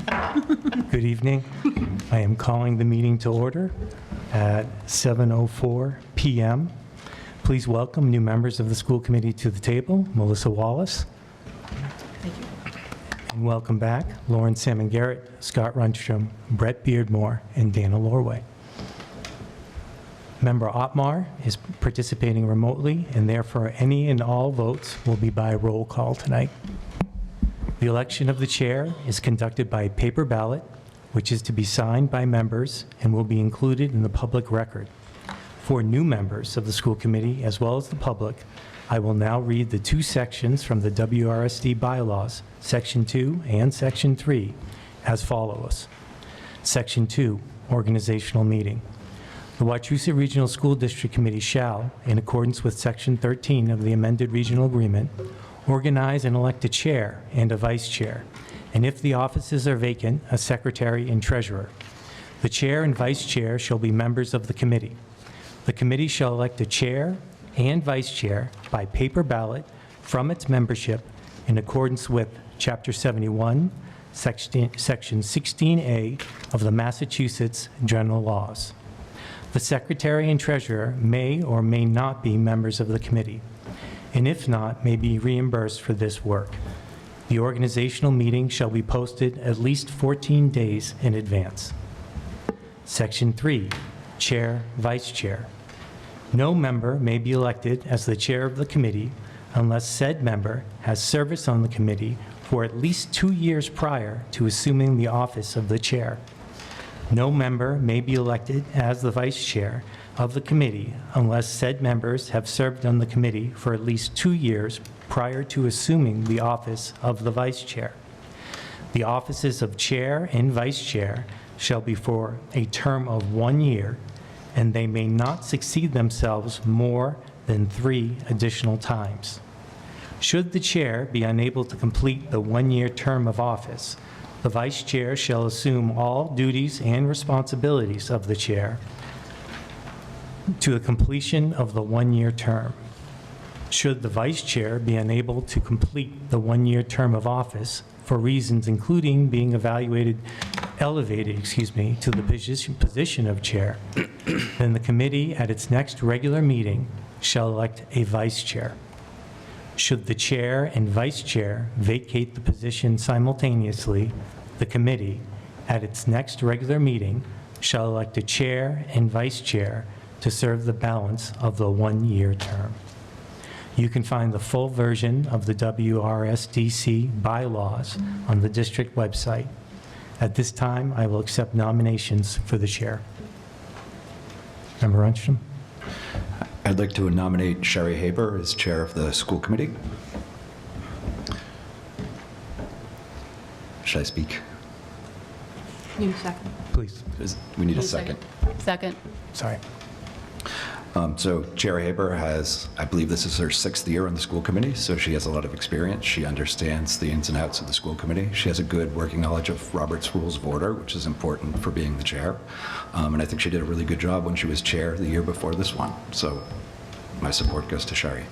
Good evening. I am calling the meeting to order at 7:04 p.m. Please welcome new members of the school committee to the table. Melissa Wallace. Thank you. And welcome back, Lauren Salmon Garrett, Scott Rundstrom, Brett Beardmore, and Dana Lorway. Member Otmar is participating remotely, and therefore any and all votes will be by roll call tonight. The election of the chair is conducted by paper ballot, which is to be signed by members and will be included in the public record. For new members of the school committee, as well as the public, I will now read the two sections from the WRSC bylaws, Section 2 and Section 3, as follows. Section 2, organizational meeting. The Wachusett Regional School District Committee shall, in accordance with Section 13 of the amended regional agreement, organize and elect a chair and a vice chair, and if the offices are vacant, a secretary and treasurer. The chair and vice chair shall be members of the committee. The committee shall elect a chair and vice chair by paper ballot from its membership in accordance with Chapter 71, Section 16A of the Massachusetts General Laws. The secretary and treasurer may or may not be members of the committee, and if not, may be reimbursed for this work. The organizational meeting shall be posted at least 14 days in advance. Section 3, chair, vice chair. No member may be elected as the chair of the committee unless said member has service on the committee for at least 2 years prior to assuming the office of the chair. No member may be elected as the vice chair of the committee unless said members have served on the committee for at least 2 years prior to assuming the office of the vice chair. The offices of chair and vice chair shall be for a term of 1 year, and they may not succeed themselves more than 3 additional times. Should the chair be unable to complete the 1-year term of office, the vice chair shall assume all duties and responsibilities of the chair to the completion of the 1-year term. Should the vice chair be unable to complete the 1-year term of office for reasons including being elevated to the position of chair, then the committee at its next regular meeting shall elect a vice chair. Should the chair and vice chair vacate the position simultaneously, the committee at its next regular meeting shall elect a chair and vice chair to serve the balance of the 1-year term. You can find the full version of the WRSDC bylaws on the district website. At this time, I will accept nominations for the chair. Member Rundstrom? I'd like to nominate Sherry Haber as chair of the school committee. Should I speak? Need a second. Please. We need a Need a second. Second. Sorry. So Chair Haber has, I believe this is her 6th year on the school committee, so she has a lot of experience. She understands the ins and outs of the school committee. She has a good working knowledge of Robert's Rules of Order, which is important for being the chair. And I think she did a really good job when she was chair the year before this one. So my support goes to Sherry.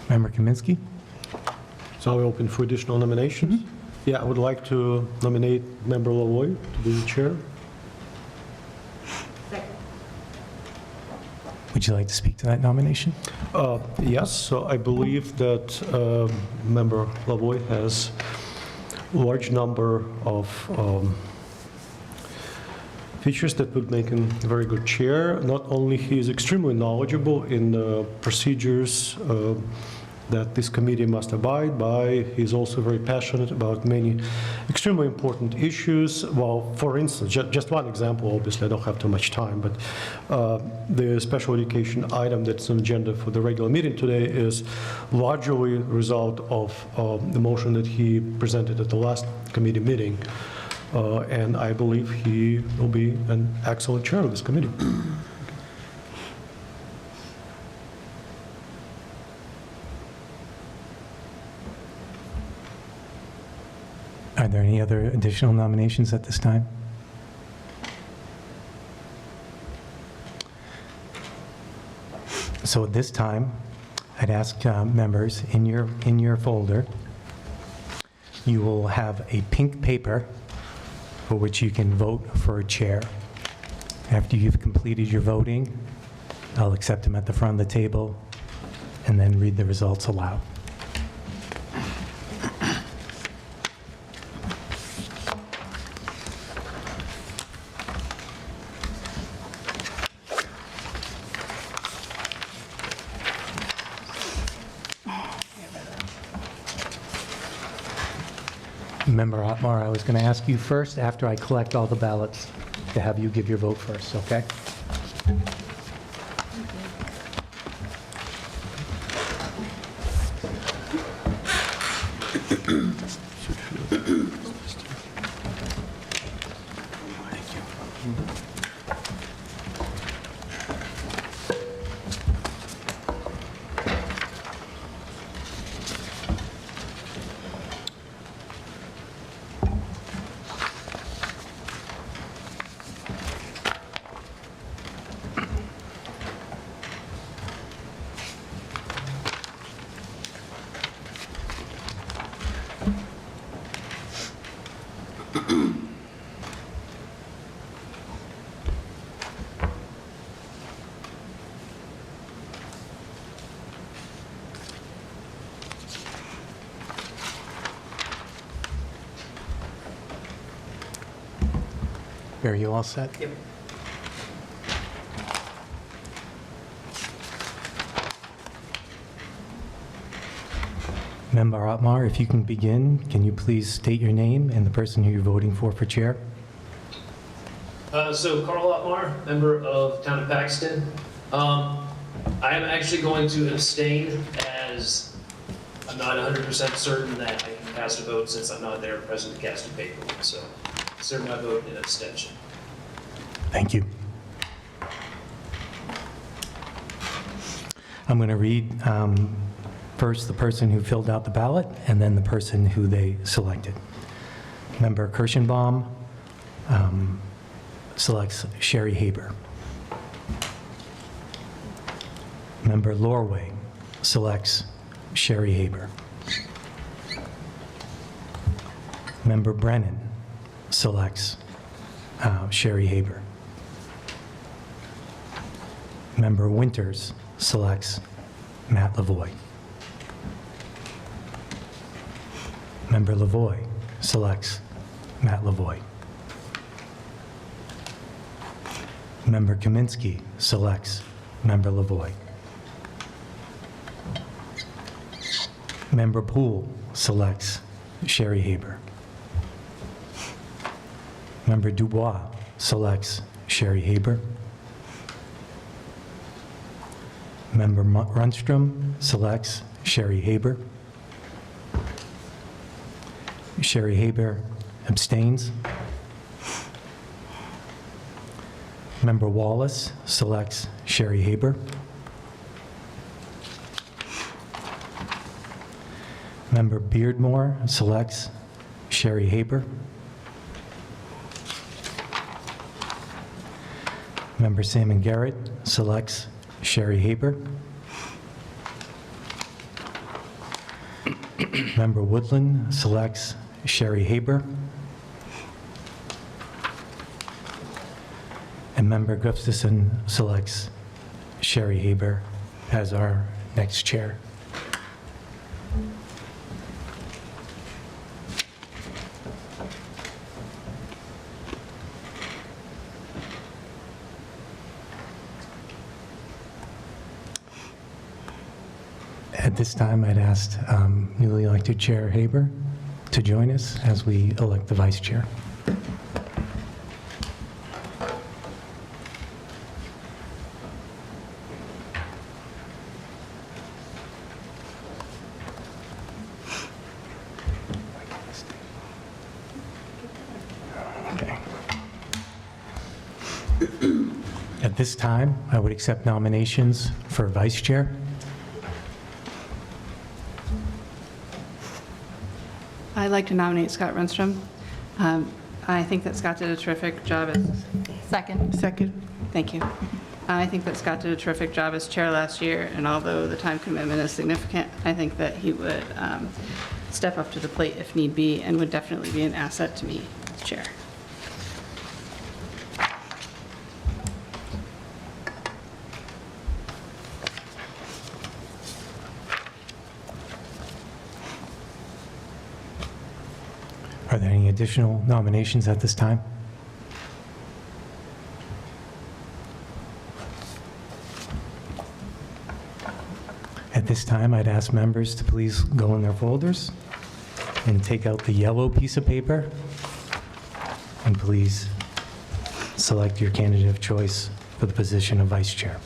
Member Kaminsky? So we open for additional nominations. Yeah, I would like to nominate Member Lavoie to be the chair. Would you like to speak to that nomination? Yes, so I believe that Member Lavoie has a large number of features that would make him a very good chair. Not only he is extremely knowledgeable in the procedures that this committee must abide by. He's also very passionate about many extremely important issues. Well, for instance, just one example, obviously I don't have too much time, but the special education item that's on the agenda for the regular meeting today is largely a result of the motion that he presented at the last committee meeting. And I believe he will be an excellent chair of this committee. Are there any other additional nominations at this time? So at this time, I'd ask members, in your folder, you will have a pink paper for which you can vote for a chair. After you've completed your voting, I'll accept them at the front of the table and then read the results aloud. Member Otmar, I was going to ask you first, after I collect all the ballots, to have you give your vote first, okay? Are you all set? Yep. Member Otmar, if you can begin, can you please state your name and the person who you're voting for chair? So Carl Otmar, member of Town of Paxton. I am actually going to abstain as I'm not 100% certain that I can cast a vote since I'm not there present to cast a paper. So consider my vote an abstention. Thank you. I'm going to read first the person who filled out the ballot and then the person who they selected. Member Kirschenbaum selects Sherry Haber. Member Lorway selects Sherry Haber. Member Brennan selects Sherry Haber. Member Winters selects Matt Lavoy. Member Lavoy selects Matt Lavoy. Member Kaminsky selects Member Lavoy. Member Poole selects Sherry Haber. Member Dubois selects Sherry Haber. Member Runstrom selects Sherry Haber. Sherry Haber abstains. Member Wallace selects Sherry Haber. Member Beardmore selects Sherry Haber. Member Salmon Garrett selects Sherry Haber. Member Woodland selects Sherry Haber. And Member Gustafson selects Sherry Haber as our next chair. At this time, I'd ask newly elected Chair Haber to join us as we elect the vice chair. Okay. At this time, I would accept nominations for vice chair. I'd like to nominate Scott Runstrom. I think that Scott did a terrific job. Second. Second. Thank you. I think that Scott did a terrific job as chair last year, and although the time commitment is significant, I think that he would step up to the plate if need be and would definitely be an asset to me as chair. Are there any additional nominations at this time? At this time, I'd ask members to please go in their folders and take out the yellow piece of paper, and please select your candidate of choice for the position of vice chair.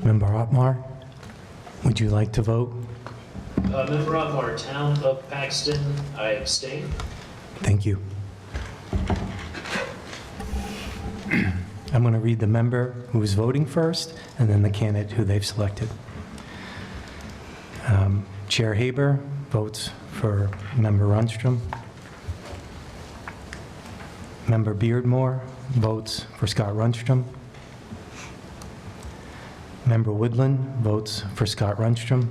Member Otmar, would you like to vote? Member Otmar, Town of Paxton, I abstain. Thank you. I'm going to read the member who is voting first, and then the candidate who they've selected. Chair Haber votes for Member Rundstrom. Member Beardmore votes for Scott Rundstrom. Member Woodland votes for Scott Rundstrom.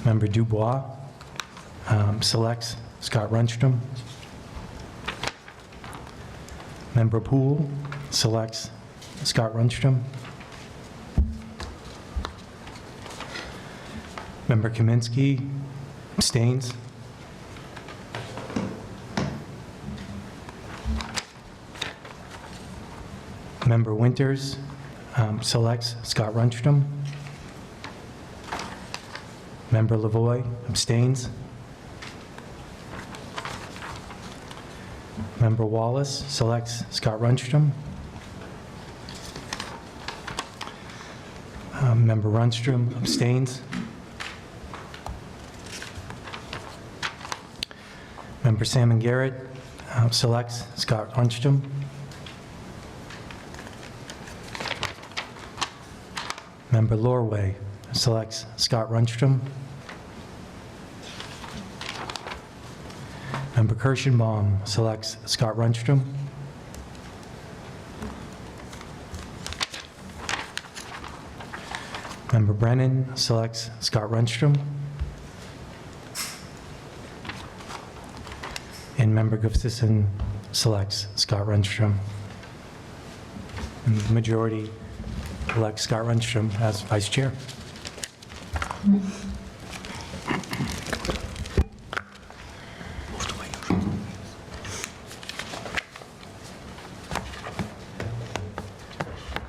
Member Dubois selects Scott Rundstrom. Member Poole selects Scott Rundstrom. Member Kaminsky abstains. Member Winters selects Scott Rundstrom. Member Lavoy abstains. Member Wallace selects Scott Rundstrom. Member Rundstrom abstains. Member Salmon Garrett selects Scott Rundstrom. Member Lorway selects Scott Rundstrom. Member Kirschenbaum selects Scott Rundstrom. Member Brennan selects Scott Rundstrom. And Member Gustafson selects Scott Rundstrom. And the majority elects Scott Rundstrom as vice chair.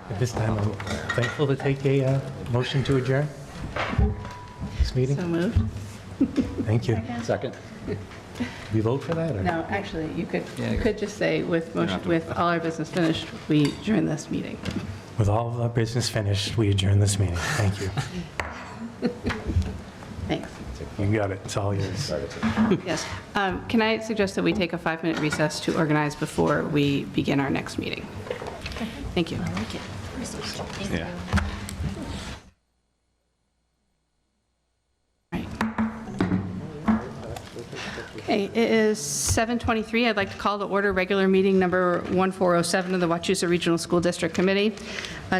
At this time, I'm thankful to take a motion to adjourn this meeting. So moved? Thank you. Second? We vote for that? Or? No, actually, you could just say with all our business finished, we adjourn this meeting. With all of our business finished, we adjourn this meeting. Thank you. Thanks. You got it. It's all yours. Yes. Can I suggest that we take a 5-minute recess to organize before we begin our next meeting? Thank you. Yeah. Right. Okay, it is 7:23. I'd like to call to order regular meeting number 1407 of the Wachusett Regional School District Committee.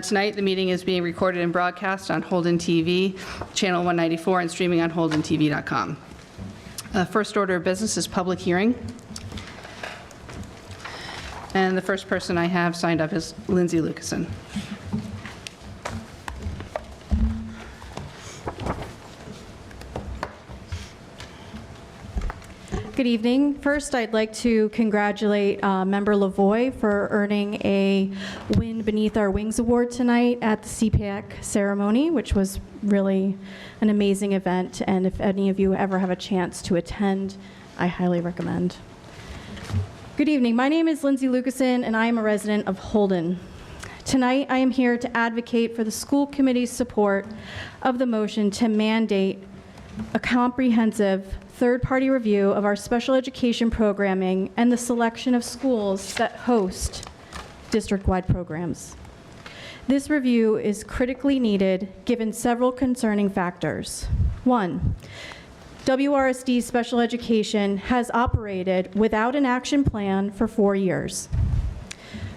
Tonight, the meeting is being recorded and broadcast on Holden TV, channel 194, and streaming on holdentv.com. First order of business is public hearing. And the first person I have signed up is Lindsay Lucasen. Good evening. First, I'd like to congratulate Member Lavoie for earning a Wind Beneath Our Wings Award tonight at the CPAC ceremony, which was really an amazing event. And if any of you ever have a chance to attend, I highly recommend. Good evening. My name is Lindsay Lucasen, and I am a resident of Holden. Tonight, I am here to advocate for the school committee's support of the motion to mandate a comprehensive third-party review of our special education programming and the selection of schools that host district-wide programs. This review is critically needed given several concerning factors. One, WRSD special education has operated without an action plan for 4 years.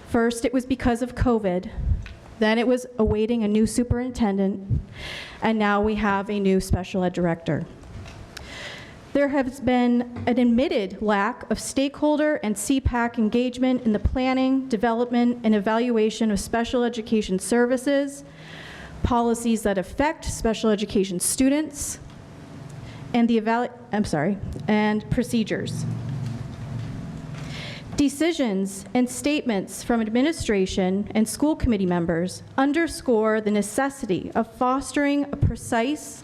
First, it was because of COVID. Then it was awaiting a new superintendent, and now we have a new special ed director. There has been an admitted lack of stakeholder and CPAC engagement in the planning, development, and evaluation of special education services, policies that affect special education students, and and procedures. Decisions and statements from administration and school committee members underscore the necessity of fostering a precise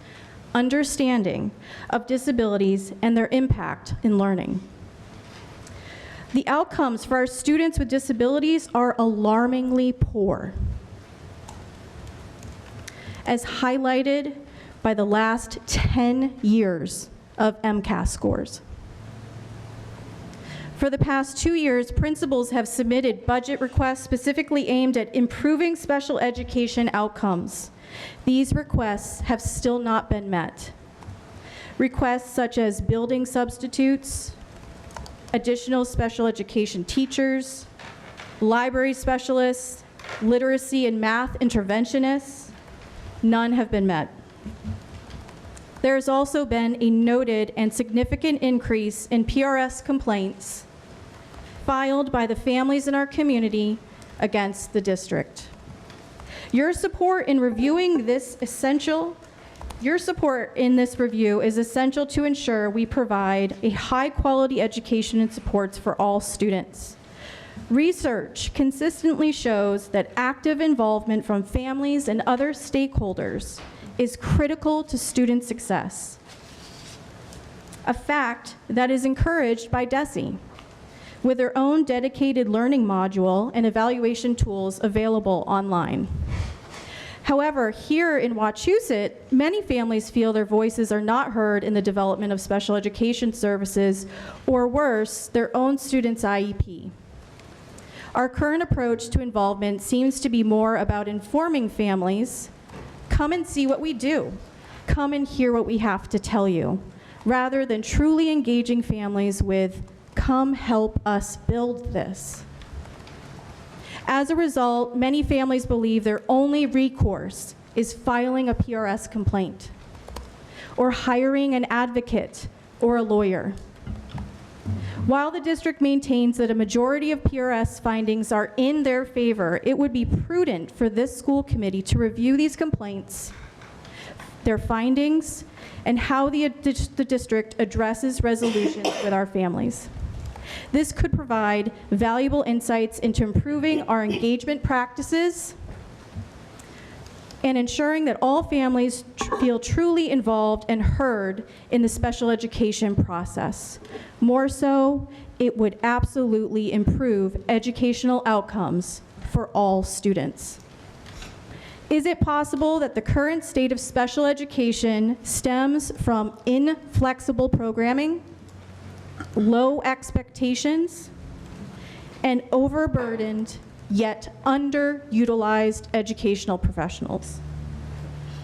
understanding of disabilities and their impact in learning. The outcomes for our students with disabilities are alarmingly poor, as highlighted by the last 10 years of MCAS scores. For the past 2 years, principals have submitted budget requests specifically aimed at improving special education outcomes. These requests have still not been met. Requests such as building substitutes, additional special education teachers, library specialists, literacy and math interventionists, none have been met. There has also been a noted and significant increase in PRS complaints filed by the families in our community against the district. Your support in reviewing this Your support in this review is essential to ensure we provide a high-quality education and supports for all students. Research consistently shows that active involvement from families and other stakeholders is critical to student success, a fact that is encouraged by DESE, with their own dedicated learning module and evaluation tools available online. However, here in Wachusett, many families feel their voices are not heard in the development of special education services, or worse, their own student's IEP. Our current approach to involvement seems to be more about informing families, come and see what we do, come and hear what we have to tell you, rather than truly engaging families with, come help us build this. As a result, many families believe their only recourse is filing a PRS complaint or hiring an advocate or a lawyer. While the district maintains that a majority of PRS findings are in their favor, it would be prudent for this school committee to review these complaints, their findings, and how the district addresses resolutions with our families. This could provide valuable insights into improving our engagement practices and ensuring that all families feel truly involved and heard in the special education process. More so, it would absolutely improve educational outcomes for all students. Is it possible that the current state of special education stems from inflexible programming, low expectations, and overburdened yet underutilized educational professionals?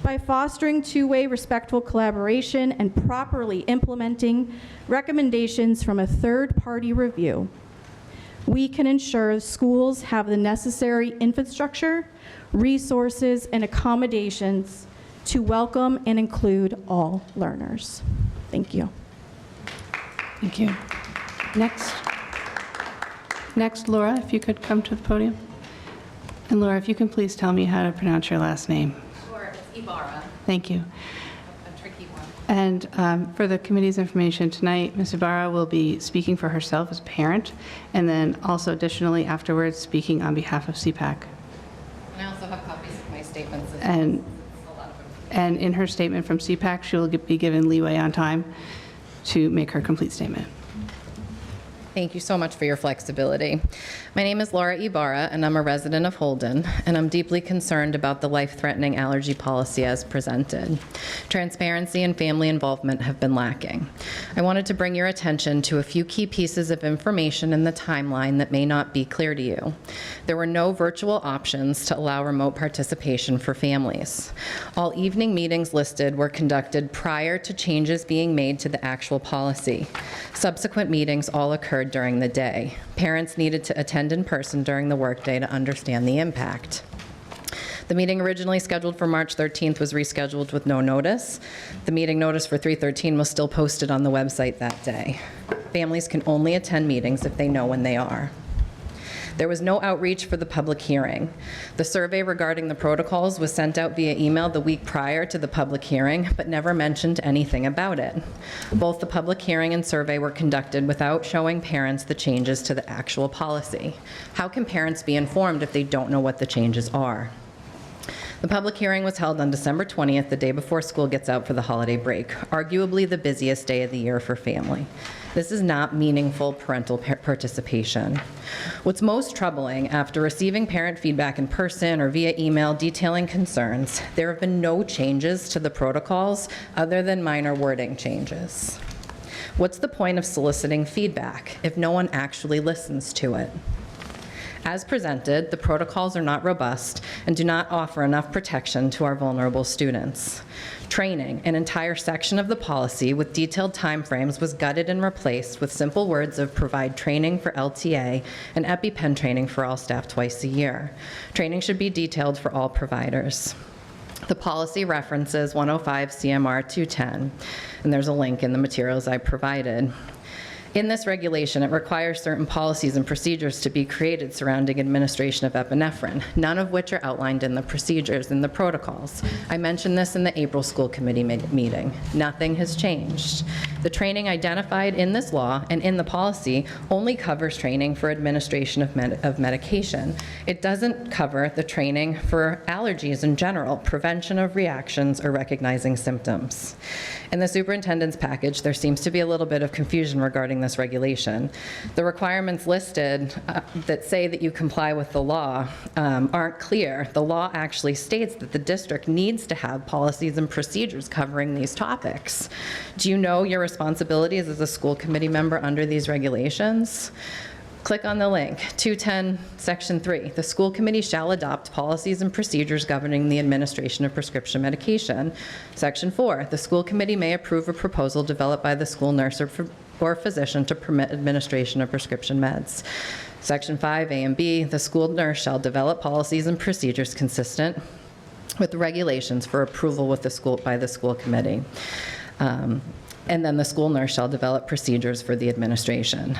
By fostering two-way respectful collaboration and properly implementing recommendations from a third-party review, we can ensure schools have the necessary infrastructure, resources, and accommodations to welcome and include all learners. Thank you. Thank you. Next, Laura, if you could come to the podium. And Laura, if you can please tell me how to pronounce your last name. Sure, it's Ibarra, Thank you. a tricky one. And for the committee's information tonight, Ms. Ibarra will be speaking for herself as parent, and then also additionally afterwards speaking on behalf of CPAC. And I also have copies of my statements. And- It's a lot of information. And in her statement from CPAC, she will be given leeway on time to make her complete statement. Thank you so much for your flexibility. My name is Laura Ibarra, and I'm a resident of Holden, and I'm deeply concerned about the life-threatening allergy policy as presented. Transparency and family involvement have been lacking. I wanted to bring your attention to a few key pieces of information in the timeline that may not be clear to you. There were no virtual options to allow remote participation for families. All evening meetings listed were conducted prior to changes being made to the actual policy. Subsequent meetings all occurred during the day. Parents needed to attend in person during the workday to understand the impact. The meeting originally scheduled for March 13th was rescheduled with no notice. The meeting notice for 3/13 was still posted on the website that day. Families can only attend meetings if they know when they are. There was no outreach for the public hearing. The survey regarding the protocols was sent out via email the week prior to the public hearing, but never mentioned anything about it. Both the public hearing and survey were conducted without showing parents the changes to the actual policy. How can parents be informed if they don't know what the changes are? The public hearing was held on December 20th, the day before school gets out for the holiday break, arguably the busiest day of the year for family. This is not meaningful parental participation. What's most troubling, after receiving parent feedback in person or via email detailing concerns, there have been no changes to the protocols other than minor wording changes. What's the point of soliciting feedback if no one actually listens to it? As presented, the protocols are not robust and do not offer enough protection to our vulnerable students. Training, an entire section of the policy with detailed timeframes, was gutted and replaced with simple words of provide training for LTA and EpiPen training for all staff twice a year. Training should be detailed for all providers. The policy references 105 CMR 210, and there's a link in the materials I provided. In this regulation, it requires certain policies and procedures to be created surrounding administration of epinephrine, none of which are outlined in the procedures in the protocols. I mentioned this in the April school committee meeting. Nothing has changed. The training identified in this law and in the policy only covers training for administration of medication. It doesn't cover the training for allergies in general, prevention of reactions, or recognizing symptoms. In the superintendent's package, there seems to be a little bit of confusion regarding this regulation. The requirements listed that say that you comply with the law aren't clear. The law actually states that the district needs to have policies and procedures covering these topics. Do you know your responsibilities as a school committee member under these regulations? Click on the link, 210, Section 3. The school committee shall adopt policies and procedures governing the administration of prescription medication. Section 4, the school committee may approve a proposal developed by the school nurse or physician to permit administration of prescription meds. Section 5, A and B, the school nurse shall develop policies and procedures consistent with the regulations for approval with by the school committee. And then the school nurse shall develop procedures for the administration.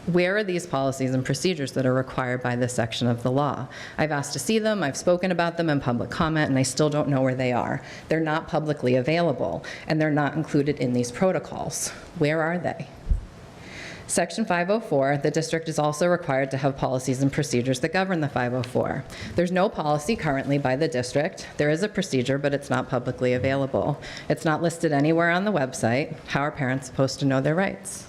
Where are these policies and procedures that are required by this section of the law? I've asked to see them, I've spoken about them in public comment, and I still don't know where they are. They're not publicly available, and they're not included in these protocols. Where are they? Section 504, the district is also required to have policies and procedures that govern the 504. There's no policy currently by the district. There is a procedure, but it's not publicly available. It's not listed anywhere on the website. How are parents supposed to know their rights?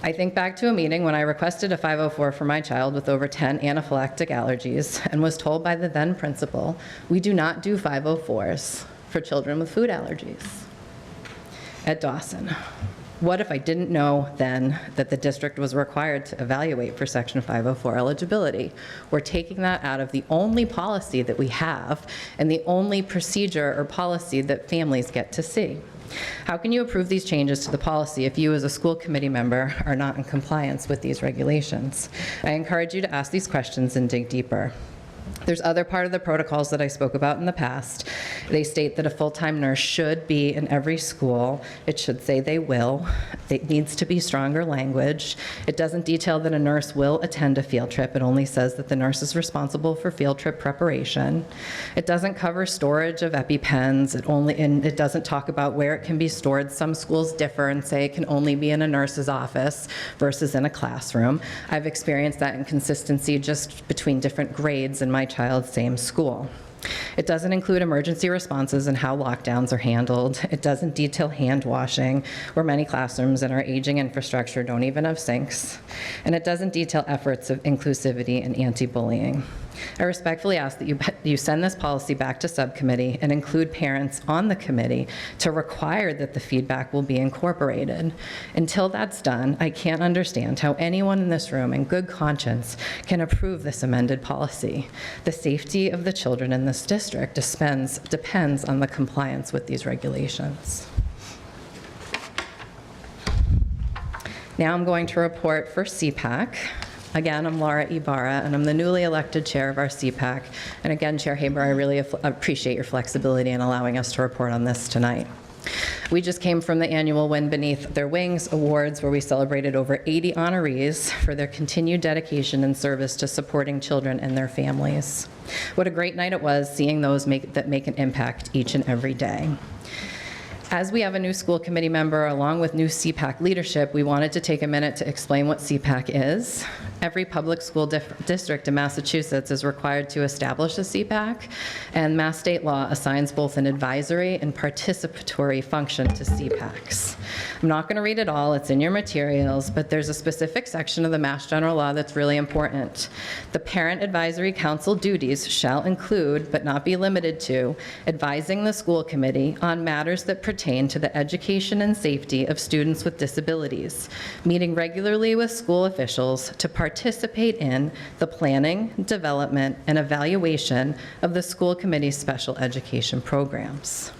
I think back to a meeting when I requested a 504 for my child with over 10 anaphylactic allergies and was told by the then principal, we do not do 504s for children with food allergies at Dawson. What if I didn't know then that the district was required to evaluate for Section 504 eligibility? We're taking that out of the only policy that we have and the only procedure or policy that families get to see. How can you approve these changes to the policy if you as a school committee member are not in compliance with these regulations? I encourage you to ask these questions and dig deeper. There's other part of the protocols that I spoke about in the past. They state that a full-time nurse should be in every school. It should say they will. It needs to be stronger language. It doesn't detail that a nurse will attend a field trip. It only says that the nurse is responsible for field trip preparation. It doesn't cover storage of EpiPens. It doesn't talk about where it can be stored. Some schools differ and say it can only be in a nurse's office versus in a classroom. I've experienced that inconsistency just between different grades in my child's same school. It doesn't include emergency responses and how lockdowns are handled. It doesn't detail hand washing, where many classrooms in our aging infrastructure don't even have sinks. And it doesn't detail efforts of inclusivity and anti-bullying. I respectfully ask that you send this policy back to subcommittee and include parents on the committee to require that the feedback will be incorporated. Until that's done, I can't understand how anyone in this room in good conscience can approve this amended policy. The safety of the children in this district depends on the compliance with these regulations. Now I'm going to report for CPAC. Again, I'm Laura Ibarra, and I'm the newly elected chair of our CPAC. And again, Chair Haber, I really appreciate your flexibility in allowing us to report on this tonight. We just came from the annual Wind Beneath Their Wings Awards, where we celebrated over 80 honorees for their continued dedication and service to supporting children and their families. What a great night it was, seeing those that make an impact each and every day. As we have a new school committee member along with new CPAC leadership, we wanted to take a minute to explain what CPAC is. Every public school district in Massachusetts is required to establish a CPAC, and Mass state law assigns both an advisory and participatory function to CPACs. I'm not going to read it all, it's in your materials, but there's a specific section of the Mass General Law that's really important. The Parent Advisory Council duties shall include, but not be limited to, advising the school committee on matters that pertain to the education and safety of students with disabilities, meeting regularly with school officials to participate in the planning, development, and evaluation of the school committee's special education programs.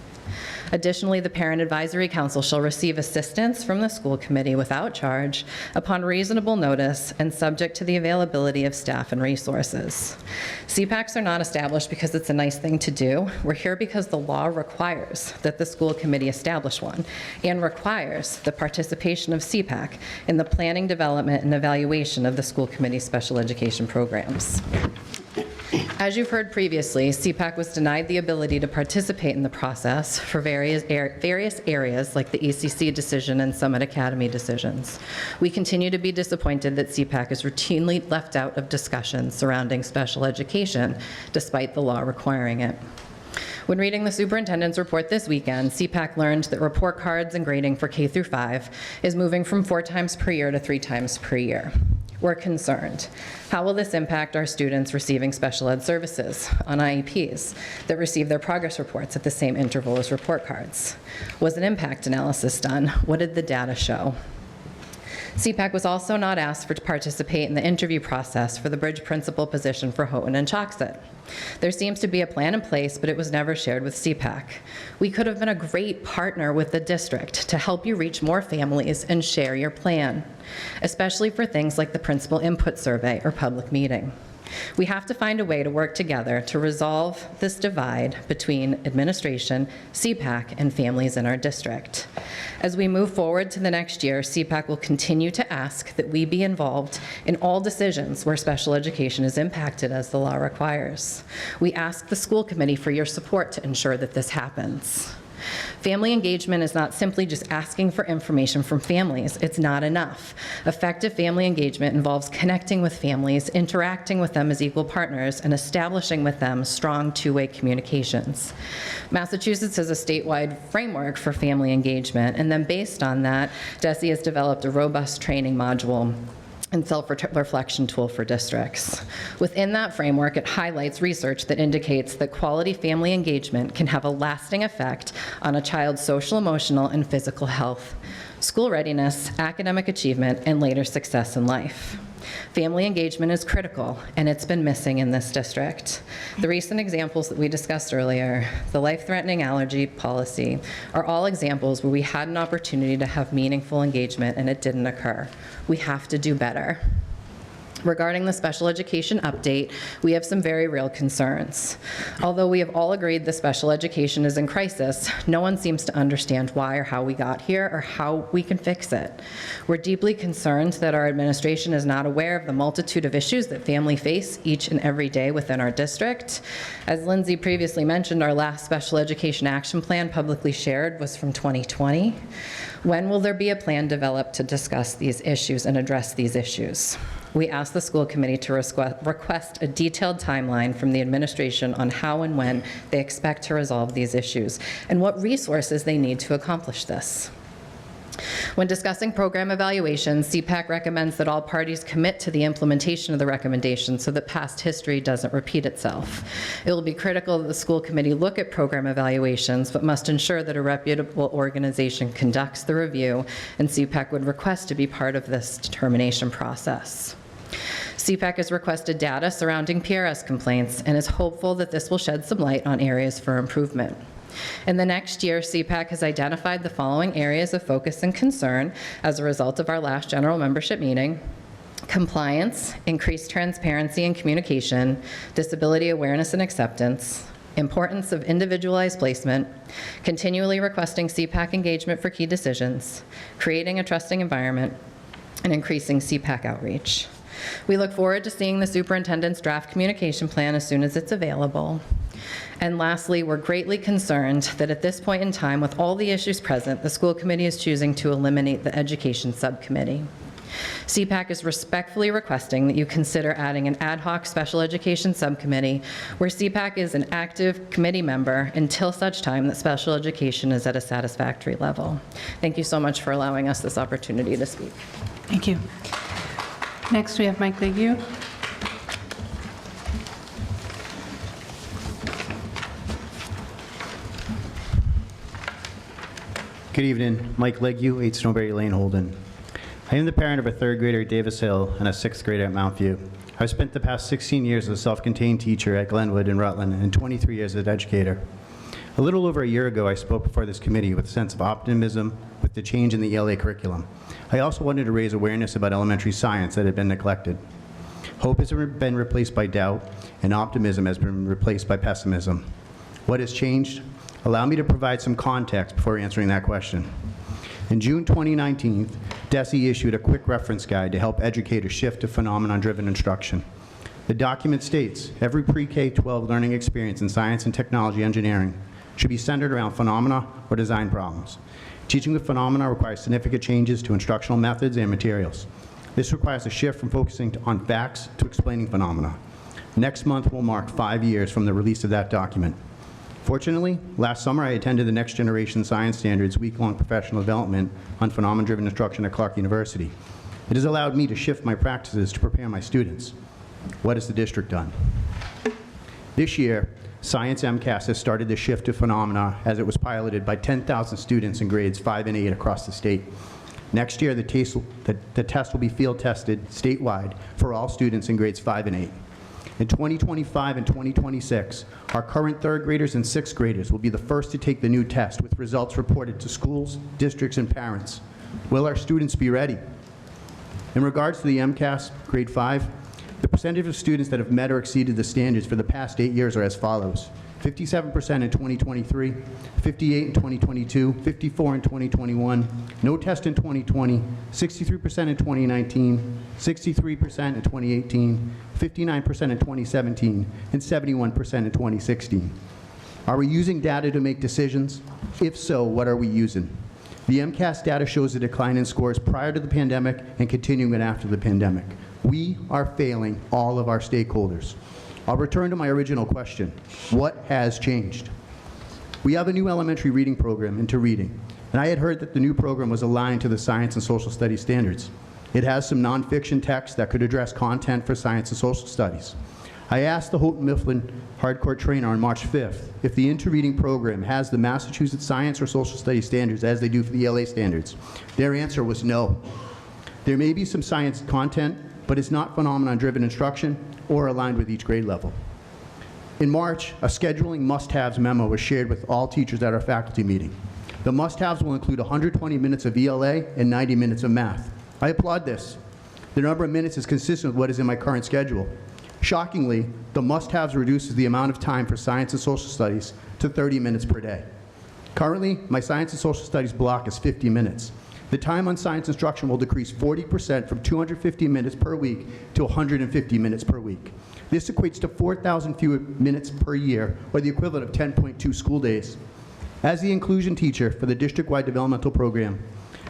Additionally, the Parent Advisory Council shall receive assistance from the school committee without charge upon reasonable notice and subject to the availability of staff and resources. CPACs are not established because it's a nice thing to do. We're here because the law requires that the school committee establish one and requires the participation of CPAC in the planning, development, and evaluation of the school committee's special education programs. As you've heard previously, CPAC was denied the ability to participate in the process for various areas like the ECC decision and Summit Academy decisions. We continue to be disappointed that CPAC is routinely left out of discussions surrounding special education, despite the law requiring it. When reading the superintendent's report this weekend, CPAC learned that report cards and grading for K through 5 is moving from 4 times per year to 3 times per year. We're concerned. How will this impact our students receiving special ed services on IEPs that receive their progress reports at the same interval as report cards? Was an impact analysis done? What did the data show? CPAC was also not asked to participate in the interview process for the bridge principal position for Houghton and Choxet. There seems to be a plan in place, but it was never shared with CPAC. We could have been a great partner with the district to help you reach more families and share your plan, especially for things like the principal input survey or public meeting. We have to find a way to work together to resolve this divide between administration, CPAC, and families in our district. As we move forward to the next year, CPAC will continue to ask that we be involved in all decisions where special education is impacted as the law requires. We ask the school committee for your support to ensure that this happens. Family engagement is not simply just asking for information from families. It's not enough. Effective family engagement involves connecting with families, interacting with them as equal partners, and establishing with them strong two-way communications. Massachusetts has a statewide framework for family engagement, and then based on that, DESE has developed a robust training module and self-reflection tool for districts. Within that framework, it highlights research that indicates that quality family engagement can have a lasting effect on a child's social, emotional, and physical health, school readiness, academic achievement, and later success in life. Family engagement is critical, and it's been missing in this district. The recent examples that we discussed earlier, the life-threatening allergy policy, are all examples where we had an opportunity to have meaningful engagement and it didn't occur. We have to do better. Regarding the special education update, we have some very real concerns. Although we have all agreed the special education is in crisis, no one seems to understand why or how we got here or how we can fix it. We're deeply concerned that our administration is not aware of the multitude of issues that families face each and every day within our district. As Lindsay previously mentioned, our last special education action plan publicly shared was from 2020. When will there be a plan developed to discuss these issues and address these issues? We asked the school committee to request a detailed timeline from the administration on how and when they expect to resolve these issues and what resources they need to accomplish this. When discussing program evaluations, CPAC recommends that all parties commit to the implementation of the recommendations so that past history doesn't repeat itself. It will be critical that the school committee look at program evaluations, but must ensure that a reputable organization conducts the review, and CPAC would request to be part of this determination process. CPAC has requested data surrounding PRS complaints and is hopeful that this will shed some light on areas for improvement. In the next year, CPAC has identified the following areas of focus and concern as a result of our last general membership meeting: compliance, increased transparency and communication, disability awareness and acceptance, importance of individualized placement, continually requesting CPAC engagement for key decisions, creating a trusting environment, and increasing CPAC outreach. We look forward to seeing the superintendent's draft communication plan as soon as it's available. And lastly, we're greatly concerned that at this point in time, with all the issues present, the school committee is choosing to eliminate the education subcommittee. CPAC is respectfully requesting that you consider adding an ad hoc special education subcommittee where CPAC is an active committee member until such time that special education is at a satisfactory level. Thank you so much for allowing us this opportunity to speak. Thank you. Next, we have Mike Legue. Good evening, Mike Legue, 8 Snowberry Lane, Holden. I am the parent of a third grader at Davis Hill and a sixth grader at Mount View. I've spent the past 16 years as a self-contained teacher at Glenwood and Rutland and 23 years as an educator. A little over a year ago, I spoke before this committee with a sense of optimism with the change in the ELA curriculum. I also wanted to raise awareness about elementary science that had been neglected. Hope has been replaced by doubt, and optimism has been replaced by pessimism. What has changed? Allow me to provide some context before answering that question. In June 2019, DESE issued a quick reference guide to help educators shift to phenomenon-driven instruction. The document states every pre-K-12 learning experience in science and technology engineering should be centered around phenomena or design problems. Teaching with phenomena requires significant changes to instructional methods and materials. This requires a shift from focusing on facts to explaining phenomena. Next month will mark 5 years from the release of that document. Fortunately, last summer I attended the Next Generation Science Standards week-long professional development on phenomenon-driven instruction at Clark University. It has allowed me to shift my practices to prepare my students. What has the district done? This year, Science MCAS has started the shift to phenomena as it was piloted by 10,000 students in grades 5 and 8 across the state. Next year, the test will be field tested statewide for all students in grades 5 and 8. In 2025 and 2026, our current third graders and sixth graders will be the first to take the new test with results reported to schools, districts, and parents. Will our students be ready? In regards to the MCAS, grade 5, the percentage of students that have met or exceeded the standards for the past 8 years are as follows: 57% in 2023, 58 in 2022, 54 in 2021, no test in 2020, 63% in 2019, 63% in 2018, 59% in 2017, and 71% in 2016. Are we using data to make decisions? If so, what are we using? The MCAS data shows a decline in scores prior to the pandemic and continuing after the pandemic. We are failing all of our stakeholders. I'll return to my original question. What has changed? We have a new elementary reading program, Into Reading, and I had heard that the new program was aligned to the science and social studies standards. It has some nonfiction text that could address content for science and social studies. I asked the Houghton Mifflin hardcore trainer on March 5th if the Into Reading program has the Massachusetts science or social studies standards as they do for the ELA standards. Their answer was no. There may be some science content, but it's not phenomenon-driven instruction or aligned with each grade level. In March, a scheduling must-haves memo was shared with all teachers at our faculty meeting. The must-haves will include 120 minutes of ELA and 90 minutes of math. I applaud this. The number of minutes is consistent with what is in my current schedule. Shockingly, the must-haves reduces the amount of time for science and social studies to 30 minutes per day. Currently, my science and social studies block is 50 minutes. The time on science instruction will decrease 40% from 250 minutes per week to 150 minutes per week. This equates to 4,000 fewer minutes per year, or the equivalent of 10.2 school days. As the inclusion teacher for the district-wide developmental program,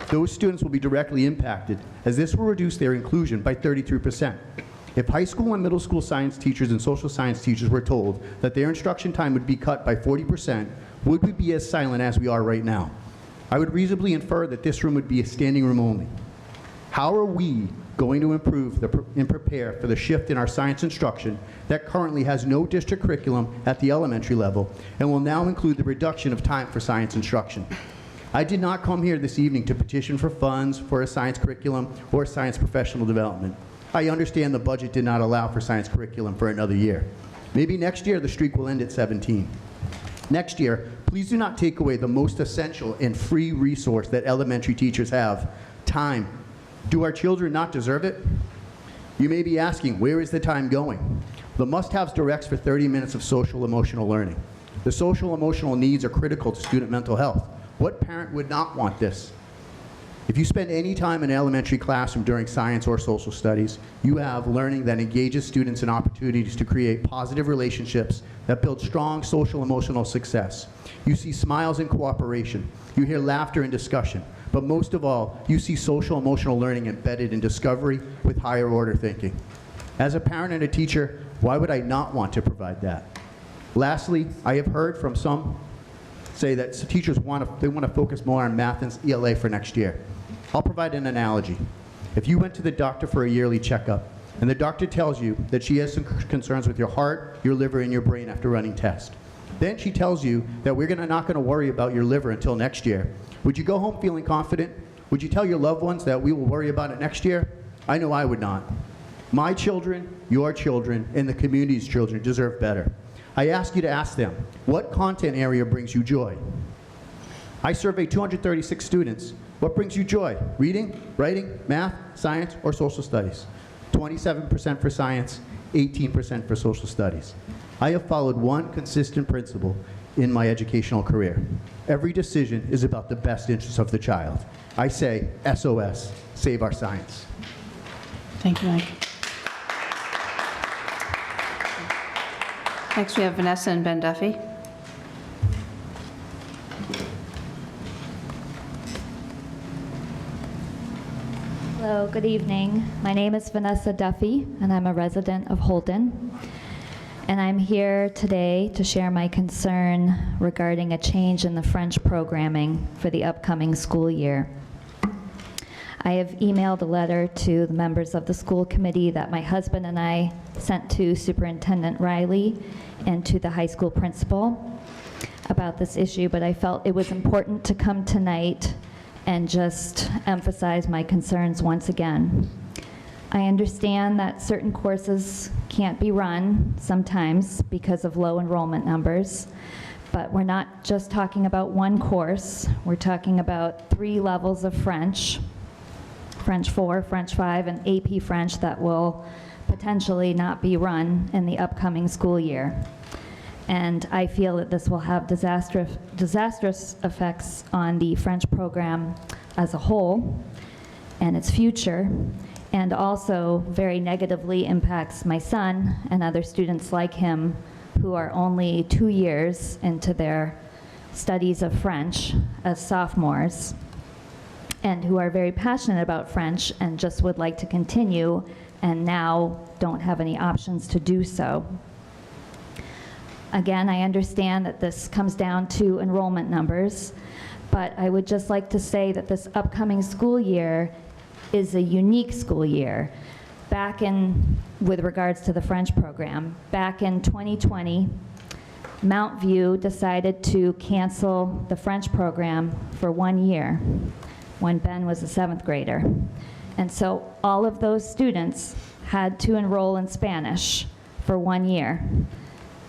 those students will be directly impacted, as this will reduce their inclusion by 33%. If high school and middle school science teachers and social science teachers were told that their instruction time would be cut by 40%, would we be as silent as we are right now? I would reasonably infer that this room would be a standing room only. How are we going to improve and prepare for the shift in our science instruction that currently has no district curriculum at the elementary level and will now include the reduction of time for science instruction? I did not come here this evening to petition for funds for a science curriculum or science professional development. I understand the budget did not allow for science curriculum for another year. Maybe next year the streak will end at 17. Next year, please do not take away the most essential and free resource that elementary teachers have, time. Do our children not deserve it? You may be asking, where is the time going? The must-haves directs for 30 minutes of social emotional learning. The social emotional needs are critical to student mental health. What parent would not want this? If you spend any time in an elementary classroom during science or social studies, you have learning that engages students in opportunities to create positive relationships that build strong social emotional success. You see smiles and cooperation. You hear laughter and discussion. But most of all, you see social emotional learning embedded in discovery with higher order thinking. As a parent and a teacher, why would I not want to provide that? Lastly, I have heard from some say that teachers want to focus more on math and ELA for next year. I'll provide an analogy. If you went to the doctor for a yearly checkup, and the doctor tells you that she has some concerns with your heart, your liver, and your brain after running tests, then she tells you that we're not going to worry about your liver until next year, would you go home feeling confident? Would you tell your loved ones that we will worry about it next year? I know I would not. My children, your children, and the community's children deserve better. I ask you to ask them, what content area brings you joy? I surveyed 236 students. What brings you joy? Reading, writing, math, science, or social studies? 27% for science, 18% for social studies. I have followed one consistent principle in my educational career. Every decision is about the best interest of the child. I say, SOS, save our science. Thank you, Mike. Next, we have Vanessa and Ben Duffy. Hello, good evening. My name is Vanessa Duffy, and I'm a resident of Holden. And I'm here today to share my concern regarding a change in the French programming for the upcoming school year. I have emailed a letter to the members of the school committee that my husband and I sent to Superintendent Riley and to the high school principal about this issue, but I felt it was important to come tonight and just emphasize my concerns once again. I understand that certain courses can't be run sometimes because of low enrollment numbers, but we're not just talking about one course. We're talking about 3 levels of French, French 4, French 5, and AP French that will potentially not be run in the upcoming school year. And I feel that this will have disastrous effects on the French program as a whole and its future, and also very negatively impacts my son and other students like him who are only 2 years into their studies of French as sophomores, and who are very passionate about French and just would like to continue and now don't have any options to do so. Again, I understand that this comes down to enrollment numbers, but I would just like to say that this upcoming school year is a unique school year. With regards to the French program, back in 2020, Mount View decided to cancel the French program for 1 year when Ben was a 7th grader. And so all of those students had to enroll in Spanish for 1 year.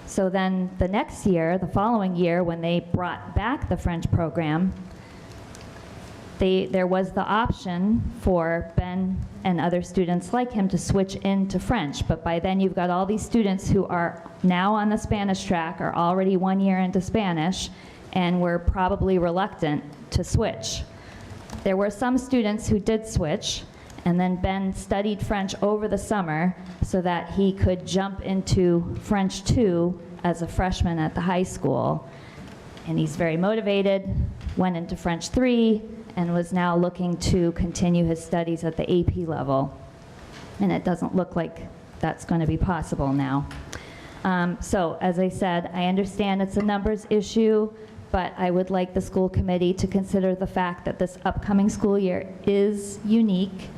So then the next year, the following year, when they brought back the French program, there was the option for Ben and other students like him to switch into French, but by then you've got all these students who are now on the Spanish track, are already 1 year into Spanish, and were probably reluctant to switch. There were some students who did switch, and then Ben studied French over the summer so that he could jump into French 2 as a freshman at the high school. And he's very motivated, went into French 3, and was now looking to continue his studies at the AP level. And it doesn't look like that's going to be possible now. So, as I said, I understand it's a numbers issue, but I would like the school committee to consider the fact that this upcoming school year is unique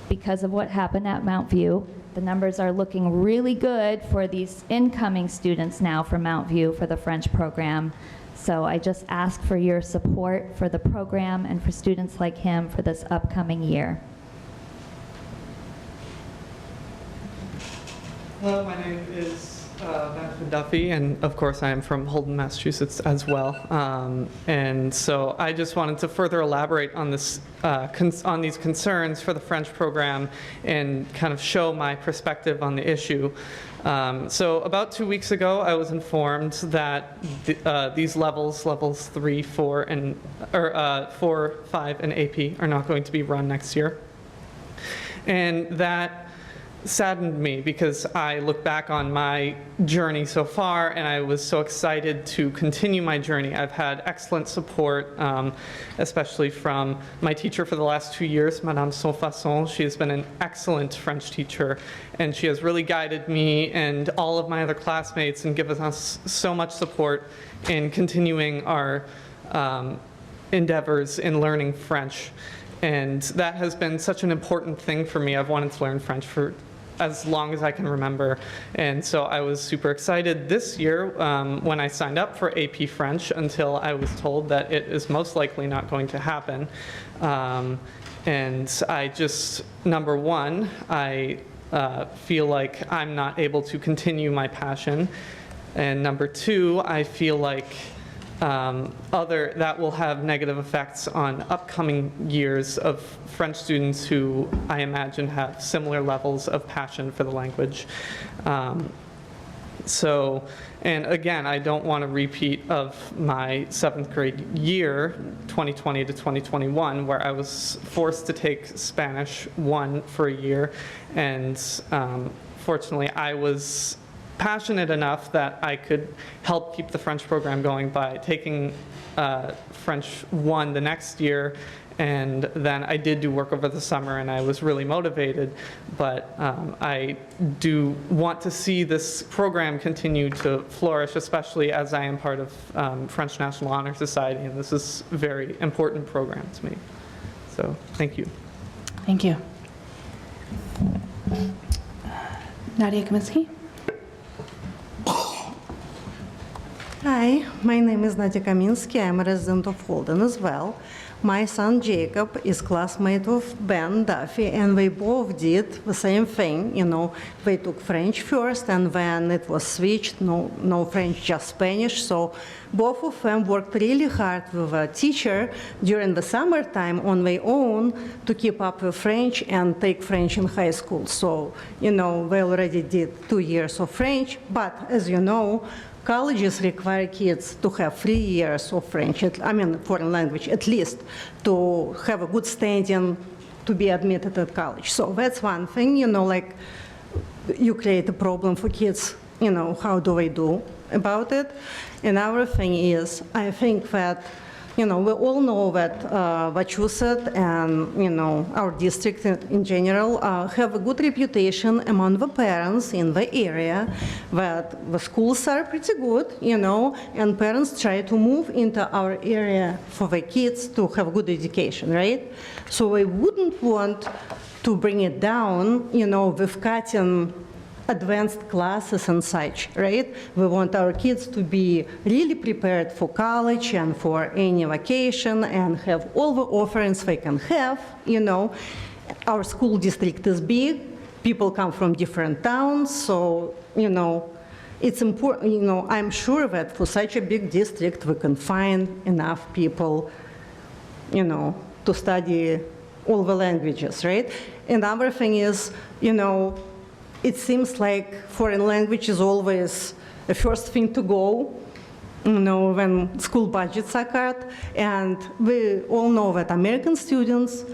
because of what happened at Mount View. The numbers are looking really good for these incoming students now from Mount View for the French program. So I just ask for your support for the program and for students like him for this upcoming year. Hello, my name is Benjamin Duffy, and of course I am from Holden, Massachusetts as well. And so I just wanted to further elaborate on this, on these concerns for the French program and kind of show my perspective on the issue. So about 2 weeks ago, I was informed that these levels 3, 4, and 4, 5, and AP are not going to be run next year, and that saddened me because I look back on my journey so far and I was so excited to continue my journey. I've had excellent support, especially from my teacher for the last 2 years, Madame Saint-Fasson. She has been an excellent French teacher, and she has really guided me and all of my other classmates and given us so much support in continuing our endeavors in learning French. And that has been such an important thing for me. I've wanted to learn French for as long as I can remember. And so I was super excited this year when I signed up for AP French until I was told that it is most likely not going to happen. And I just, number one, I feel like I'm not able to continue my passion. And number two, I feel like that will have negative effects on upcoming years of French students who I imagine have similar levels of passion for the language. So, and again, I don't want a repeat of my 7th grade year, 2020 to 2021, where I was forced to take Spanish 1 for a year, and fortunately I was passionate enough that I could help keep the French program going by taking French 1 the next year, and then I did do work over the summer and I was really motivated, but I do want to see this program continue to flourish, especially as I am part of French National Honor Society, and this is a very important program to me. So, thank you. Thank you. Nadia Kaminsky. Hi, my name is Nadia Kaminsky. I'm a resident of Holden as well. My son Jacob is classmate of Ben Duffy, and we both did the same thing. You know, they took French first, and when it was switched, no French, just Spanish. So both of them worked really hard with a teacher during the summertime on their own to keep up with French and take French in high school. So, you know, they already did 2 years of French, but as you know, colleges require kids to have 3 years of French, foreign language, at least, to have a good standing to be admitted at college. So that's one thing, you know, like you create a problem for kids, you know, how do they do about it? Another thing is, I think that, you know, we all know that Wachusett and, you know, our district in general have a good reputation among the parents in the area, that the schools are pretty good, you know, and parents try to move into our area for the kids to have good education, right? So we wouldn't want to bring it down, you know, with cutting advanced classes and such, right? We want our kids to be really prepared for college and for any vacation and have all the offerings they can have, you know. Our school district is big, people come from different towns, so, you know, it's important, you know, I'm sure that for such a big district we can find enough people, you know, to study all the languages, right? Another thing is, you know, it seems like foreign language is always the first thing to go, you know, when school budgets are cut. And we all know that American students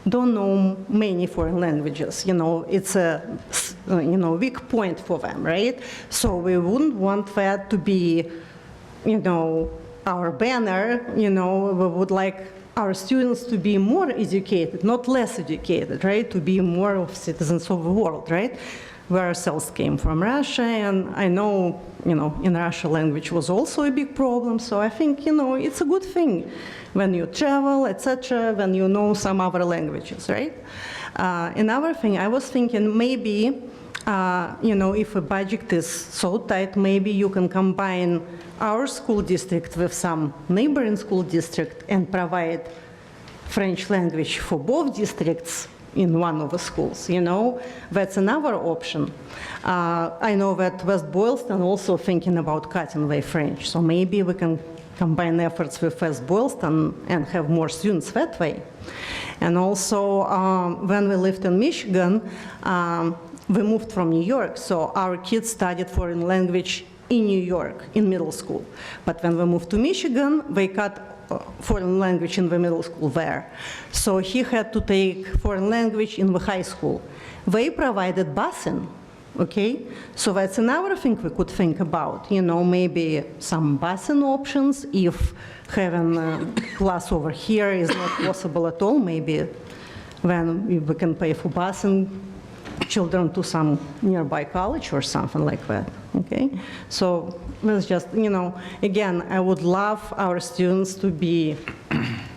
don't know many foreign languages. You know, it's a weak point for them, right? So we wouldn't want that to be, you know, our banner. You know, we would like our students to be more educated, not less educated, right? To be more of citizens of the world, right? We ourselves came from Russia, and I know, you know, in Russia language was also a big problem. So I think, you know, it's a good thing when you travel, etc., when you know some other languages, right? Another thing, I was thinking maybe, you know, if a budget is so tight, maybe you can combine our school district with some neighboring school district and provide French language for both districts in one of the schools, you know? That's another option. I know that West Boylston also thinking about cutting their French, so maybe we can combine efforts with West Boylston and have more students that way. And also, when we lived in Michigan, we moved from New York, so our kids studied foreign language in New York, in middle school. But when we moved to Michigan, they cut foreign language in the middle school there. So he had to take foreign language in the high school. They provided busing, okay? So that's another thing we could think about, you know, maybe some busing options. If having a class over here is not possible at all, maybe then we can pay for busing children to some nearby college or something like that, okay? So let's just, you know, again, I would love our students to be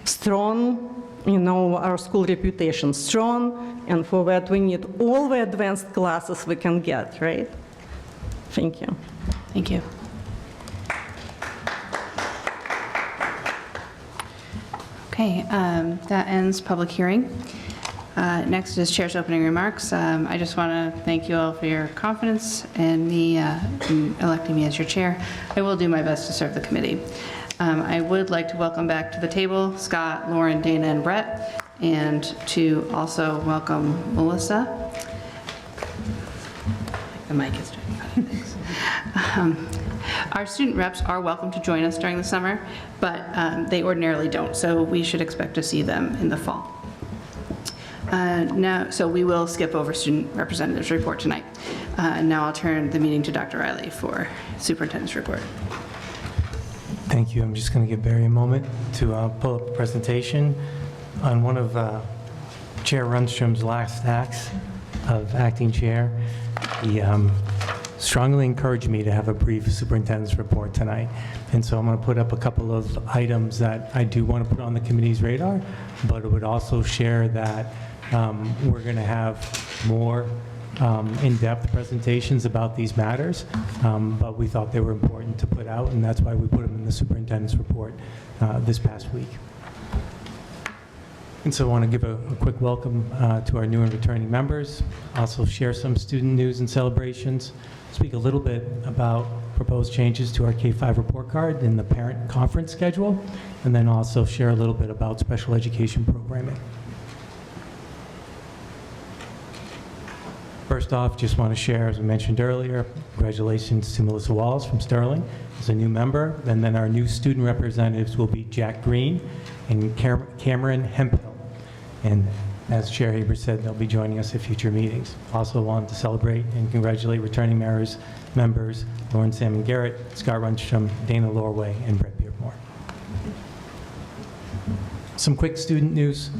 strong, you know, our school reputation strong, and for that we need all the advanced classes we can get, right? Thank you. Thank you. Okay, that ends public hearing. Next is Chair's opening remarks. I just want to thank you all for your confidence in me in electing me as your chair. I will do my best to serve the committee. I would like to welcome back to the table Scott, Lauren, Dana, and Brett, and to also welcome Melissa. The mic is doing funny things. Our student reps are welcome to join us during the summer, but they ordinarily don't, so we should expect to see them in the fall. Now, so we will skip over student representatives' report tonight. Now I'll turn the meeting to Dr. Riley for superintendent's report. Thank you. I'm just going to give Barry a moment to pull up the presentation. On one of Chair Rundstrom's last acts of acting chair, he strongly encouraged me to have a brief superintendent's report tonight. And so I'm going to put up a couple of items that I do want to put on the committee's radar, but it would also share that we're going to have more in-depth presentations about these matters, but we thought they were important to put out, and that's why we put them in the superintendent's report this past week. And so I want to give a quick welcome to our new and returning members, also share some student news and celebrations, speak a little bit about proposed changes to our K-5 report card and the parent conference schedule, and then also share a little bit about special education programming. First off, just want to share, as we mentioned earlier, congratulations to Melissa Walls from Sterling as a new member, and then our new student representatives will be Jack Green and Cameron Hemphill. And as Chair Haber said, they'll be joining us at future meetings. Also wanted to celebrate and congratulate returning members Lauren Salmon Garrett, Scott Rundstrom, Dana Lorway, and Brett Beardmore. Some quick student news,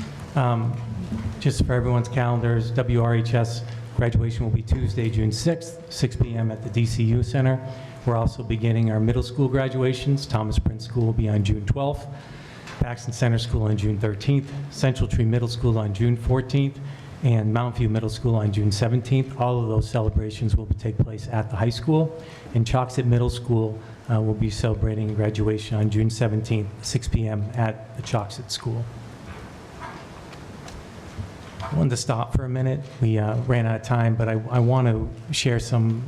just for everyone's calendars. WRHS graduation will be Tuesday, June 6th, 6 p.m. at the DCU Center. We're also beginning our middle school graduations. Thomas Prince School will be on June 12th. Paxton Center School on June 13th, Central Tree Middle School on June 14th, and Mount View Middle School on June 17th. All of those celebrations will take place at the high school. And Choxet Middle School will be celebrating graduation on June 17th, 6 p.m. at the Choxet School. I wanted to stop for a minute. We ran out of time, but I want to share some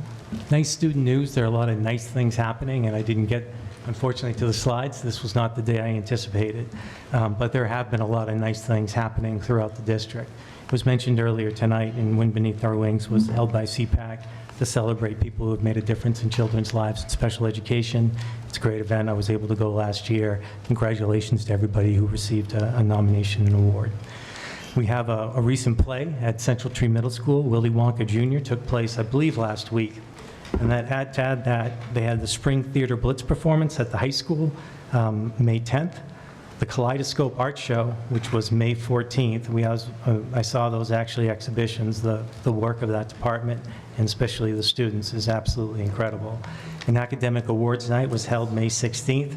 nice student news. There are a lot of nice things happening, and I didn't get Unfortunately to the slides, this was not the day I anticipated, but there have been a lot of nice things happening throughout the district. It was mentioned earlier tonight, and Wind Beneath Our Wings was held by CPAC to celebrate people who have made a difference in children's lives in special education. It's a great event. I was able to go last year. Congratulations to everybody who received a nomination and award. We have a recent play at Central Tree Middle School. Willy Wonka Jr. took place, I believe, last week. And that they had the Spring Theater Blitz performance at the high school, May 10th. The Kaleidoscope Art Show, which was May 14th. I saw those actually exhibitions. The work of that department, and especially the students, is absolutely incredible. An academic awards night was held May 16th.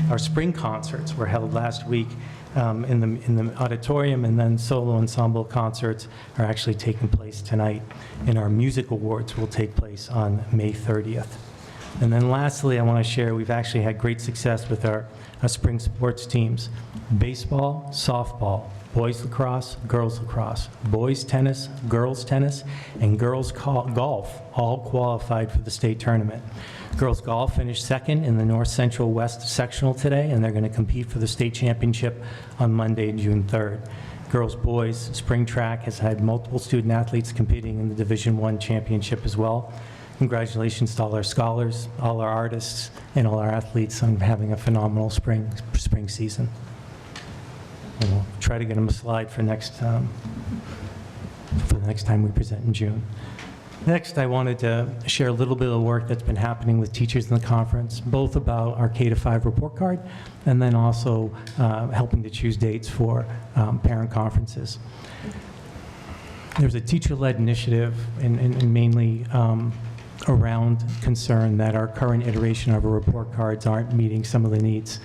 Our spring concerts were held last week in the auditorium, and then solo ensemble concerts are actually taking place tonight. And our music awards will take place on May 30th. And then lastly, I want to share, we've actually had great success with our spring sports teams. Baseball, softball, boys lacrosse, girls lacrosse, boys tennis, girls tennis, and girls golf all qualified for the state tournament. Girls golf finished second in the North Central West sectional today, and they're going to compete for the state championship on Monday, June 3rd. Girls boys spring track has had multiple student athletes competing in the Division I championship as well. Congratulations to all our scholars, all our artists, and all our athletes on having a phenomenal spring season. And we'll try to get them a slide for the next time we present in June. Next, I wanted to share a little bit of the work that's been happening with teachers in the conference, both about our K-5 report card and then also helping to choose dates for parent conferences. There's a teacher-led initiative and mainly around concern that our current iteration of our report cards aren't meeting some of the needs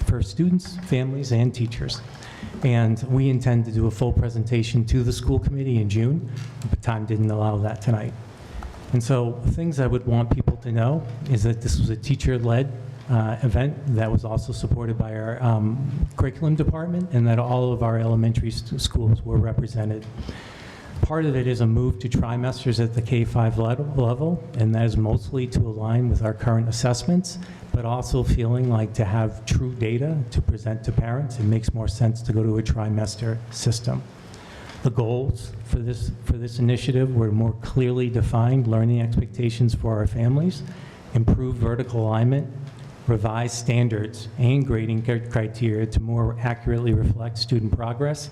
for students, families, and teachers. And we intend to do a full presentation to the school committee in June, but time didn't allow that tonight. And so things I would want people to know is that this was a teacher-led event that was also supported by our curriculum department, and that all of our elementary schools were represented. Part of it is a move to trimesters at the K-5 level, and that is mostly to align with our current assessments, but also feeling like to have true data to present to parents, it makes more sense to go to a trimester system. The goals for this initiative were more clearly defined learning expectations for our families, improved vertical alignment, revised standards and grading criteria to more accurately reflect student progress,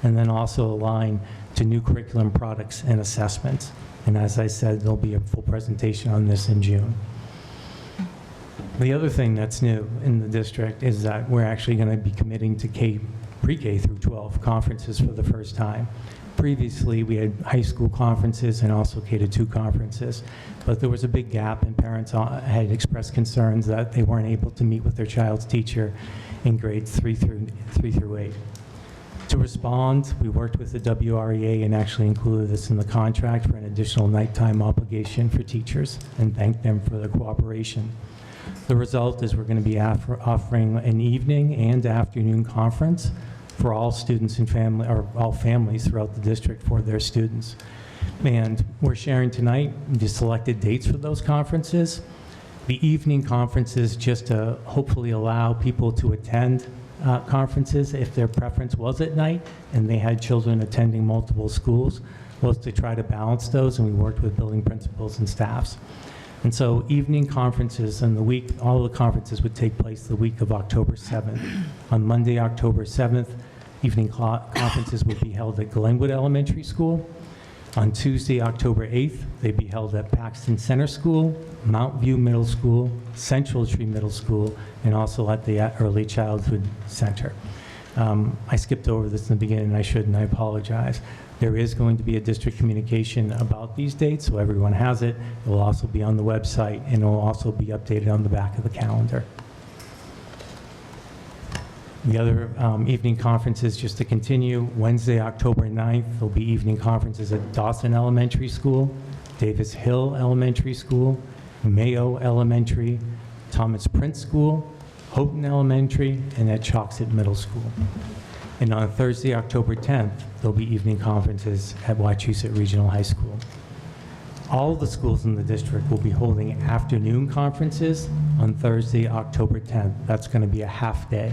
and then also align to new curriculum products and assessments. And as I said, there'll be a full presentation on this in June. The other thing that's new in the district is that we're actually going to be committing to pre-K through 12 conferences for the first time. Previously, we had high school conferences and also K-2 conferences, but there was a big gap, and parents had expressed concerns that they weren't able to meet with their child's teacher in grades 3 through 8. To respond, we worked with the WREA and actually included this in the contract for an additional nighttime obligation for teachers, and thanked them for their cooperation. The result is we're going to be offering an evening and afternoon conference for all students and all families throughout the district for their students. And we're sharing tonight the selected dates for those conferences. The evening conferences, just to hopefully allow people to attend conferences if their preference was at night and they had children attending multiple schools, was to try to balance those, and we worked with building principals and staffs. And so evening conferences in the week, all the conferences would take place the week of October 7th. On Monday, October 7th, evening conferences would be held at Glenwood Elementary School. On Tuesday, October 8th, they'd be held at Paxton Center School, Mount View Middle School, Central Tree Middle School, and also at the Early Childhood Center. I skipped over this in the beginning, and I shouldn't, I apologize. There is going to be a district communication about these dates, so everyone has it. It will also be on the website, and it will also be updated on the back of the calendar. The other evening conferences, just to continue, Wednesday, October 9th, there'll be evening conferences at Dawson Elementary School, Davis Hill Elementary School, Mayo Elementary, Thomas Prince School, Houghton Elementary, and at Choxett Middle School. And on Thursday, October 10th, there'll be evening conferences at Wachusett Regional High School. All of the schools in the district will be holding afternoon conferences on Thursday, October 10th. That's going to be a half day.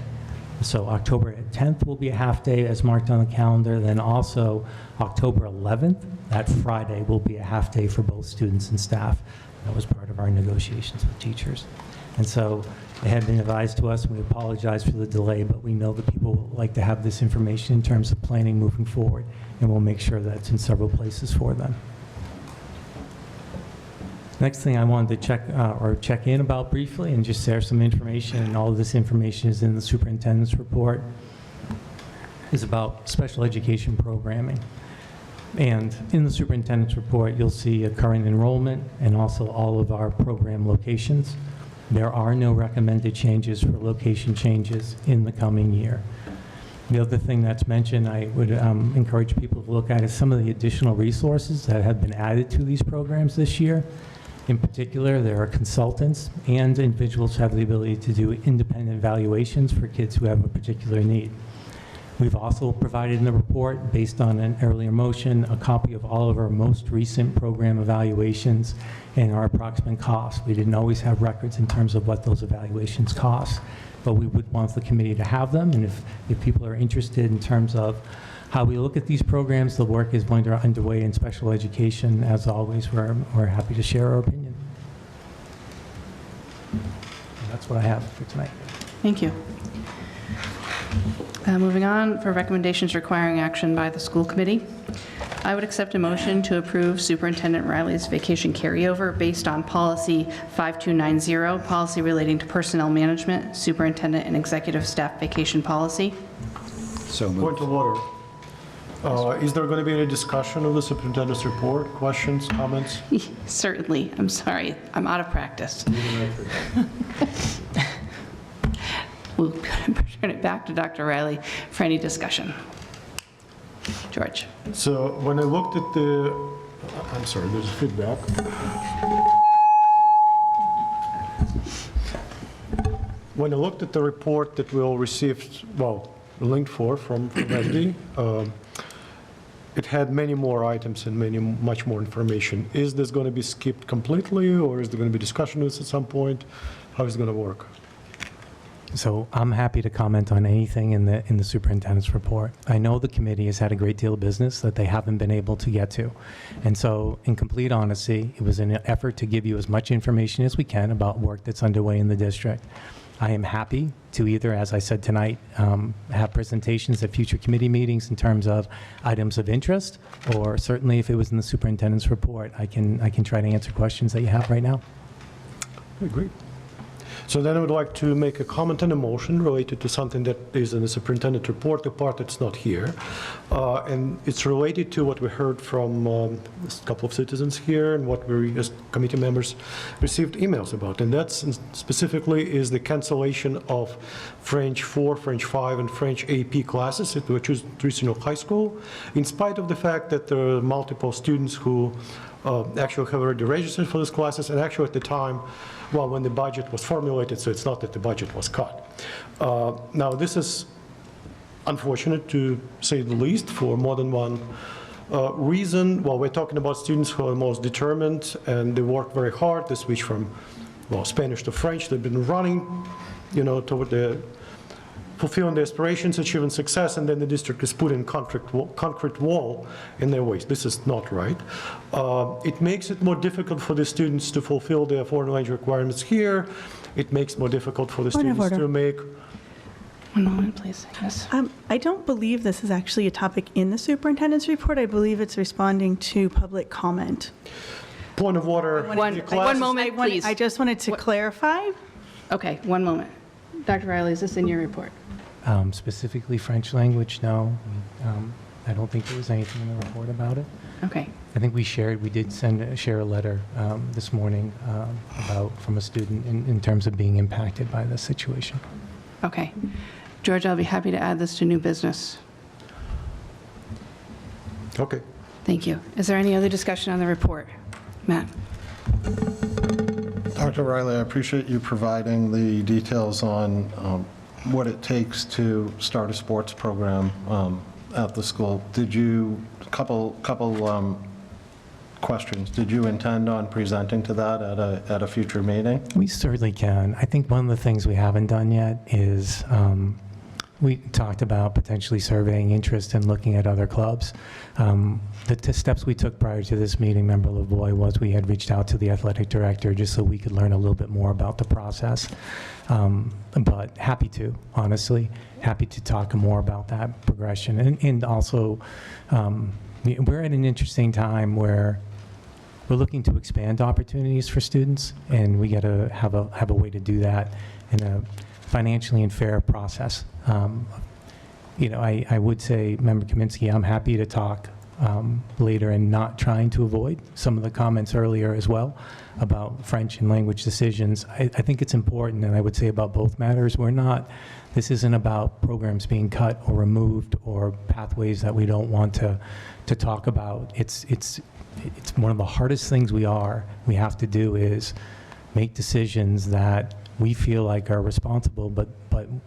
So October 10th will be a half day as marked on the calendar. Then also October 11th, that Friday, will be a half day for both students and staff. That was part of our negotiations with teachers. And so it had been advised to us, and we apologize for the delay, but we know that people would like to have this information in terms of planning moving forward, and we'll make sure that's in several places for them. Next thing I wanted to check in about briefly and just share some information, and all of this information is in the superintendent's report, is about special education programming. And in the superintendent's report, you'll see a current enrollment and also all of our program locations. There are no recommended changes for location changes in the coming year. The other thing that's mentioned, I would encourage people to look at is some of the additional resources that have been added to these programs this year. In particular, there are consultants and individuals who have the ability to do independent evaluations for kids who have a particular need. We've also provided in the report, based on an earlier motion, a copy of all of our most recent program evaluations and our approximate costs. We didn't always have records in terms of what those evaluations cost, but we would want the committee to have them. And if people are interested in terms of how we look at these programs, the work is going to underway in special education. As always, we're happy to share our opinion. And that's what I have for tonight. Thank you. Moving on, for recommendations requiring action by the school committee, I would accept a motion to approve Superintendent Riley's vacation carryover based on policy 5290, policy relating to personnel management, superintendent and executive staff vacation policy. So moved. Point of order. Is there going to be any discussion of the superintendent's report? Questions, comments? Certainly. I'm sorry. I'm out of practice. We'll turn it back to Dr. Riley for any discussion. George. So when I looked at the, I'm sorry, there's feedback. When I looked at the report that we all received, well, linked for from Wendy, it had many more items and much more information. Is this going to be skipped completely, or is there going to be discussion on this at some point? How is it going to work? So I'm happy to comment on anything in the superintendent's report. I know the committee has had a great deal of business that they haven't been able to get to. And so in complete honesty, it was an effort to give you as much information as we can about work that's underway in the district. I am happy to either, as I said tonight, have presentations at future committee meetings in terms of items of interest, or certainly if it was in the superintendent's report, I can try to answer questions that you have right now. Okay, great. So then I would like to make a comment and a motion related to something that is in the superintendent report, the part that's not here. And it's related to what we heard from a couple of citizens here and what we, as committee members, received emails about. And that's specifically is the cancellation of French 4, French 5, and French AP classes at Wachusett Regional High School, in spite of the fact that there are multiple students who actually have already registered for these classes, and actually at the time, well, when the budget was formulated, so it's not that the budget was cut. Now, this is unfortunate, to say the least, for more than one reason. Well, we're talking about students who are most determined, and they work very hard. They switch from, well, Spanish to French. They've been running, toward the fulfilling their aspirations, achieving success, and then the district is put in concrete wall in their ways. This is not right. It makes it more difficult for the students to fulfill their foreign language requirements here. It makes it more difficult for the students to make. One moment, please. Yes. I don't believe this is actually a topic in the superintendent's report. I believe it's responding to public comment. Point of order. One moment, please. I just wanted to clarify. Okay, one moment. Dr. Riley, is this in your report? Specifically French language, no. I don't think there was anything in the report about it. Okay. I think we did share a letter this morning from a student in terms of being impacted by this situation. Okay. George, I'll be happy to add this to new business. Okay. Thank you. Is there any other discussion on the report? Matt? Dr. Riley, I appreciate you providing the details on what it takes to start a sports program at the school. Did you, couple questions. Did you intend on presenting to that at a future meeting? We certainly can. I think one of the things we haven't done yet is we talked about potentially surveying interest and looking at other clubs. The steps we took prior to this meeting, Member Lavoy, was we had reached out to the athletic director just so we could learn a little bit more about the process. But happy to, honestly, happy to talk more about that progression. And also, we're at an interesting time where we're looking to expand opportunities for students, and we got to have a way to do that in a financially and fair process. I would say, Member Kaminsky, I'm happy to talk later and not trying to avoid some of the comments earlier as well about French and language decisions. I think it's important, and I would say about both matters, this isn't about programs being cut or removed or pathways that we don't want to talk about. It's one of the hardest things we have to do is make decisions that we feel like are responsible, but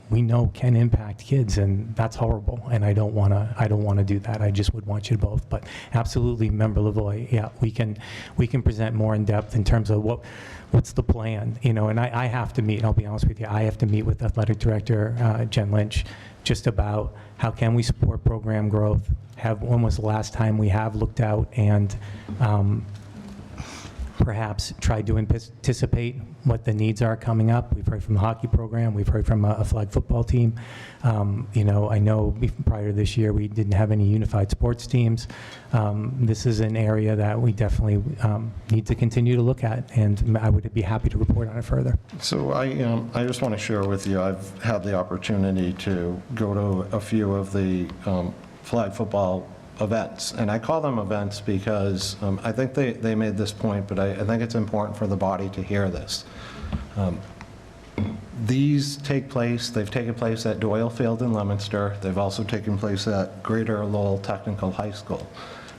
we know can impact kids, and that's horrible. And I don't want to do that. I just would want you to both. But absolutely, Member Lavoy, yeah, we can present more in depth in terms of what's the plan, And I have to meet. And I'll be honest with you, I have to meet with Athletic Director Jen Lynch just about how can we support program growth. When was the last time we have looked out and perhaps tried to anticipate what the needs are coming up. We've heard from the hockey program. We've heard from a flag football team. I know prior to this year we didn't have any unified sports teams. This is an area that we definitely need to continue to look at, and I would be happy to report on it further. So I just want to share with you, I've had the opportunity to go to a few of the flag football events, and I call them events because I think they made this point, but I think it's important for the body to hear this. These they've taken place at Doyle Field in Leominster. They've also taken place at Greater Lowell Technical High School.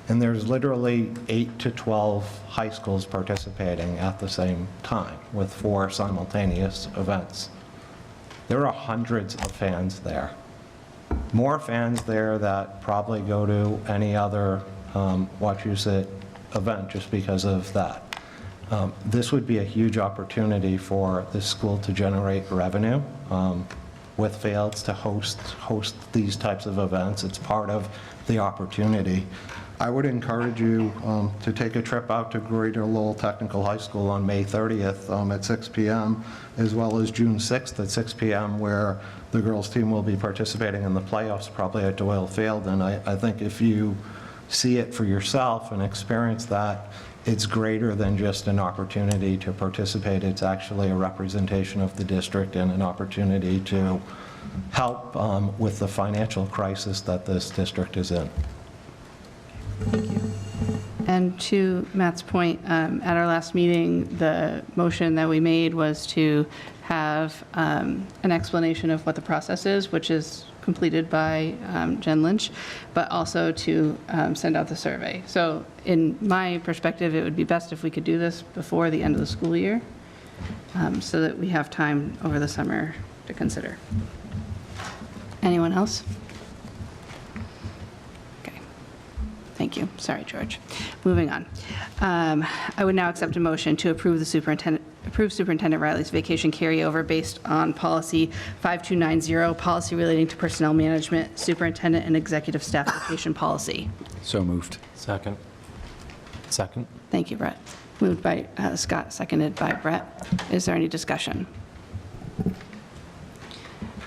And there's literally 8 to 12 high schools participating at the same time with 4 simultaneous events. There are hundreds of fans there. More fans there that probably go to any other Wachusett event just because of that. This would be a huge opportunity for this school to generate revenue with fields to host these types of events. It's part of the opportunity. I would encourage you to take a trip out to Greater Lowell Technical High School on May 30th at 6 p.m., as well as June 6th at 6 p.m., where the girls' team will be participating in the playoffs, probably at Doyle Field. And I think if you see it for yourself and experience that, it's greater than just an opportunity to participate. It's actually a representation of the district and an opportunity to help with the financial crisis that this district is in. And to Matt's point, at our last meeting, the motion that we made was to have an explanation of what the process is, which is completed by Jen Lynch, but also to send out the survey. So in my perspective, it would be best if we could do this before the end of the school year, so that we have time over the summer to consider. Anyone else? Thank you. Sorry, George. Moving on. I would now accept a motion to approve Superintendent Riley's vacation carryover based on policy 5290, policy relating to personnel management, superintendent and executive staff vacation policy. So moved. Second. Thank you, Brett. Moved by Scott, seconded by Brett. Is there any discussion?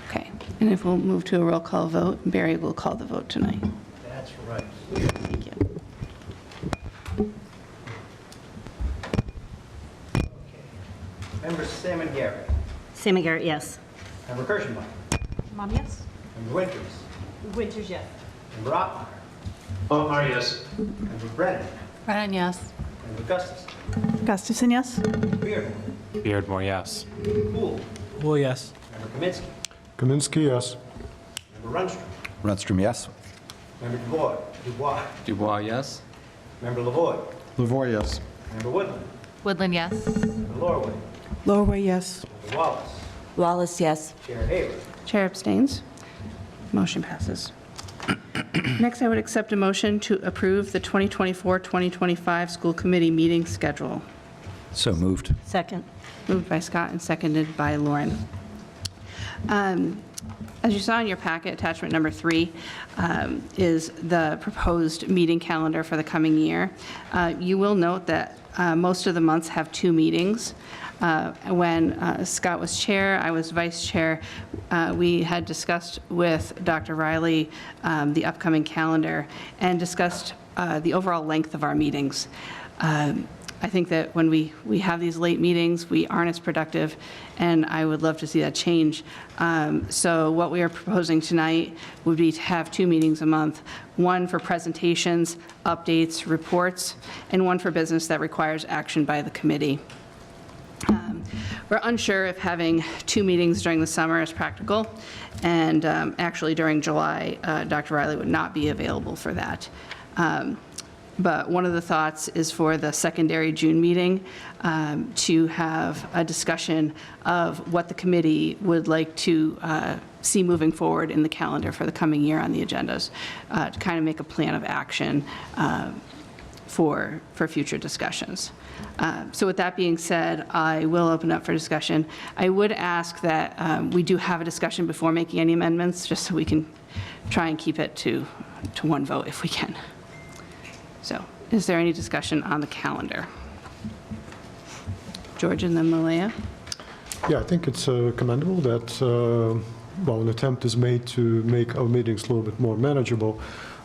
Okay. And if we'll move to a roll call vote, Barry will call the vote tonight. That's right. Thank you. Member Salmon Garrett. Sammy Garrett, yes. Member Kirschenbach. Mom, yes? Member Winters. Winters, yes. Member Ottmeyer. Ottmeyer, yes. Member Brennan. Brennan, yes. Member Gustafson. Gustafson, yes. Beardmore. Beardmore, yes. Poole. Poole, yes. Member Kaminsky. Kaminsky, yes. Member Runstrom. Runstrom, yes. Member Dubois. Dubois, yes. Member Lavoy. Lavoy, yes. Member Woodland. Woodland, yes. Member Lorway. Lorway, yes. Member Wallace. Wallace, yes. Chair Haber. Chair abstains. Motion passes. Next, I would accept a motion to approve the 2024-2025 school committee meeting schedule. So moved. Second. Moved by Scott and seconded by Lauren. As you saw in your packet, attachment number 3 is the proposed meeting calendar for the coming year. You will note that most of the months have 2 meetings. When Scott was chair, I was vice chair, we had discussed with Dr. Riley the upcoming calendar and discussed the overall length of our meetings. I think that when we have these late meetings, we aren't as productive, and I would love to see that change. So what we are proposing tonight would be to have 2 meetings a month, one for presentations, updates, reports, and one for business that requires action by the committee. We're unsure if having 2 meetings during the summer is practical, and actually during July, Dr. Riley would not be available for that. But one of the thoughts is for the secondary June meeting to have a discussion of what the committee would like to see moving forward in the calendar for the coming year on the agendas, to kind of make a plan of action for future discussions. So with that being said, I will open up for discussion. I would ask that we do have a discussion before making any amendments, just so we can try and keep it to one vote if we can. So, is there any discussion on the calendar? George and then Malaya? Yeah, I think it's commendable that, well, an attempt is made to make our meetings a little bit more manageable.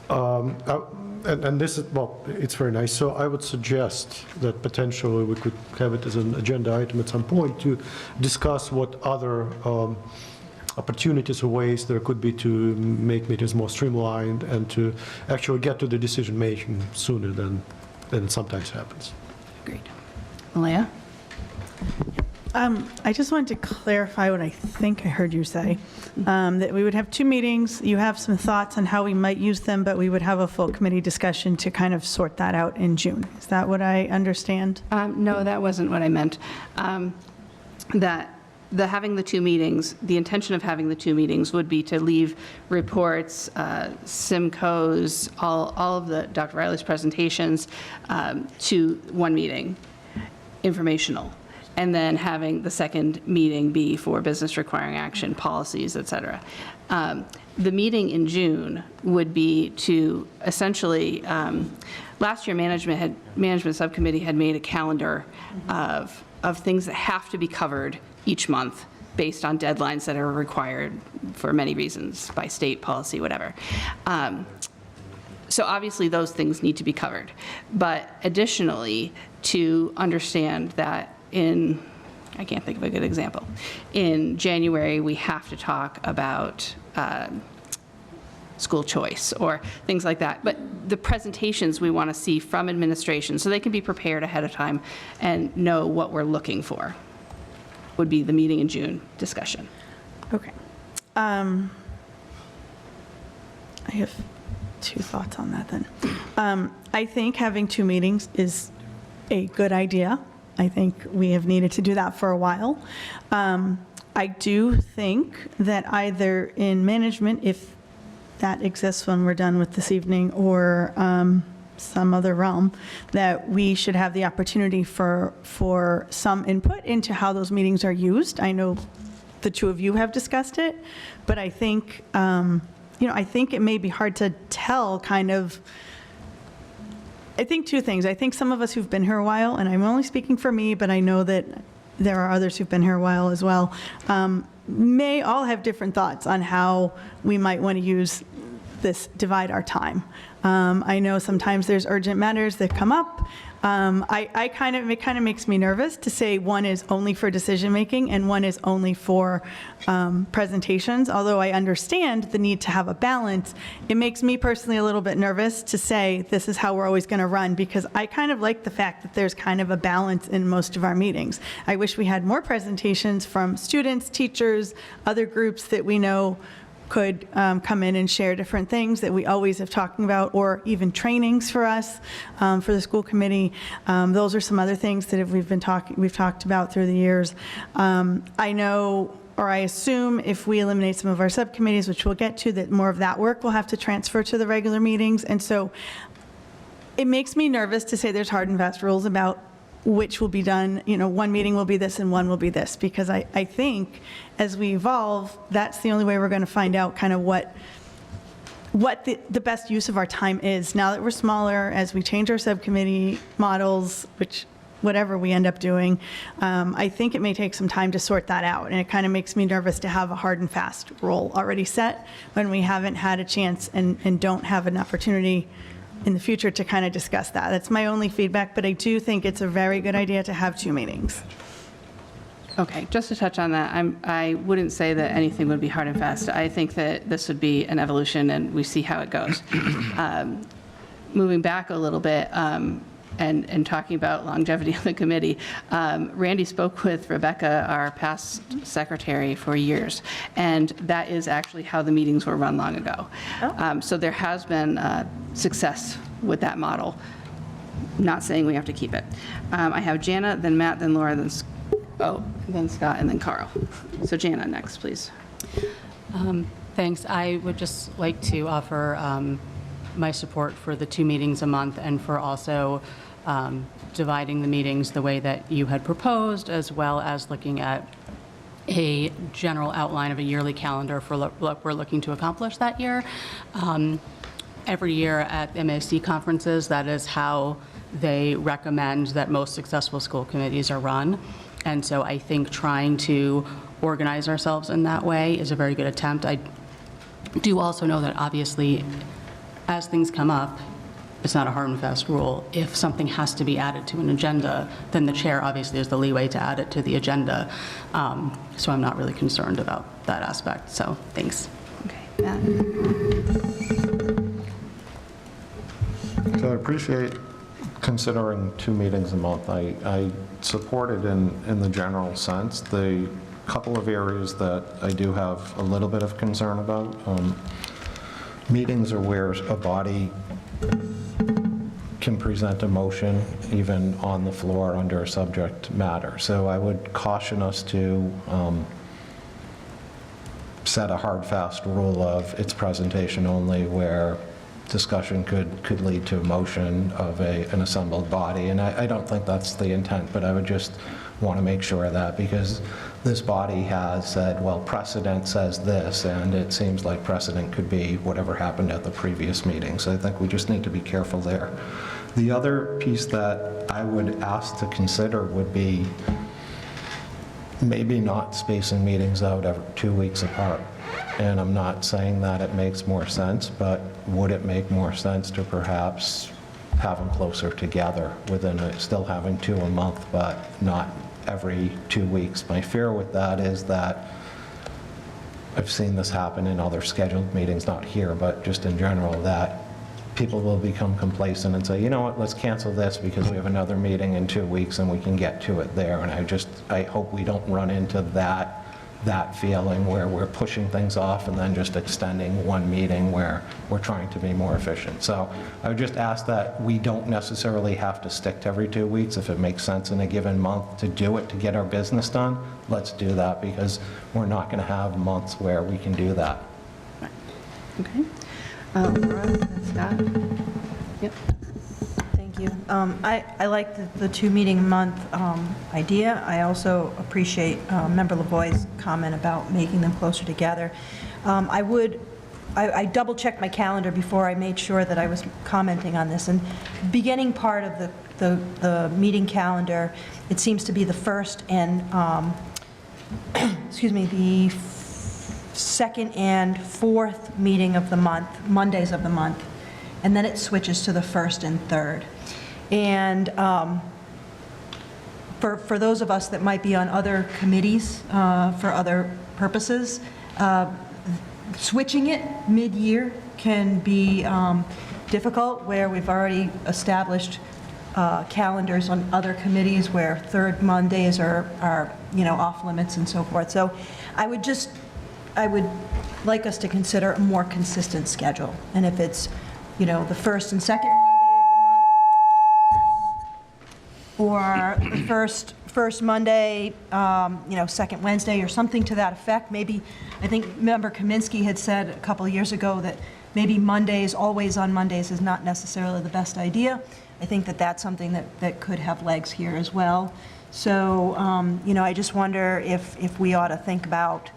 And this is, well, it's very nice. So I would suggest that potentially we could have it as an agenda item at some point to discuss what other opportunities or ways there could be to make meetings more streamlined and to actually get to the decision-making sooner than it sometimes happens. Agreed. Malaya? I just wanted to clarify what I think I heard you say, that we would have 2 meetings. You have some thoughts on how we might use them, but we would have a full committee discussion to kind of sort that out in June. Is that what I understand? No, that wasn't what I meant. Having the 2 meetings, the intention of having the 2 meetings would be to leave reports, SIMCOs, all of the Dr. Riley's presentations to one meeting, informational, and then having the second meeting be for business requiring action, policies, et cetera. The meeting in June would be to essentially, last year management subcommittee had made a calendar of things that have to be covered each month based on deadlines that are required for many reasons by state policy, whatever. So obviously those things need to be covered. But additionally, to understand that I can't think of a good example. In January, we have to talk about school choice or things like that. But the presentations we want to see from administration so they can be prepared ahead of time and know what we're looking for would be the meeting in June discussion. Okay. I have 2 thoughts on that then. I think having 2 meetings is a good idea. I think we have needed to do that for a while. I do think that either in management, if that exists when we're done with this evening, or some other realm, that we should have the opportunity for some input into how those meetings are used. I know the 2 of you have discussed it, but I think, I think it may be hard to tell kind of. I think 2 things. I think some of us who've been here a while, and I'm only speaking for me, but I know that there are others who've been here a while as well, may all have different thoughts on how we might want to use this, divide our time. I know sometimes there's urgent matters that come up. It kind of makes me nervous to say one is only for decision making and one is only for presentations. Although I understand the need to have a balance, it makes me personally a little bit nervous to say this is how we're always going to run, because I kind of like the fact that there's kind of a balance in most of our meetings. I wish we had more presentations from students, teachers, other groups that we know could come in and share different things that we always have talking about, or even trainings for us, for the school committee. Those are some other things that we've talked about through the years. I know or I assume if we eliminate some of our subcommittees, which we'll get to, that more of that work will have to transfer to the regular meetings. And so it makes me nervous to say there's hard and fast rules about which will be done, one meeting will be this and one will be this, because I think as we evolve, that's the only way we're going to find out kind of what the best use of our time is. Now that we're smaller, as we change our subcommittee models, which whatever we end up doing, I think it may take some time to sort that out. And it kind of makes me nervous to have a hard and fast rule already set when we haven't had a chance and don't have an opportunity in the future to kind of discuss that. That's my only feedback, but I do think it's a very good idea to have 2 meetings. Okay, just to touch on that, I wouldn't say that anything would be hard and fast. I think that this would be an evolution, and we see how it goes. Moving back a little bit, and talking about longevity of the committee, Randy spoke with Rebecca, our past secretary, for years, and that is actually how the meetings were run long ago. So there has been success with that model. Not saying we have to keep it. I have Jana, then Matt, then Laura, then Scott, and then Carl. So Jana, next, please. Thanks. I would just like to offer my support for the 2 meetings a month, and for also dividing the meetings the way that you had proposed, as well as looking at a general outline of a yearly calendar for what we're looking to accomplish that year. Every year at MASC conferences, that is how they recommend that most successful school committees are run. And so I think trying to organize ourselves in that way is a very good attempt. I do also know that obviously, as things come up, it's not a hard and fast rule. If something has to be added to an agenda, then the chair obviously has the leeway to add it to the agenda. So I'm not really concerned about that aspect. So thanks. Okay, Matt. So I appreciate considering 2 meetings a month. I support it in the general sense. The couple of areas that I do have a little bit of concern about, meetings are where a body can present a motion even on the floor under a subject matter. So I would caution us to set a hard, fast rule of it's presentation only, where discussion could lead to a motion of an assembled body. And I don't think that's the intent, but I would just want to make sure of that, because this body has said, well, precedent says this, and it seems like precedent could be whatever happened at the previous meeting. So I think we just need to be careful there. The other piece that I would ask to consider would be maybe not spacing meetings out every 2 weeks apart. And I'm not saying that it makes more sense, but would it make more sense to perhaps have them closer together still having 2 a month, but not every 2 weeks? My fear with that is that I've seen this happen in other scheduled meetings, not here, but just in general, that people will become complacent and say, you know what, let's cancel this because we have another meeting in 2 weeks and we can get to it there. And I hope we don't run into that feeling where we're pushing things off and then just extending one meeting where we're trying to be more efficient. So I would just ask that we don't necessarily have to stick to every 2 weeks. If it makes sense in a given month to do it to get our business done, let's do that, because we're not going to have months where we can do that. Okay. Laura and Scott. Yep. Thank you. I like the 2 meeting a month idea. I also appreciate Member LaVoy's comment about making them closer together. I double-checked my calendar before I made sure that I was commenting on this. And beginning part of the meeting calendar, it seems to be the first and, excuse me, the second and fourth meeting of the month, Mondays of the month, and then it switches to the first and third. And for those of us that might be on other committees for other purposes, switching it mid-year can be difficult, where we've already established calendars on other committees where third Mondays are off limits and so forth. So I would like us to consider a more consistent schedule. And if it's, the first and second Monday of the month, or the first first Monday, second Wednesday, or something to that effect. Maybe, I think Member Kaminsky had said a couple of years ago that maybe Mondays, always on Mondays, is not necessarily the best idea. I think that that's something that could have legs here as well. So, I just wonder if we ought to think about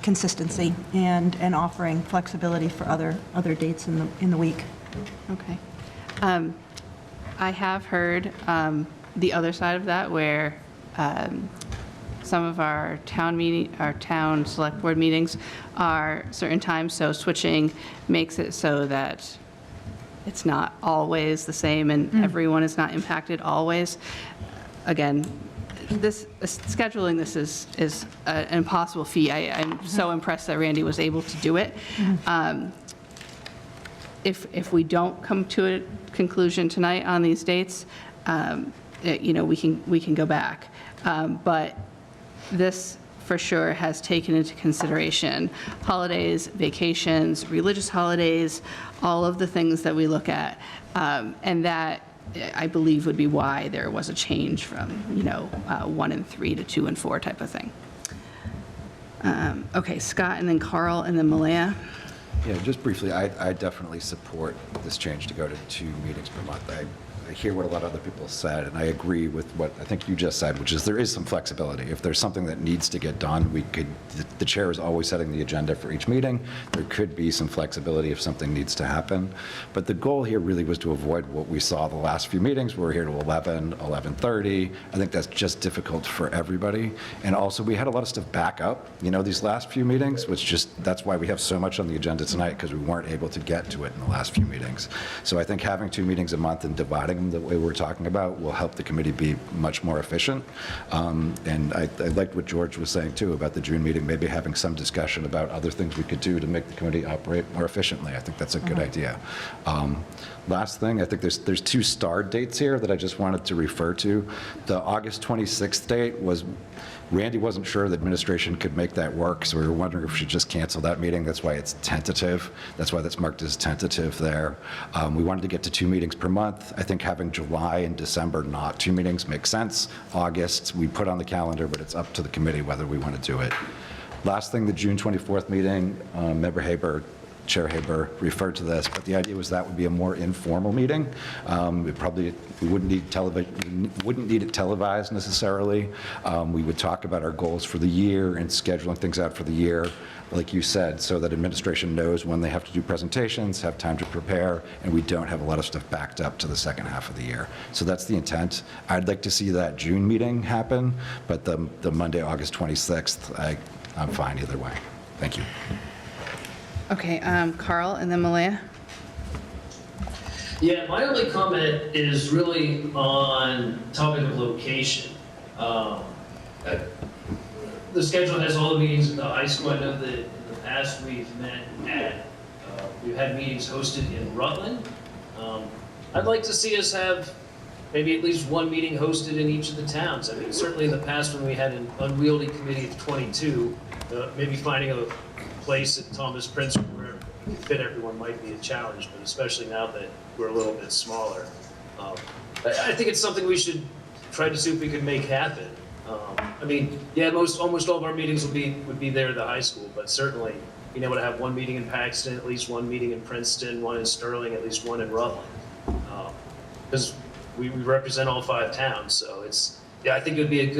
consistency and offering flexibility for other dates in the week. Okay. I have heard the other side of that, where some of our town select board meetings are certain times, so switching makes it so that it's not always the same and everyone is not impacted always. Again, scheduling this is an impossible feat. I'm so impressed that Randy was able to do it. If we don't come to a conclusion tonight on these dates, we can go back. But this for sure has taken into consideration holidays, vacations, religious holidays, all of the things that we look at, and that I believe would be why there was a change from 1 and 3 to 2 and 4 type of thing. Okay, Scott, and then Carl, and then Malaya. Yeah, just briefly, I definitely support this change to go to 2 meetings per month. I hear what a lot of other people said, and I agree with what I think you just said, which is there is some flexibility. If there's something that needs to get done, the chair is always setting the agenda for each meeting. There could be some flexibility if something needs to happen. But the goal here really was to avoid what we saw the last few meetings. We were here till 11, 11:30. I think that's just difficult for everybody. And also, we had a lot of stuff back up, these last few meetings, that's why we have so much on the agenda tonight, because we weren't able to get to it in the last few meetings. So I think having 2 meetings a month and dividing them the way we're talking about will help the committee be much more efficient. And I liked what George was saying too about the June meeting, maybe having some discussion about other things we could do to make the committee operate more efficiently. I think that's a good idea. Last thing, I think there's 2 starred dates here that I just wanted to refer to. The August 26th date was, Randy wasn't sure the administration could make that work, so we were wondering if we should just cancel that meeting. That's why it's tentative. That's why that's marked as tentative there. We wanted to get to 2 meetings per month. I think having July and December not 2 meetings makes sense. August, we put on the calendar, but it's up to the committee whether we want to do it. Last thing, the June 24th meeting, Member Haber, Chair Haber referred to this, but the idea was that would be a more informal meeting. We wouldn't need it televised necessarily. We would talk about our goals for the year and scheduling things out for the year, like you said, so that administration knows when they have to do presentations, have time to prepare, and we don't have a lot of stuff backed up to the second half of the year. So that's the intent. I'd like to see that June meeting happen, but the Monday, August 26th, I'm fine either way. Thank you. Okay, Carl, and then Malaya. Yeah, my only comment is really on topic of location. The schedule has all the meetings at the high school. I know that in the past we've had meetings hosted in Rutland. I'd like to see us have maybe at least 1 meeting hosted in each of the towns. I mean, certainly in the past when we had an unwieldy committee of 22, maybe finding a place at Thomas Prince where we fit everyone might be a challenge, but especially now that we're a little bit smaller. I think it's something we should try to see if we can make happen. I mean, yeah, almost all of our meetings would be there at the high school, but certainly being able to have 1 meeting in Paxton, at least 1 meeting in Princeton, 1 in Sterling, at least 1 in Rutland. Because we represent all 5 towns, so I think it would be a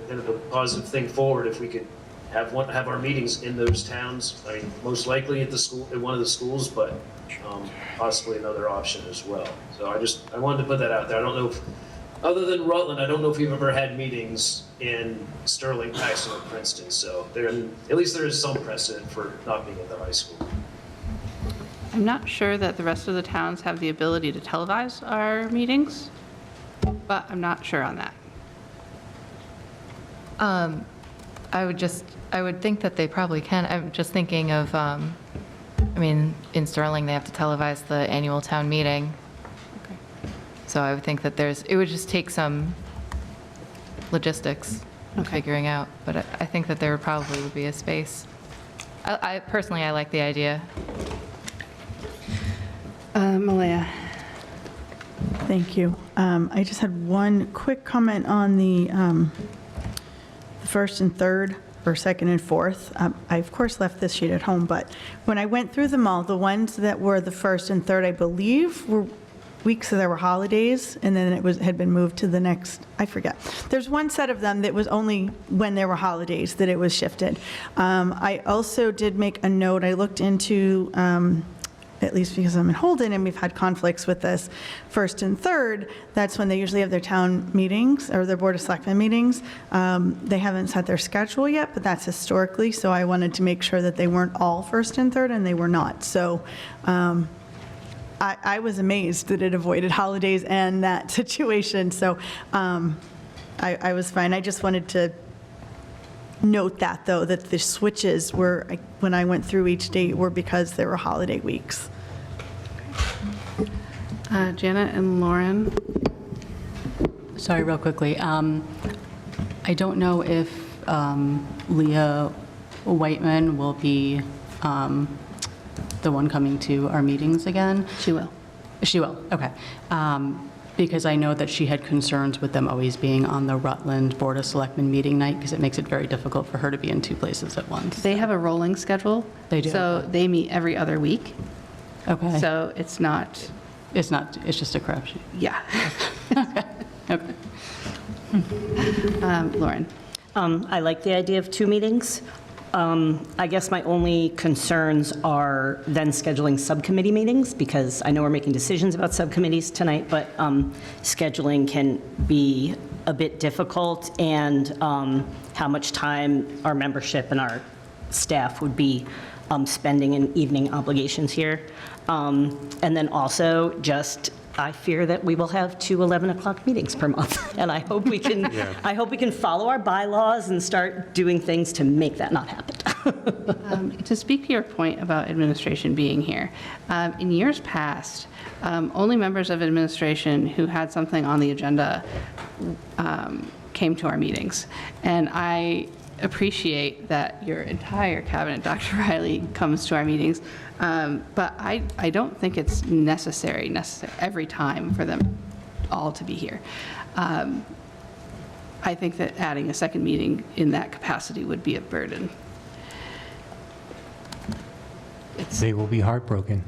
kind of a positive thing forward if we could have our meetings in those towns. I mean, most likely at one of the schools, but possibly another option as well. So I wanted to put that out there. I don't know if, other than Rutland, I don't know if we've ever had meetings in Sterling, Paxton, or Princeton. So at least there is some precedent for not being at the high school. I'm not sure that the rest of the towns have the ability to televise our meetings, but I'm not sure on that. I would think that they probably can. I'm just thinking of, in Sterling, they have to televise the annual town meeting. Okay. So I would think that it would just take some logistics figuring out, but I think that there probably would be a space. Personally, I like the idea. Malaya. Thank you. I just had one quick comment on the first and third, or second and fourth. I, of course, left this sheet at home, but when I went through them all, the ones that were the first and third, I believe, were weeks that there were holidays, and then it had been moved to the next, I forget. There's one set of them that was only when there were holidays that it was shifted. I also did make a note, I looked into, at least because I'm in Holden and we've had conflicts with this, first and third, that's when they usually have their town meetings or their Board of Selectmen meetings. They haven't set their schedule yet, but that's historically, so I wanted to make sure that they weren't all first and third, and they were not. So I was amazed that it avoided holidays and that situation, so I was fine. I just wanted to note that, though, that the switches were, when I went through each date, were because there were holiday weeks. Janet and Lauren? Sorry, real quickly. I don't know if Leah Whiteman will be the one coming to our meetings again. She will. She will, okay. Because I know that she had concerns with them always being on the Rutland Board of Selectmen meeting night, because it makes it very difficult for her to be in two places at once. They have a rolling schedule. They do. So they meet every other week. Okay. So it's not. It's just a crapshoot. Yeah. Okay. Lauren? I like the idea of 2 meetings. I guess my only concerns are then scheduling subcommittee meetings, because I know we're making decisions about subcommittees tonight, but scheduling can be a bit difficult, and how much time our membership and our staff would be spending in evening obligations here. And then also just, I fear that we will have 2 11 o'clock meetings per month. And I hope we can, I hope we can follow our bylaws and start doing things to make that not happen. To speak to your point about administration being here, in years past, only members of administration who had something on the agenda came to our meetings. And I appreciate that your entire cabinet, Dr. Riley, comes to our meetings, but I don't think it's necessary every time for them all to be here. I think that adding a second meeting in that capacity would be a burden. They will be heartbroken.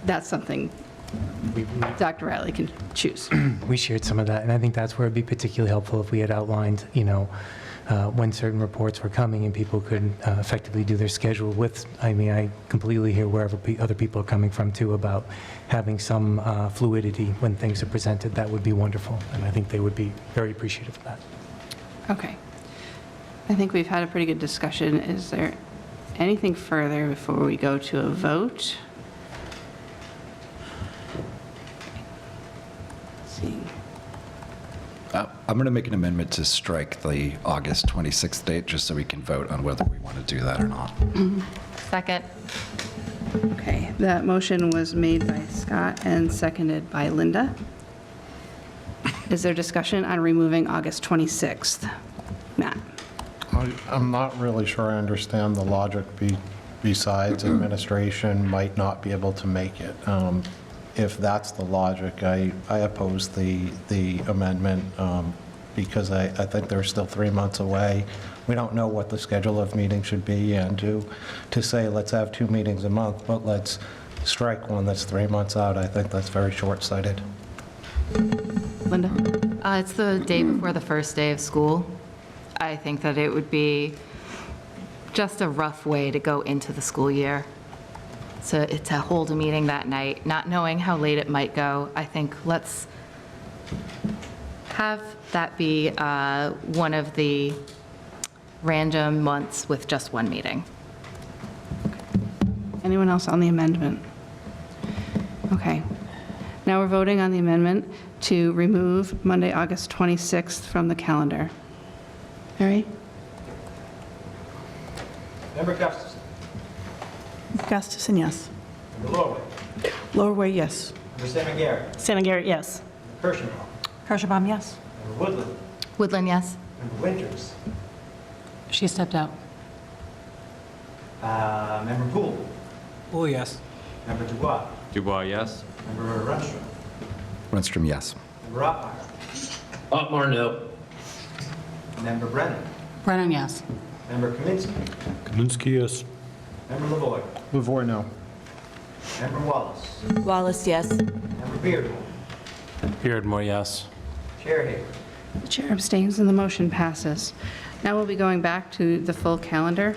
That's something Dr. Riley can choose. We shared some of that, and I think that's where it'd be particularly helpful if we had outlined, when certain reports were coming and people could effectively do their schedule with, I completely hear wherever other people are coming from too about having some fluidity when things are presented. That would be wonderful, and I think they would be very appreciative of that. Okay. I think we've had a pretty good discussion. Is there anything further before we go to a vote? I'm going to make an amendment to strike the August 26th date, just so we can vote on whether we want to do that or not. Second. Okay, that motion was made by Scott and seconded by Linda. Is there discussion on removing August 26th? Matt? I'm not really sure I understand the logic besides administration might not be able to make it. If that's the logic, I oppose the amendment because I think they're still 3 months away. We don't know what the schedule of meetings should be, and to say let's have 2 meetings a month, but let's strike one that's 3 months out, I think that's very short-sighted. Linda? It's the day before the first day of school. I think that it would be just a rough way to go into the school year. So to hold a meeting that night, not knowing how late it might go, I think let's have that be one of the random months with just one meeting. Anyone else on the amendment? Okay. Now we're voting on the amendment to remove Monday, August 26th from the calendar. Mary? Member Gustafson. Gustafson, yes. Member Lorway. Lorway, yes. Member Sammy-Garrett. Sammy-Garrett, yes. Kirschenbaum. Kirschenbaum, yes. Member Woodland. Woodland, yes. Member Winters. She stepped out. Member Poole. Poole, yes. Member Dubois. Dubois, yes. Member Renstrom. Renstrom, yes. Member Ottmeyer. Otmar, no. Member Brennan. Brennan, yes. Member Kaminsky. Kaminsky, yes. Member Lavoy. Lavoy, no. Member Wallace. Wallace, yes. Member Beardmore. Beardmore, yes. Chair Haber. The chair abstains and the motion passes. Now we'll be going back to the full calendar.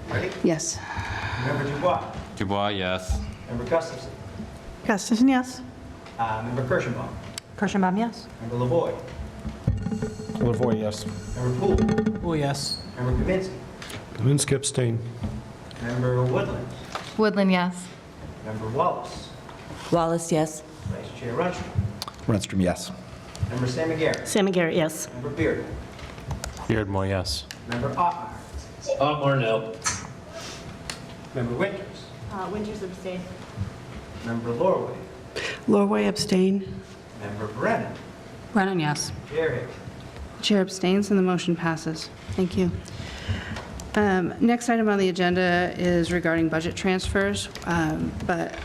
Ready? Yes. Member Dubois. Dubois, yes. Member Gustafson. Gustafson, yes. Member Kirschenbaum. Kirschenbaum, yes. Member Lavoy. Lavoy, yes. Member Poole. Poole, yes. Member Kaminsky. Kaminsky, abstain. Member Woodland. Woodland, yes. Member Wallace. Wallace, yes. Vice Chair Renstrom. Renstrom, yes. Member Sam McGarrett. Sam McGarrett, yes. Member Beardmore. Beardmore, yes. Member Ottmeyer. Otmar, no. Member Winters. Winters, abstain. Member Lorway. Lorway, abstain. Member Brennan. Brennan, yes. Chair Haber. The chair abstains and the motion passes. Thank you. Next item on the agenda is regarding budget transfers, but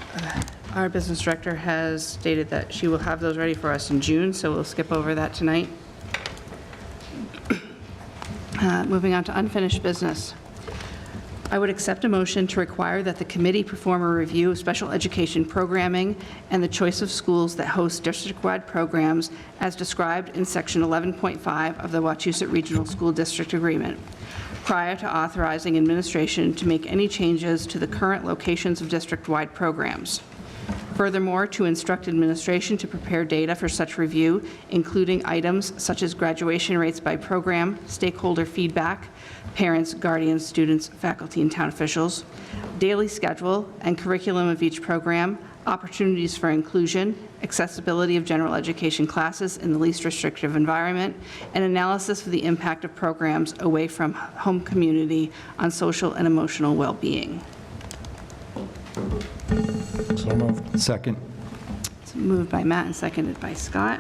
our business director has stated that she will have those ready for us in June, so we'll skip over that tonight. Moving on to unfinished business. I would accept a motion to require that the committee perform a review of special education programming and the choice of schools that host district-wide programs as described in Section 11.5 of the Wachusett Regional School District Agreement, prior to authorizing administration to make any changes to the current locations of district-wide programs. Furthermore, to instruct administration to prepare data for such review, including items such as graduation rates by program, stakeholder feedback, parents, guardians, students, faculty, and town officials, daily schedule and curriculum of each program, opportunities for inclusion, accessibility of general education classes in the least restrictive environment, and analysis of the impact of programs away from home community on social and emotional well-being. So moved. Second. It's moved by Matt and seconded by Scott.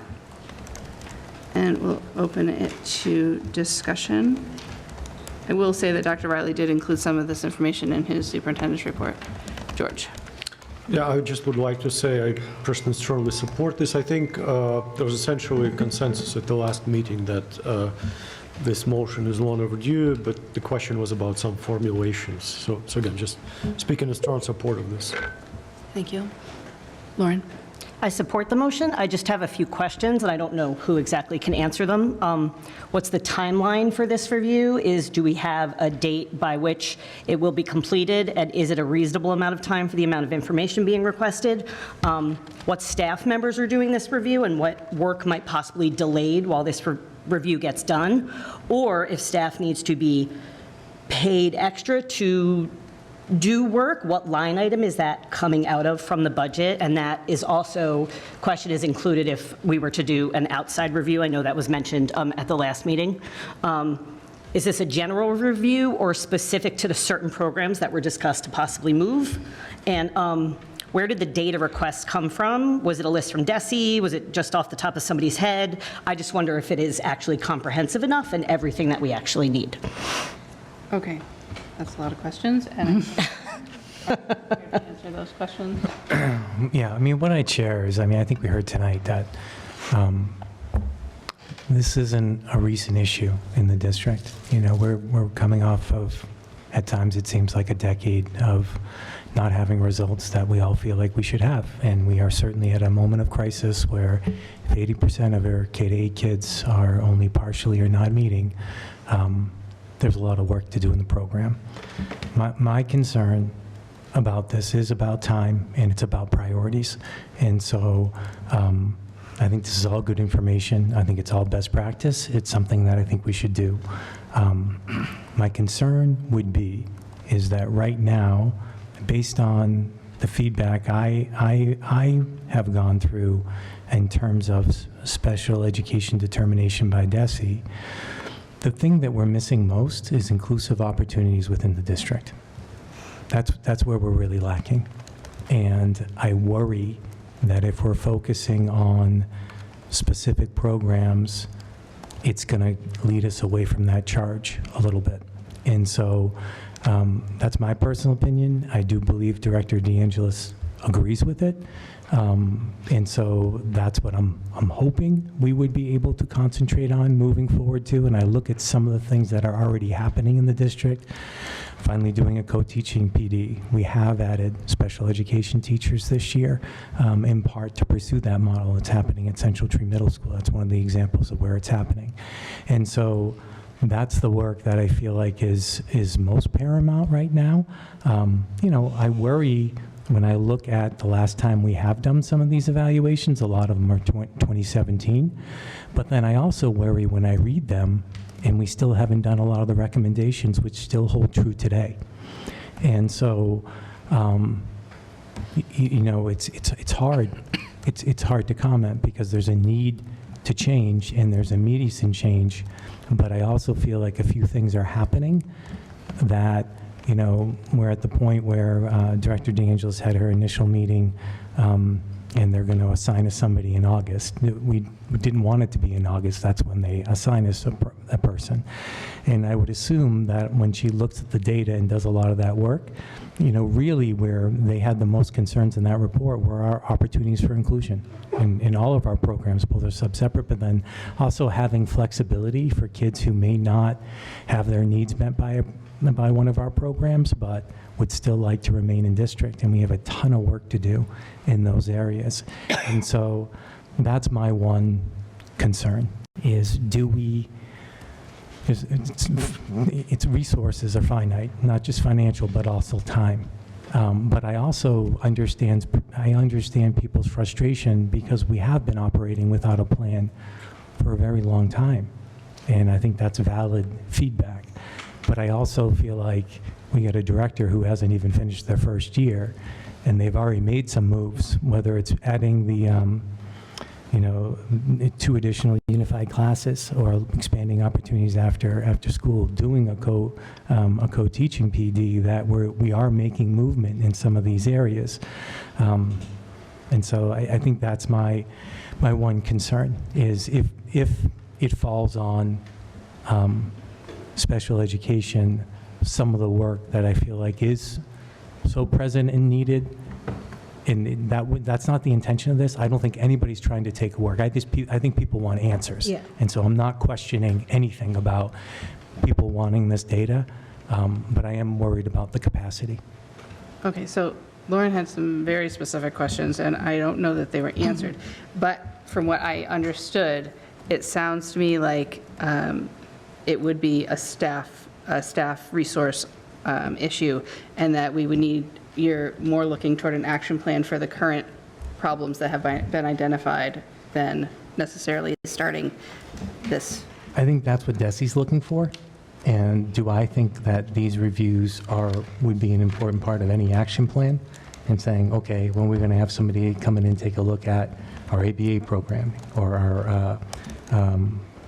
And we'll open it to discussion. I will say that Dr. Riley did include some of this information in his superintendent's report. George. Yeah, I just would like to say I personally strongly support this. I think there was essentially a consensus at the last meeting that this motion is long overdue, but the question was about some formulations. So again, just speaking in strong support of this. Thank you. Lauren? I support the motion. I just have a few questions, and I don't know who exactly can answer them. What's the timeline for this review? Do we have a date by which it will be completed? And is it a reasonable amount of time for the amount of information being requested? What staff members are doing this review, and what work might possibly delayed while this review gets done? Or if staff needs to be paid extra to do work, what line item is that coming out of from the budget? And that is also, question is included if we were to do an outside review. I know that was mentioned at the last meeting. Is this a general review or specific to the certain programs that were discussed to possibly move? And where did the data requests come from? Was it a list from DESE? Was it just off the top of somebody's head? I just wonder if it is actually comprehensive enough and everything that we actually need. Okay. That's a lot of questions, and I'm here to answer those questions. Yeah, I mean, what I share is, I think we heard tonight that this isn't a recent issue in the district. You know, we're coming off of, at times it seems like a decade of not having results that we all feel like we should have. And we are certainly at a moment of crisis where if 80% of our K-8 kids are only partially or not meeting, there's a lot of work to do in the program. My concern about this is about time, and it's about priorities. And so I think this is all good information. I think it's all best practice. It's something that I think we should do. My concern would be is that right now, based on the feedback I have gone through in terms of special education determination by DESE, the thing that we're missing most is inclusive opportunities within the district. That's where we're really lacking. And I worry that if we're focusing on specific programs, it's going to lead us away from that charge a little bit. And so that's my personal opinion. I do believe Director DeAngelis agrees with it. And so that's what I'm hoping we would be able to concentrate on moving forward to. And I look at some of the things that are already happening in the district. Finally doing a co-teaching PD. We have added special education teachers this year, in part to pursue that model. It's happening at Central Tree Middle School. That's one of the examples of where it's happening. And so that's the work that I feel like is most paramount right now. You know, I worry when I look at the last time we have done some of these evaluations, a lot of them are 2017. But then I also worry when I read them and we still haven't done a lot of the recommendations which still hold true today. And so, you know, it's hard. It's hard to comment because there's a need to change and there's immediacy in change. But I also feel like a few things are happening that, you know, we're at the point where Director DeAngelis had her initial meeting, and they're going to assign us somebody in August. We didn't want it to be in August. That's when they assign us a person. And I would assume that when she looks at the data and does a lot of that work, you know, really where they had the most concerns in that report were our opportunities for inclusion in all of our programs, both are sub-separate, but then also having flexibility for kids who may not have their needs met by one of our programs, but would still like to remain in district. And we have a ton of work to do in those areas. And so that's my one concern is its resources are finite, not just financial, but also time. But I also understand people's frustration because we have been operating without a plan for a very long time. And I think that's valid feedback. But I also feel like we got a director who hasn't even finished their first year, and they've already made some moves, whether it's adding the, you know, 2 additional unified classes or expanding opportunities after school, doing a co-teaching PD, that we are making movement in some of these areas. And so I think that's my one concern is if it falls on special education, some of the work that I feel like is so present and needed, and that's not the intention of this. I don't think anybody's trying to take work. I think people want answers. Yeah. And so I'm not questioning anything about people wanting this data, but I am worried about the capacity. Okay, so Lauren had some very specific questions, and I don't know that they were answered. But from what I understood, it sounds to me like it would be a staff resource issue, and that we would need, you're more looking toward an action plan for the current problems that have been identified than necessarily starting this. I think that's what DESI's looking for. And do I think that these reviews would be an important part of any action plan? And saying, okay, when we're going to have somebody come in and take a look at our ABA program or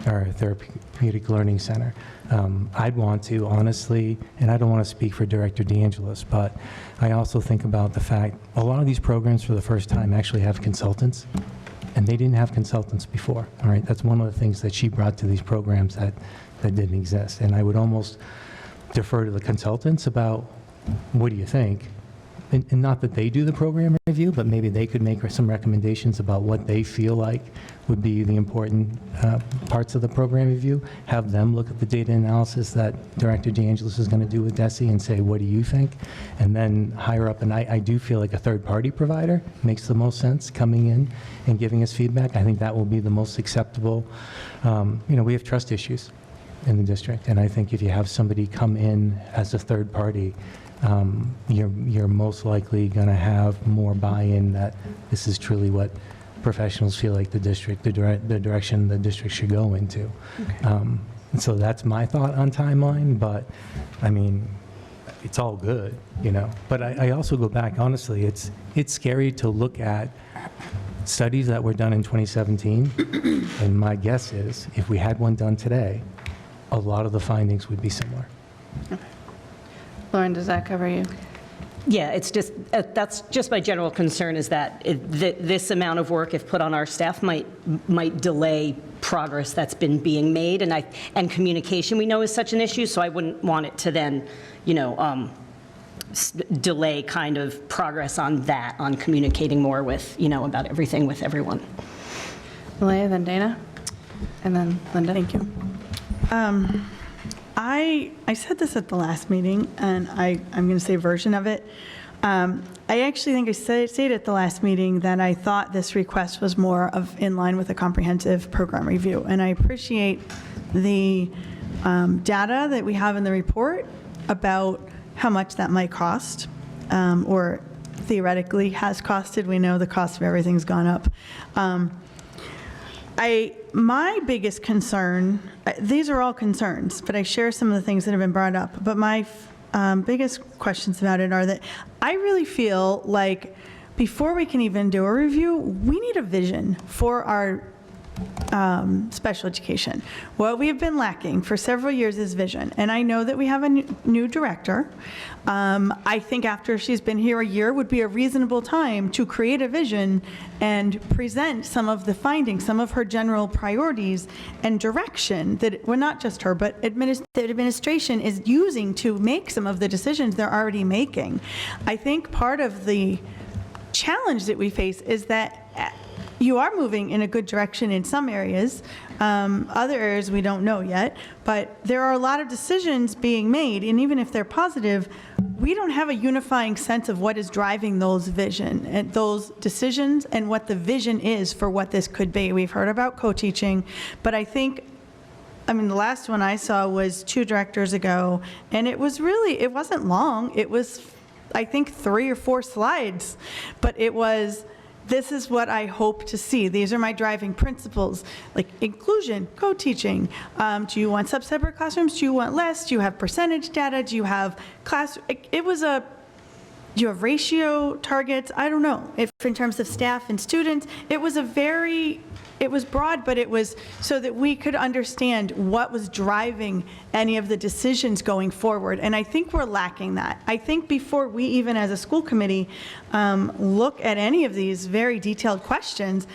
our therapeutic learning center. I'd want to, honestly, and I don't want to speak for Director DeAngelis, but I also think about the fact a lot of these programs for the first time actually have consultants, and they didn't have consultants before, all right? That's one of the things that she brought to these programs that didn't exist. And I would almost defer to the consultants about, what do you think? And not that they do the program review, but maybe they could make some recommendations about what they feel like would be the important parts of the program review, have them look at the data analysis that Director DeAngelis is going to do with DESI and say, what do you think? And then hire up, and I do feel like a third-party provider makes the most sense, coming in and giving us feedback. I think that will be the most acceptable. You know, we have trust issues in the district, and I think if you have somebody come in as a third party, you're most likely going to have more buy-in that this is truly what professionals feel like the direction the district should go into. Okay. And so that's my thought on timeline, but I mean, it's all good, you know. But I also go back, honestly, it's scary to look at studies that were done in 2017, and my guess is if we had one done today, a lot of the findings would be similar. Okay. Lauren, does that cover you? Yeah, it's just, that's just my general concern, is that this amount of work, if put on our staff, might delay progress that's been being made, and communication we know is such an issue, so I wouldn't want it to then, delay kind of progress on that, on communicating more with, about everything with everyone. Malaya, then Dana, and then Linda. Thank you. I said this at the last meeting, and I'm going to say a version of it. I actually think I said at the last meeting that I thought this request was more of in line with a comprehensive program review, and I appreciate the data that we have in the report about how much that might cost, or theoretically has costed. We know the cost of everything's gone up. My biggest concern, these are all concerns, but I share some of the things that have been brought up, but my biggest questions about it are that I really feel like before we can even do a review, we need a vision for our special education. What we have been lacking for several years is vision, and I know that we have a new director. I think after she's been here a year would be a reasonable time to create a vision and present some of the findings, some of her general priorities and direction that, well, not just her, but the administration is using to make some of the decisions they're already making. I think part of the challenge that we face is that you are moving in a good direction in some areas. Other areas we don't know yet, but there are a lot of decisions being made, and even if they're positive, we don't have a unifying sense of what is driving those vision and those decisions and what the vision is for what this could be. We've heard about co-teaching, but I mean, the last one I saw was 2 directors ago, and it wasn't long. It was, I think, 3 or 4 slides, but it was, this is what I hope to see. These are my driving principles, like inclusion, co-teaching. Do you want sub-separate classrooms? Do you want less? Do you have percentage data? Do you have class? Do you have ratio targets? I don't know. If in terms of staff and students, it was broad, but it was so that we could understand what was driving any of the decisions going forward. And I think we're lacking that. I think before we even as a school committee look at any of these very detailed questions,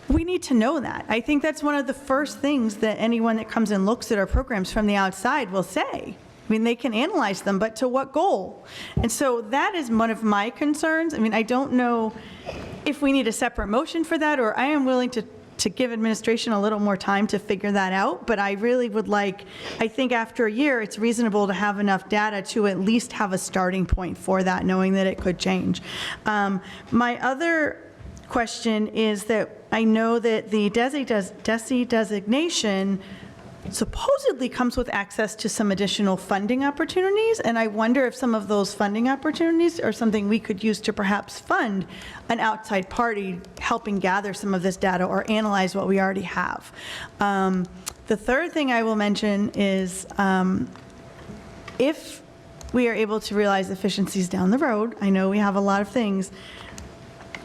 we need to know that. I think that's one of the first things that anyone that comes and looks at our programs from the outside will say. I mean, they can analyze them, but to what goal? And so that is one of my concerns. I mean, I don't know if we need a separate motion for that, or I am willing to give administration a little more time to figure that out, but I really would like, I think after a year, it's reasonable to have enough data to at least have a starting point for that, knowing that it could change. My other question is that I know that the DESE designation supposedly comes with access to some additional funding opportunities, and I wonder if some of those funding opportunities are something we could use to perhaps fund an outside party helping gather some of this data or analyze what we already have. The third thing I will mention is if we are able to realize efficiencies down the road, I know we have a lot of things,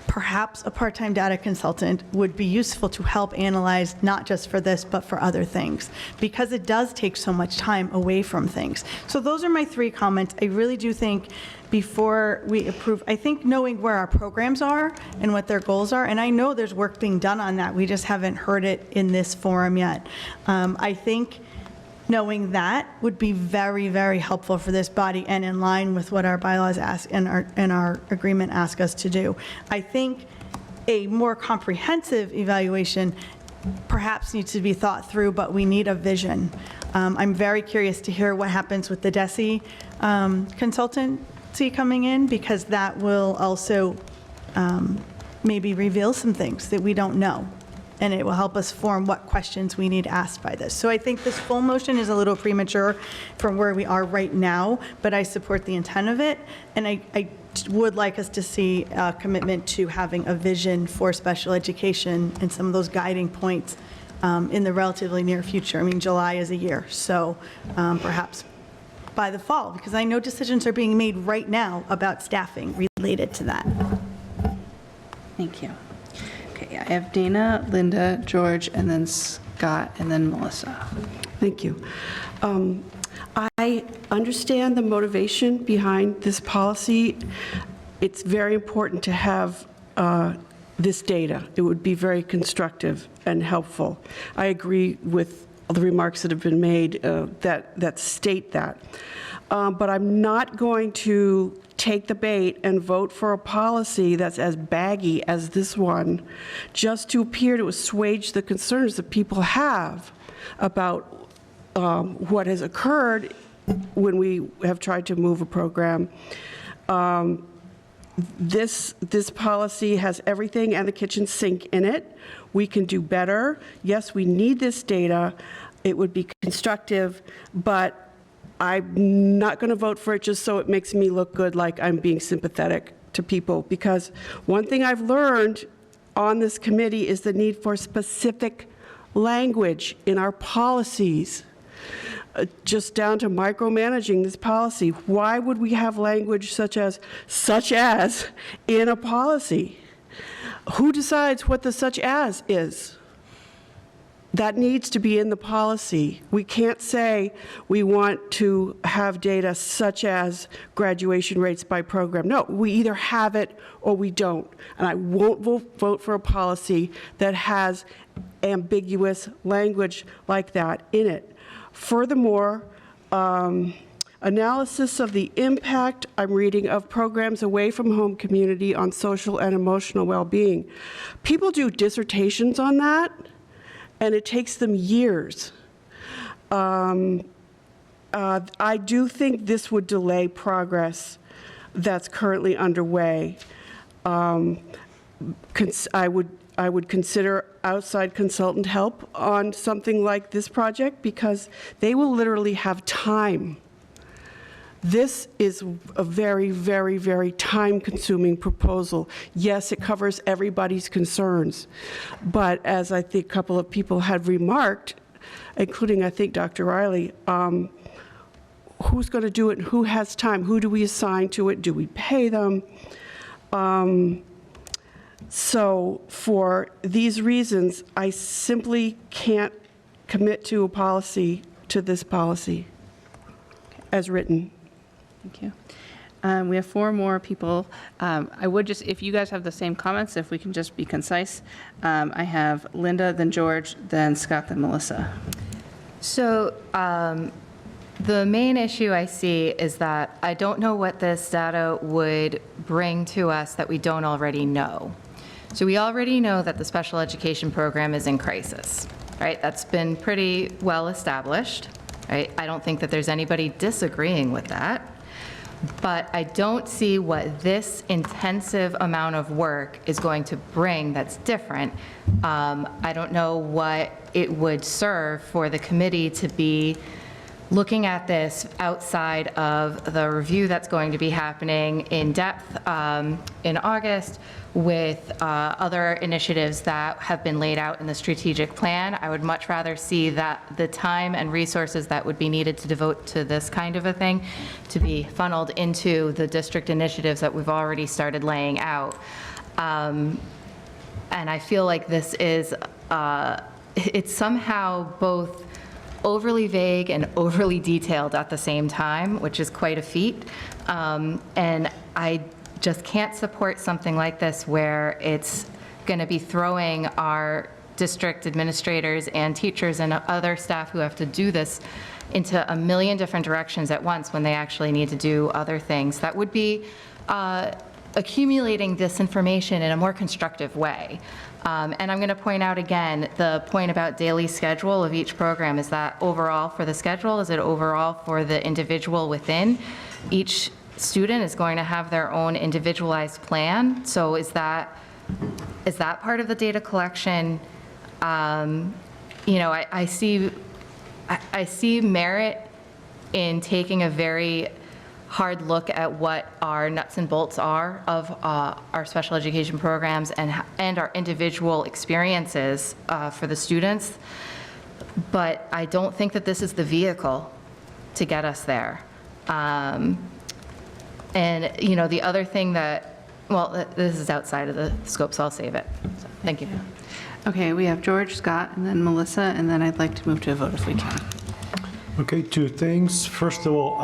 perhaps a part-time data consultant would be useful to help analyze not just for this, but for other things, because it does take so much time away from things. So those are my 3 comments. I really do think before we approve, I think knowing where our programs are and what their goals are, and I know there's work being done on that, we just haven't heard it in this forum yet. I think knowing that would be very, very helpful for this body and in line with what our bylaws ask and our agreement ask us to do. I think a more comprehensive evaluation perhaps needs to be thought through, but we need a vision. I'm very curious to hear what happens with the DESE consultancy coming in, because that will also maybe reveal some things that we don't know, and it will help us form what questions we need asked by this. So I think this full motion is a little premature from where we are right now, but I support the intent of it, and I would like us to see a commitment to having a vision for special education and some of those guiding points in the relatively near future. I mean, July is a year, so perhaps by the fall, because I know decisions are being made right now about staffing related to that. Thank you. Okay, I have Dana, Linda, George, and then Scott, and then Melissa. Thank you. I understand the motivation behind this policy. It's very important to have this data. It would be very constructive and helpful. I agree with the remarks that have been made that state that. But I'm not going to take the bait and vote for a policy that's as baggy as this one, just to appear to assuage the concerns that people have about what has occurred when we have tried to move a program. This policy has everything and the kitchen sink in it. We can do better. Yes, we need this data. It would be constructive, but I'm not going to vote for it just so it makes me look good like I'm being sympathetic to people, because one thing I've learned on this committee is the need for specific language in our policies, just down to micromanaging this policy. Why would we have language such as in a policy? Who decides what the such as is? That needs to be in the policy. We can't say we want to have data such as graduation rates by program. No, we either have it or we don't. And I won't vote for a policy that has ambiguous language like that in it. Furthermore, analysis of the impact, I'm reading, of programs away from home community on social and emotional well-being. People do dissertations on that, and it takes them years. I do think this would delay progress that's currently underway. I would consider outside consultant help on something like this project, because they will literally have time. This is a very, very, very time-consuming proposal. Yes, it covers everybody's concerns, but as I think a couple of people have remarked, including I think Dr. Riley, who's going to do it and who has time? Who do we assign to it? Do we pay them? So for these reasons, I simply can't commit to a policy, to this policy as written. Thank you. We have 4 more people. I would just, if you guys have the same comments, if we can just be concise. I have Linda, then George, then Scott, then Melissa. So the main issue I see is that I don't know what this data would bring to us that we don't already know. So we already know that the special education program is in crisis, right? That's been pretty well established, right? I don't think that there's anybody disagreeing with that. But I don't see what this intensive amount of work is going to bring that's different. I don't know what it would serve for the committee to be looking at this outside of the review that's going to be happening in depth in August with other initiatives that have been laid out in the strategic plan. I would much rather see that the time and resources that would be needed to devote to this kind of a thing to be funneled into the district initiatives that we've already started laying out. And I feel like this is, it's somehow both overly vague and overly detailed at the same time, which is quite a feat. And I just can't support something like this where it's going to be throwing our district administrators and teachers and other staff who have to do this into a million different directions at once when they actually need to do other things. That would be accumulating this information in a more constructive way. And I'm going to point out again, the point about daily schedule of each program. Is that overall for the schedule? Is it overall for the individual within? Each student is going to have their own individualized plan. So is that part of the data collection? You know, I see merit in taking a very hard look at what our nuts and bolts are of our special education programs and our individual experiences for the students. But I don't think that this is the vehicle to get us there. And, you know, the other thing that, well, this is outside of the scope, so I'll save it. So, thank you. Okay, we have George, Scott, and then Melissa, and then I'd like to move to a vote if we can. Okay, two things. First of all,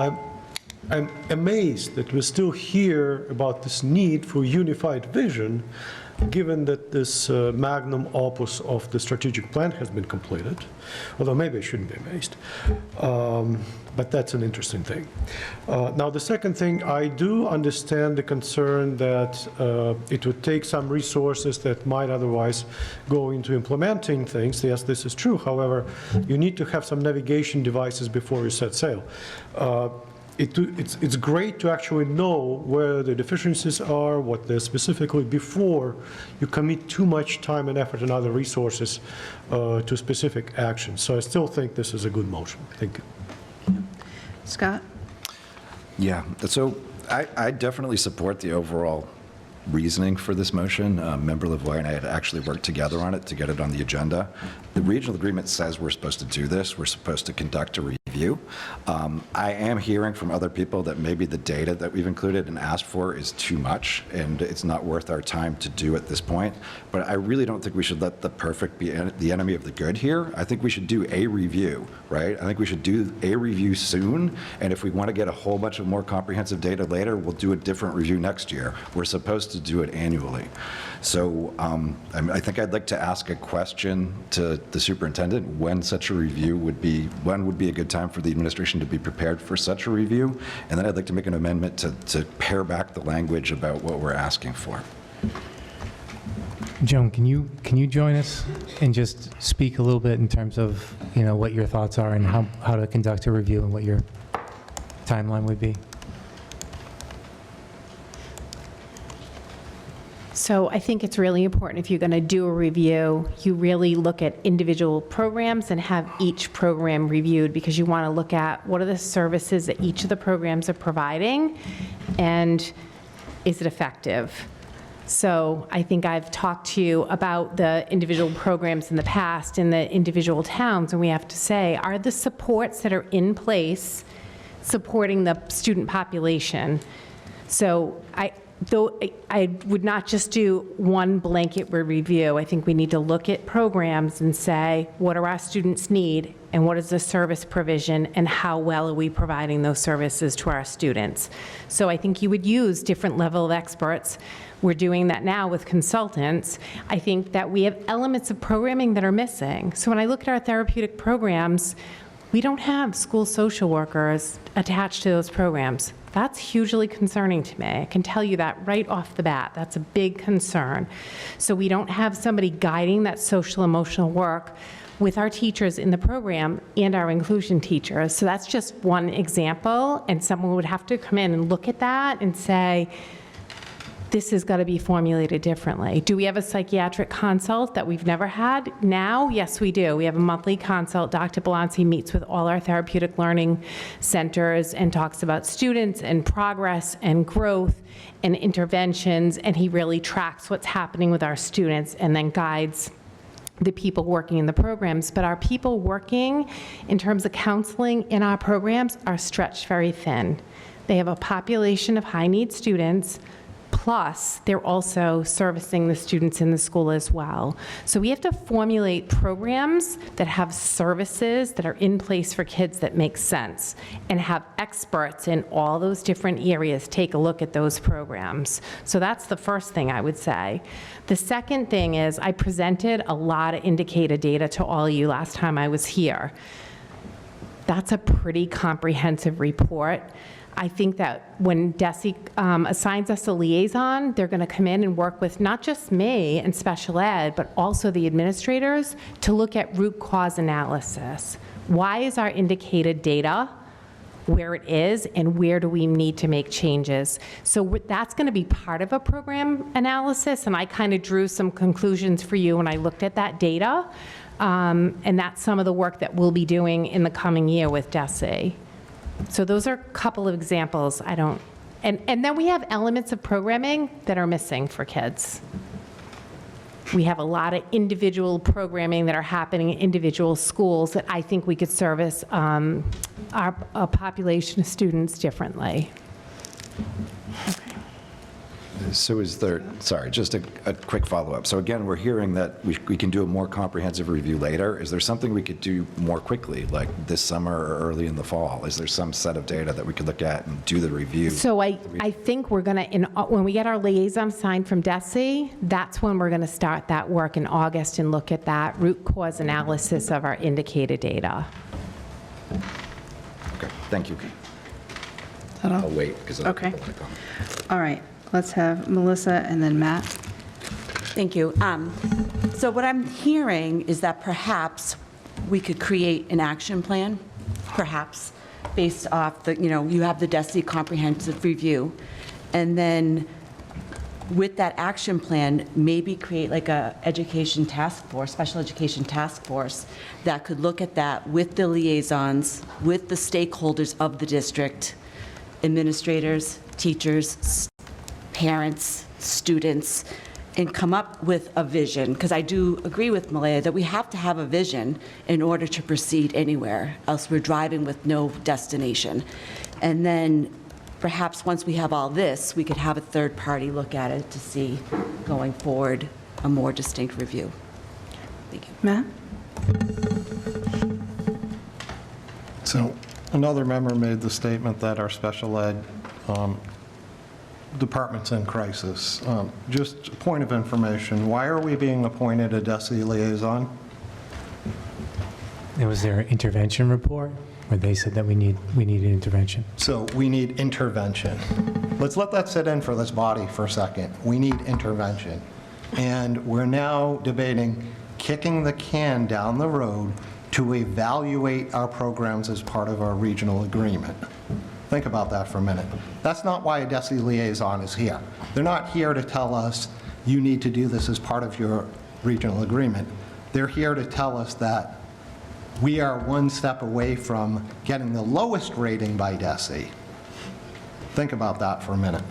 I'm amazed that we're still here about this need for unified vision, given that this magnum opus of the strategic plan has been completed, although maybe I shouldn't be amazed. But that's an interesting thing. Now, the second thing, I do understand the concern that it would take some resources that might otherwise go into implementing things. Yes, this is true. However, you need to have some navigation devices before you set sail. It's great to actually know where the deficiencies are, what they're specifically, before you commit too much time and effort and other resources to specific actions. So I still think this is a good motion. Thank you. Scott? Yeah, so I definitely support the overall reasoning for this motion. Member Lavoie and I had actually worked together on it to get it on the agenda. The regional agreement says we're supposed to do this. We're supposed to conduct a review. I am hearing from other people that maybe the data that we've included and asked for is too much, and it's not worth our time to do at this point. But I really don't think we should let the perfect be the enemy of the good here. I think we should do a review, right? I think we should do a review soon, and if we want to get a whole bunch of more comprehensive data later, we'll do a different review next year. We're supposed to do it annually. So I think I'd like to ask a question to the superintendent, when such a review would be, when would be a good time for the administration to be prepared for such a review? And then I'd like to make an amendment to pare back the language about what we're asking for. Joan, can you join us and just speak a little bit in terms of, what your thoughts are and how to conduct a review and what your timeline would be? So I think it's really important, if you're going to do a review, you really look at individual programs and have each program reviewed, because you want to look at what are the services that each of the programs are providing, and is it effective? So I think I've talked to you about the individual programs in the past in the individual towns, and we have to say, are the supports that are in place supporting the student population? So though I would not just do one blanket review. I think we need to look at programs and say, what do our students need, and what is the service provision, and how well are we providing those services to our students? So I think you would use different level of experts. We're doing that now with consultants. I think that we have elements of programming that are missing. So when I look at our therapeutic programs, we don't have school social workers attached to those programs. That's hugely concerning to me. I can tell you that right off the bat. That's a big concern. So we don't have somebody guiding that social emotional work with our teachers in the program and our inclusion teachers. So that's just one example, and someone would have to come in and look at that and say, this has got to be formulated differently. Do we have a psychiatric consult that we've never had now? Yes, we do. We have a monthly consult. Dr. Belancy meets with all our therapeutic learning centers and talks about students and progress and growth and interventions, and he really tracks what's happening with our students and then guides the people working in the programs. But our people working in terms of counseling in our programs are stretched very thin. They have a population of high-need students, plus they're also servicing the students in the school as well. So we have to formulate programs that have services that are in place for kids that make sense, and have experts in all those different areas take a look at those programs. So that's the first thing I would say. The second thing is, I presented a lot of indicator data to all of you last time I was here. That's a pretty comprehensive report. I think that when DESE assigns us a liaison, they're going to come in and work with not just me and special ed, but also the administrators to look at root cause analysis. Why is our indicated data where it is, and where do we need to make changes? So that's going to be part of a program analysis, and I kind of drew some conclusions for you when I looked at that data, and that's some of the work that we'll be doing in the coming year with DESE. So those are a couple of examples. And then we have elements of programming that are missing for kids. We have a lot of individual programming that are happening in individual schools that I think we could service our population of students differently. So is there, sorry, just a quick follow-up. So again, we're hearing that we can do a more comprehensive review later. Is there something we could do more quickly, like this summer or early in the fall? Is there some set of data that we could look at and do the review? So I think we're going to, when we get our liaison signed from DESE, that's when we're going to start that work in August and look at that root cause analysis of our indicator data. Okay, thank you. that all? I'll wait, because Okay. All right, let's have Melissa and then Matt. Thank you. So what I'm hearing is that perhaps we could create an action plan, perhaps, based off the, you have the DESE comprehensive review, and then with that action plan, maybe create like a education task force, special education task force that could look at that with the liaisons, with the stakeholders of the district, administrators, teachers, parents, students, and come up with a vision, because I do agree with Malaya that we have to have a vision in order to proceed anywhere, else we're driving with no destination. And then perhaps once we have all this, we could have a third party look at it to see, going forward, a more distinct review. Thank you. Matt? So another member made the statement that our special ed department's in crisis. Just a point of information, why are we being appointed a DESE liaison? It was their intervention report where they said that we needed intervention. So we need intervention. Let's let that sit in for this body for a second. We need intervention. And we're now debating kicking the can down the road to evaluate our programs as part of our regional agreement. Think about that for a minute. That's not why a DESE liaison is here. They're not here to tell us you need to do this as part of your regional agreement. They're here to tell us that we are one step away from getting the lowest rating by DESE. Think about that for a minute.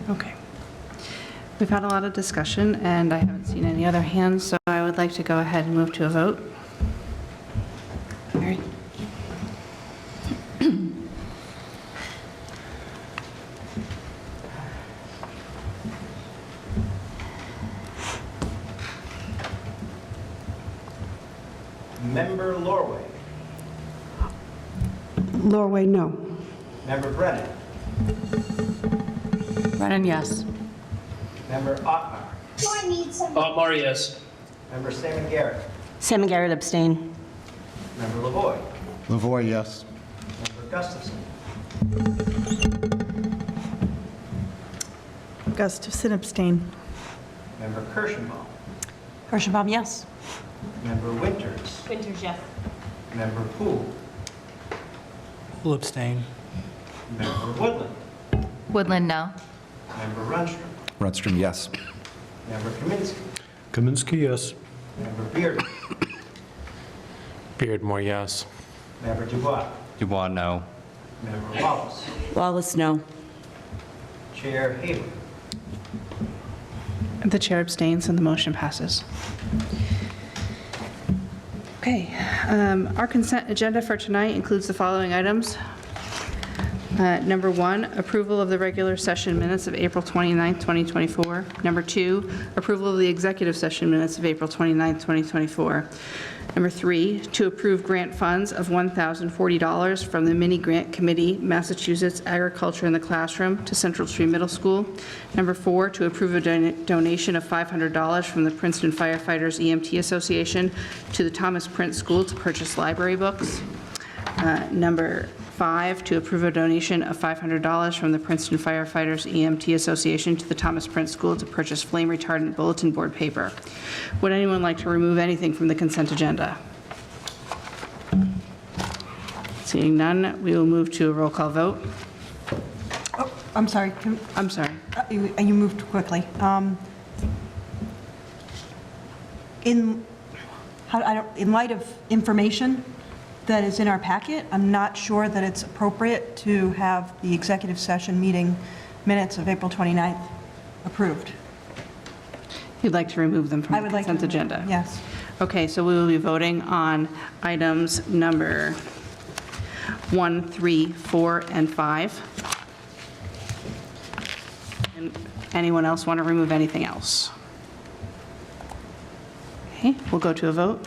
Okay. We've had a lot of discussion, and I haven't seen any other hands, so I would like to go ahead and move to a vote. Mary? Member Lorway. Lorway, no. Member Brennan. Brennan, yes. Member Otmar. Otmar, yes. Member Salmon Garrett. Salmon Garrett abstain. Member Lavoy. Lavoy, yes. Member Gustafson. Gustafson abstain. Member Kirschenbaum. Kirschenbaum, yes. Member Winters. Winters, yes. Member Poole. Will abstain. Member Woodland. Woodland, no. Member Runstrom. Rudstrom, yes. Member Kaminsky. Kaminsky, yes. Member Beard. Beardmore, yes. Member Dubois. Dubois, no. Member Wallace. Wallace, no. Chair Haber. The chair abstains, and the motion passes. Okay, our consent agenda for tonight includes the following items. Number 1, approval of the regular session minutes of April 29th, 2024. Number 2, approval of the executive session minutes of April 29th, 2024. Number 3, to approve grant funds of $1,040 from the Mini Grant Committee, Massachusetts Agriculture in the Classroom to Central Tree Middle School. Number 4, to approve a donation of $500 from the Princeton Firefighters EMT Association to the Thomas Print School to purchase library books. Number 5, to approve a donation of $500 from the Princeton Firefighters EMT Association to the Thomas Print School to purchase flame retardant bulletin board paper. Would anyone like to remove anything from the consent agenda? Seeing none, we will move to a roll call vote. Oh, I'm sorry. I'm sorry. You moved quickly. In light of information that is in our packet, I'm not sure that it's appropriate to have the executive session meeting minutes of April 29th approved. You'd like to remove them from I the would like to consent remove agenda? them, yes. Okay, so we will be voting on items number 1, 3, 4, and 5. Anyone else want to remove anything else? Okay, we'll go to a vote.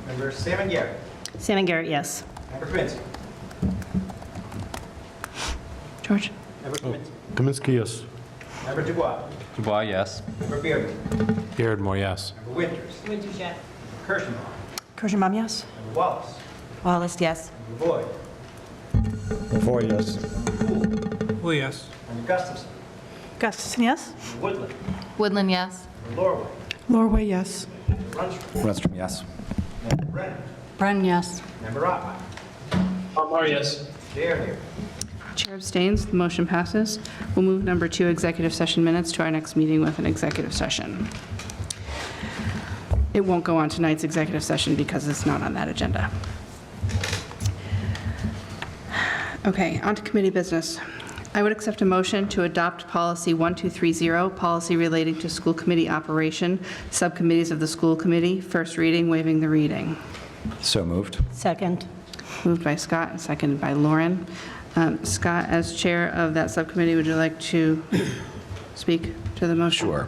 Member Salmon Garrett. Salmon Garrett, yes. Member Kaminsky. George? Member Kaminsky. Kaminsky, yes. Member Dubois. Dubois, yes. Member Beardmore. Beardmore, yes. Member Winters. Winters, yes. Kirschenbaum. Kirschenbaum, yes? Member Wallace. Wallace, yes. Member Boyd. Four, yes. Oh, yes. Member Gustafson. Gustafson, yes? Member Woodland. Woodland, yes. Member Lorway. Lorway, yes. Member Rundstrom. Rundstrom, yes. Member Brennan. Brennan, yes. Member Rottweil. Amar, yes. Chair Neer. Chair abstains, the motion passes. We'll move number 2, executive session minutes, to our next meeting with an executive session. It won't go on tonight's executive session because it's not on that agenda. Okay, on to committee business. I would accept a motion to adopt policy 1230, policy relating to school committee operation, subcommittees of the school committee, first reading, waiving the reading. So moved. Second. Moved by Scott and seconded by Lauren. Scott, as chair of that subcommittee, would you like to speak to the motion? Sure.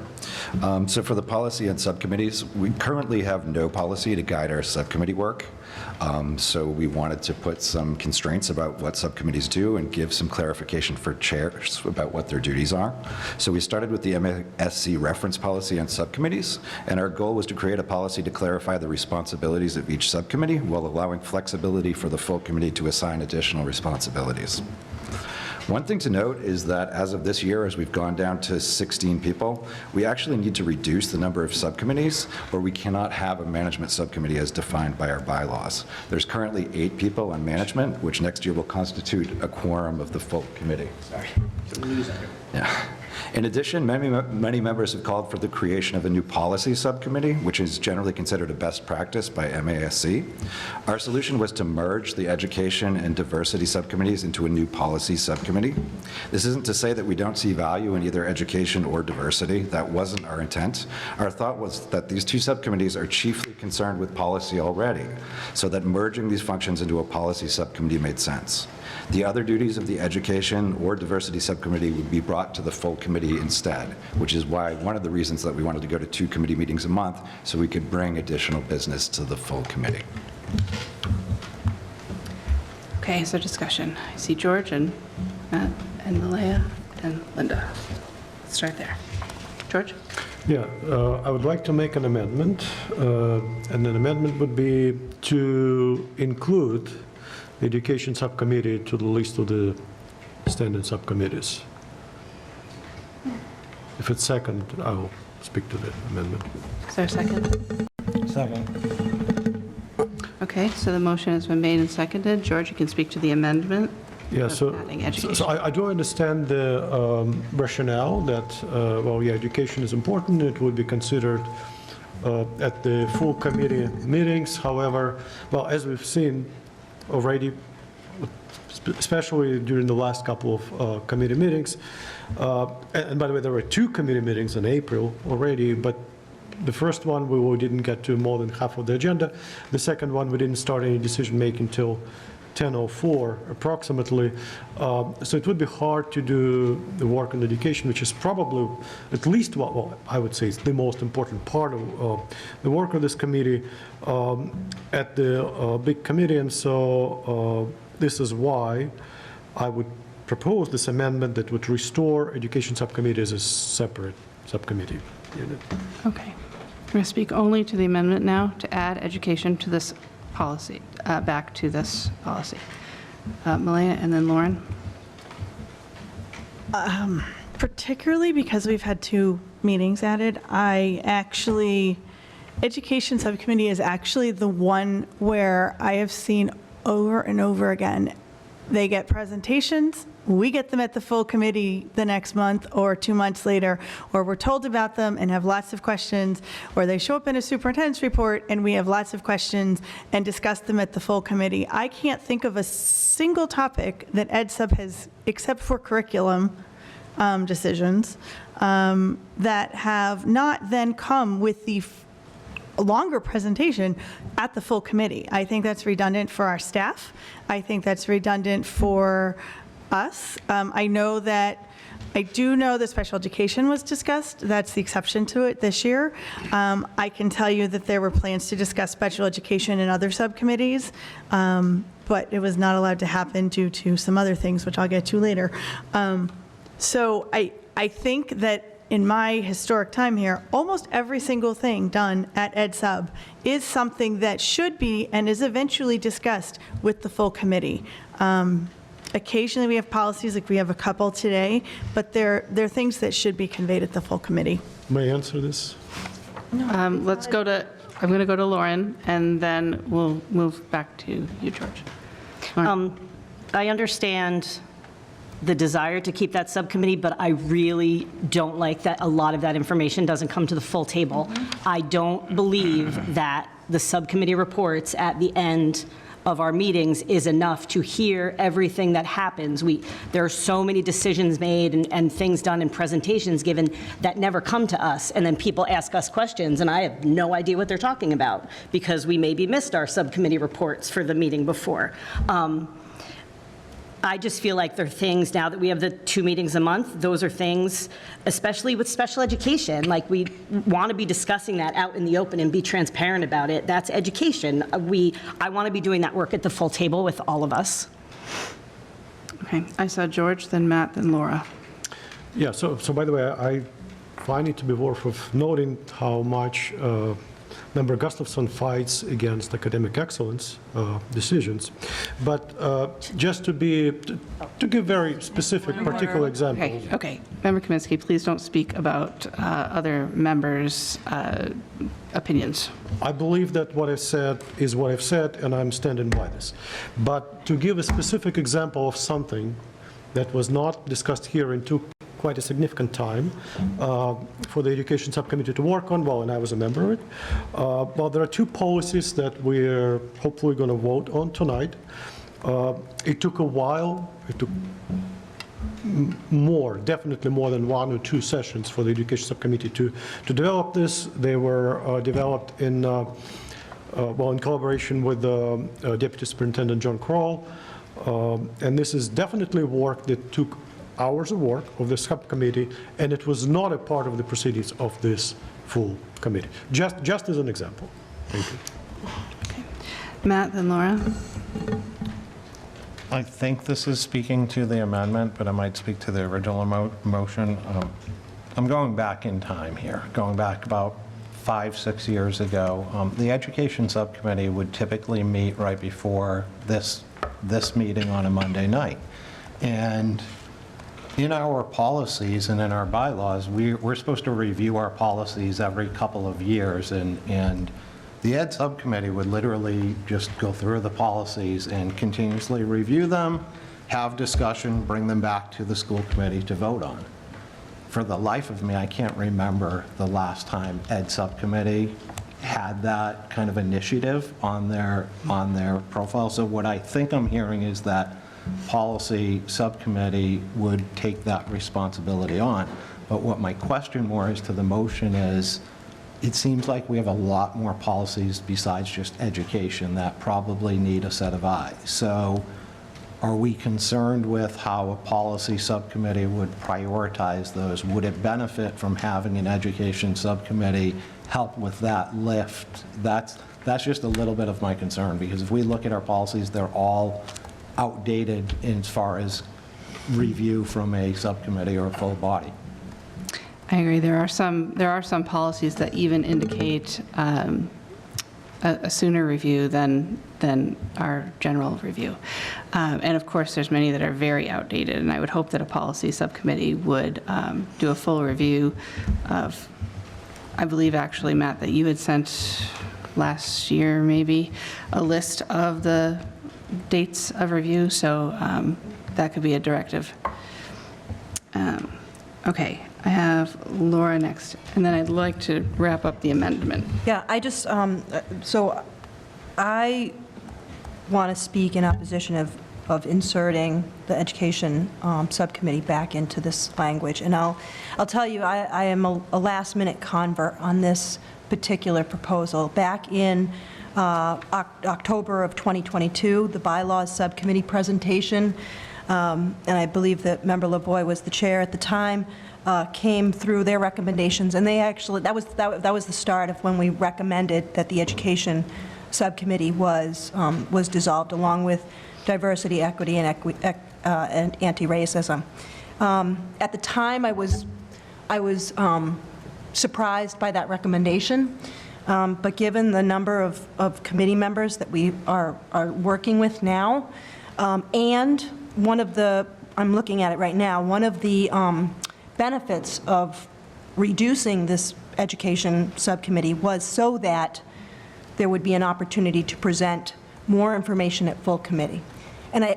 So for the policy and subcommittees, we currently have no policy to guide our subcommittee work. So we wanted to put some constraints about what subcommittees do and give some clarification for chairs about what their duties are. So we started with the MASC reference policy on subcommittees, and our goal was to create a policy to clarify the responsibilities of each subcommittee while allowing flexibility for the full committee to assign additional responsibilities. One thing to note is that as of this year, as we've gone down to 16 people, we actually need to reduce the number of subcommittees, or we cannot have a management subcommittee as defined by our bylaws. There's currently 8 people on management, which next year will constitute a quorum of the full committee. Sorry. Yeah. In addition, many members have called for the creation of a new policy subcommittee, which is generally considered a best practice by MASC. Our solution was to merge the education and diversity subcommittees into a new policy subcommittee. This isn't to say that we don't see value in either education or diversity. That wasn't our intent. Our thought was that these 2 subcommittees are chiefly concerned with policy already, so that merging these functions into a policy subcommittee made sense. The other duties of the education or diversity subcommittee would be brought to the full committee instead, which is why one of the reasons that we wanted to go to 2 committee meetings a month, so we could bring additional business to the full committee. Okay, so discussion. I see George and Matt and Malaya and Linda. Let's start there. George? Yeah, I would like to make an amendment, and an amendment would be to include the education subcommittee to the list of the standing subcommittees. If it's second, I will speak to the amendment. Is there a second? Second. Okay, so the motion has been made and seconded. George, you can speak to the amendment. Yeah, of so adding education. I do understand the rationale that, well, yeah, education is important. It would be considered at the full committee meetings. However, well, as we've seen already, especially during the last couple of committee meetings, and by the way, there were 2 committee meetings in April already, but the first one we didn't get to more than half of the agenda. The second one, we didn't start any decision-making until 10:04 approximately. So it would be hard to do the work on education, which is probably at least what, well, I would say is the most important part of the work of this committee at the big committee. And so this is why I would propose this amendment that would restore education subcommittee as a separate subcommittee unit. Okay. We're going to speak only to the amendment now to add education to this policy, back to this policy. Malaya and then Lauren. Particularly because we've had 2 meetings added, Education Subcommittee is actually the one where I have seen over and over again, they get presentations, we get them at the full committee the next month or 2 months later, or we're told about them and have lots of questions, or they show up in a superintendent's report and we have lots of questions and discuss them at the full committee. I can't think of a single topic that EdSub has, except for curriculum decisions, that have not then come with the longer presentation at the full committee. I think that's redundant for our staff. I think that's redundant for us. I know that I do know that special education was discussed. That's the exception to it this year. I can tell you that there were plans to discuss special education in other subcommittees, but it was not allowed to happen due to some other things, which I'll get to later. So I think that in my historic time here, almost every single thing done at Ed Sub is something that should be and is eventually discussed with the full committee. Occasionally, we have policies, like we have a couple today, but they're things that should be conveyed at the full committee. May I answer this? I'm going to go to Lauren, and then we'll move back to you, George. I understand the desire to keep that subcommittee, but I really don't like that a lot of that information doesn't come to the full table. I don't believe that the subcommittee reports at the end of our meetings is enough to hear everything that happens. There are so many decisions made and things done and presentations given that never come to us, and then people ask us questions, and I have no idea what they're talking about because we maybe missed our subcommittee reports for the meeting before. I just feel like there are things, now that we have the 2 meetings a month, those are things, especially with special education, like we want to be discussing that out in the open and be transparent about it. That's education. I want to be doing that work at the full table with all of us. Okay, I saw George, then Matt, then Laura. Yeah, so by the way, I find it to be worth noting how much Member Gustafson fights against academic excellence decisions. But just to give very specific, particular examples. Okay. Member Kaminsky, please don't speak about other members' opinions. I believe that what I've said is what I've said, and I'm standing by this. But to give a specific example of something that was not discussed here and took quite a significant time for the Education Subcommittee to work on, and I was a member of it. Well, there are 2 policies that we're hopefully going to vote on tonight. It took a while. It took definitely more than 1 or 2 sessions for the Education Subcommittee to develop this. They were developed in collaboration with Deputy Superintendent John Kroll. And this is definitely work that took hours of work of the subcommittee, and it was not a part of the proceedings of this full committee. Just as an example. Thank you. Okay. Matt, then Laura. I think this is speaking to the amendment, but I might speak to the original motion. I'm going back in time here, going back about 5-6 years ago. The Education Subcommittee would typically meet right before this meeting on a Monday night. And in our policies and in our bylaws, we're supposed to review our policies every couple of years, and the Ed Subcommittee would literally just go through the policies and continuously review them, have discussion, bring them back to the school committee to vote on. For the life of me, I can't remember the last time Ed Subcommittee had that kind of initiative on their profile. So what I think I'm hearing is that policy subcommittee would take that responsibility on. But what my question more is to the motion is, it seems like we have a lot more policies besides just education that probably need a set of eyes. So are we concerned with how a policy subcommittee would prioritize those? Would it benefit from having an education subcommittee help with that lift? That's just a little bit of my concern, because if we look at our policies, they're all outdated as far as review from a subcommittee or a full body. I agree. There are some policies that even indicate a sooner review than our general review. And of course, there's many that are very outdated, and I would hope that a policy subcommittee would do a full review of, I believe actually, Matt, that you had sent last year maybe a list of the dates of review, so that could be a directive. Okay, I have Laura next, and then I'd like to wrap up the amendment. Yeah, I just, so I want to speak in opposition of inserting the education subcommittee back into this language. And I'll tell you, I am a last-minute convert on this particular proposal. Back in October of 2022, the bylaws subcommittee presentation, and I believe that Member Lavoy was the chair at the time, came through their recommendations, and they actually, that was the start of when we recommended that the Education Subcommittee was dissolved, along with diversity, equity, and anti-racism. At the time, I was surprised by that recommendation, but given the number of committee members that we are working with now, and one of the, I'm looking at it right now, one of the benefits of reducing this Education Subcommittee was so that there would be an opportunity to present more information at full committee. And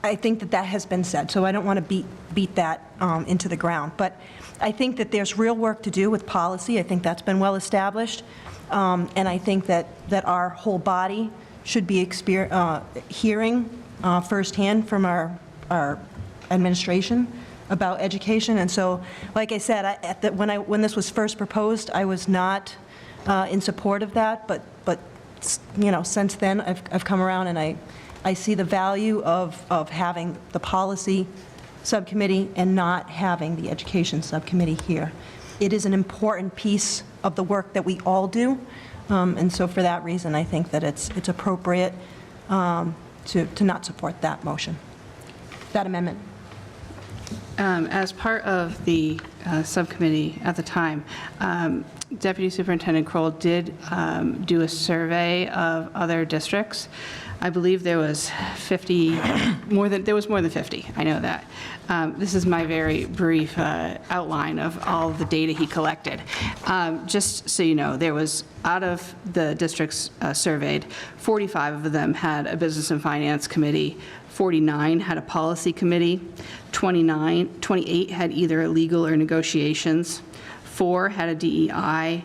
I think that that has been said, so I don't want to beat that into the ground. But I think that there's real work to do with policy. I think that's been well established. And I think that our whole body should be hearing firsthand from our administration about education. And so, like I said, when this was first proposed, I was not in support of that. But you know, since then, I've come around, and I see the value of having the policy subcommittee and not having the education subcommittee here. It is an important piece of the work that we all do, and so for that reason, I think that it's appropriate to not support that motion, that amendment. As part of the subcommittee at the time, Deputy Superintendent Kroll did do a survey of other districts. I believe there was 50, there was more than 50, I know that. This is my very brief outline of all the data he collected. Just so you know, there was, out of the districts surveyed, 45 of them had a business and finance committee, 49 had a policy committee, 28 had either legal or negotiations, 4 had a DEI,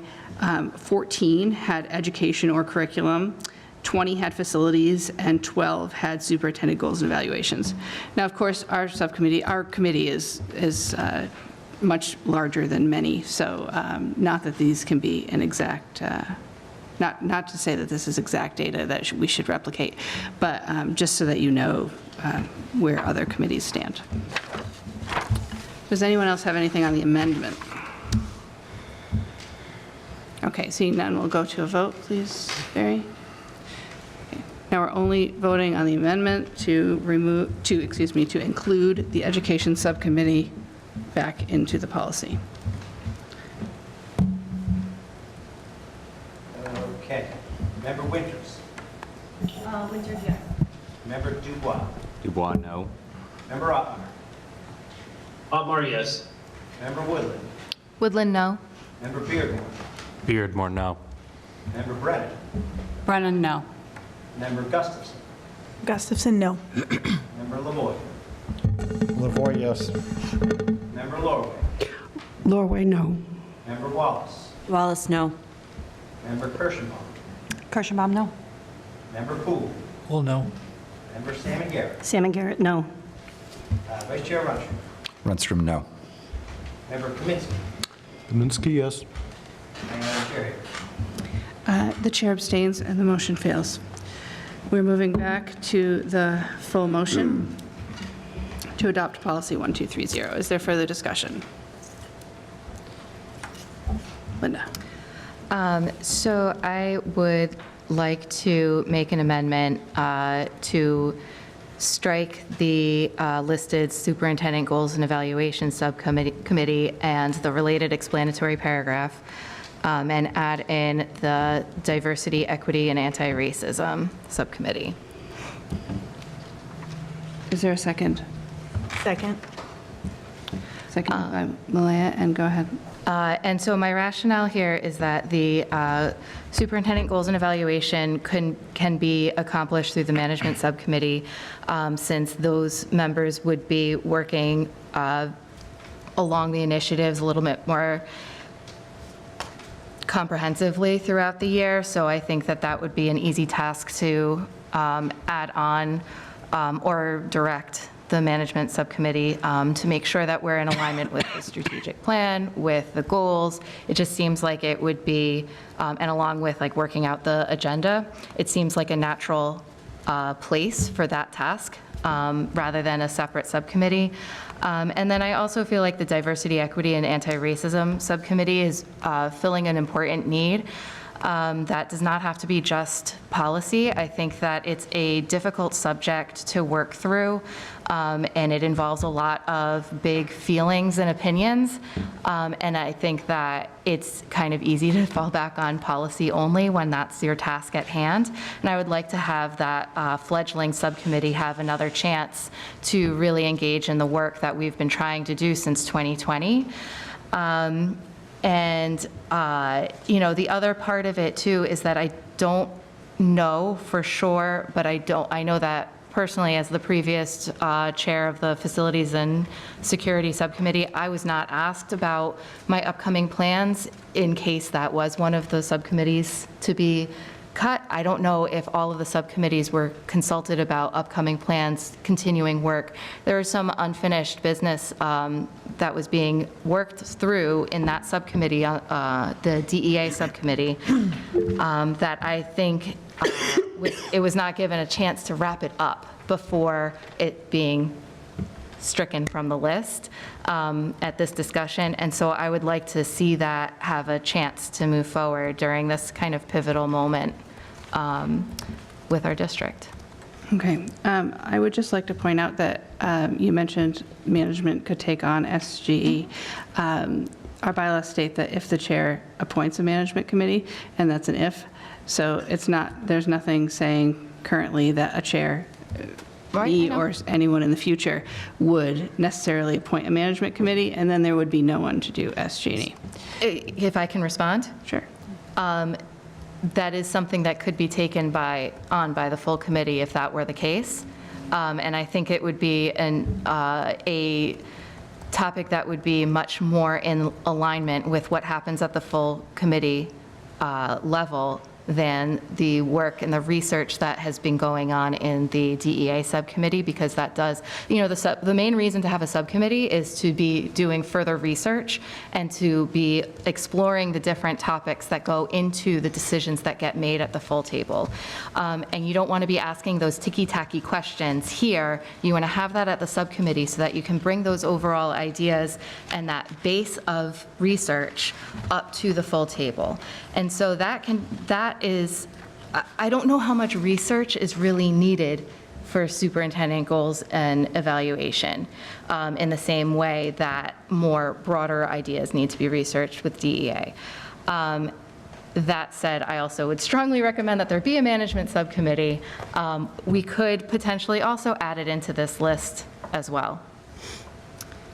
14 had education or curriculum, 20 had facilities, and 12 had superintendent goals and evaluations. Now, of course, our committee is much larger than many, so not that these can be an exact, not to say that this is exact data that we should replicate, but just so that you know where other committees stand. Does anyone else have anything on the amendment? Okay, seeing none, we'll go to a vote, please, Barry. Now we're only voting on the amendment to include the Education Subcommittee back into the policy. Okay. Member Winters? Winters, yes. Member Dubois? Dubois, no. Member Ottmar? Ottmar, yes. Member Woodland? Woodland, no. Member Beardmore? Beardmore, no. Member Brennan? Brennan, no. Member Gustafson? Gustafson, no. Member Lavoy? Lavoy, yes. Member Lorway? Lorway, no. Member Wallace? Wallace, no. Member Kirschenbaum? Kirschenbaum, no. Member Poole? Poole, no. Member Salmon Garrett? Salmon Garrett, no. Vice Chair Runstrom? Runstrom, no. Member Kaminsky? Kaminsky, yes. And Chair Haber? The chair abstains and the motion fails. We're moving back to the full motion to adopt policy 1230. Is there further discussion? Linda. So I would like to make an amendment to strike the listed superintendent goals and evaluation subcommittee and the related explanatory paragraph, and add in the diversity, equity, and anti-racism subcommittee. Is there a second? Second. Second by Malaya, and go ahead. And so my rationale here is that the superintendent goals and evaluation can be accomplished through the management subcommittee, since those members would be working along the initiatives a little bit more comprehensively throughout the year. So I think that that would be an easy task to add on or direct the management subcommittee to make sure that we're in alignment with the strategic plan, with the goals. It just seems like it would be, and along with like working out the agenda, it seems like a natural place for that task rather than a separate subcommittee. And then I also feel like the Diversity, Equity, and Anti-Racism Subcommittee is filling an important need. That does not have to be just policy. I think that it's a difficult subject to work through, and it involves a lot of big feelings and opinions. And I think that it's kind of easy to fall back on policy only when that's your task at hand. And I would like to have that fledgling subcommittee have another chance to really engage in the work that we've been trying to do since 2020. The other part of it too is that I don't know for sure, but I know that personally, as the previous chair of the Facilities and Security Subcommittee, I was not asked about my upcoming plans in case that was one of the subcommittees to be cut. I don't know if all of the subcommittees were consulted about upcoming plans, continuing work. There was some unfinished business that was being worked through in that subcommittee, the DEA subcommittee, that I think it was not given a chance to wrap it up before it being stricken from the list at this discussion. And so I would like to see that have a chance to move forward during this kind of pivotal moment with our district. Okay, I would just like to point out that you mentioned management could take on SGE. Our bylaws state that if the chair appoints a management committee, and that's an if, so it's not, there's nothing saying currently that a chair, me or anyone in the future, would necessarily appoint a management committee, and then there would be no one to do SGE. If I can respond? Sure. That is something that could be taken on by the full committee if that were the case. And I think it would be a topic that would be much more in alignment with what happens at the full committee level than the work and the research that has been going on in the DEA subcommittee, because that does, the main reason to have a subcommittee is to be doing further research and to be exploring the different topics that go into the decisions that get made at the full table. And you don't want to be asking those ticky-tacky questions here. You want to have that at the subcommittee so that you can bring those overall ideas and that base of research up to the full table. And so that is, I don't know how much research is really needed for superintendent goals and evaluation in the same way that more broader ideas need to be researched with DEA. That said, I also would strongly recommend that there be a management subcommittee. We could potentially also add it into this list as well.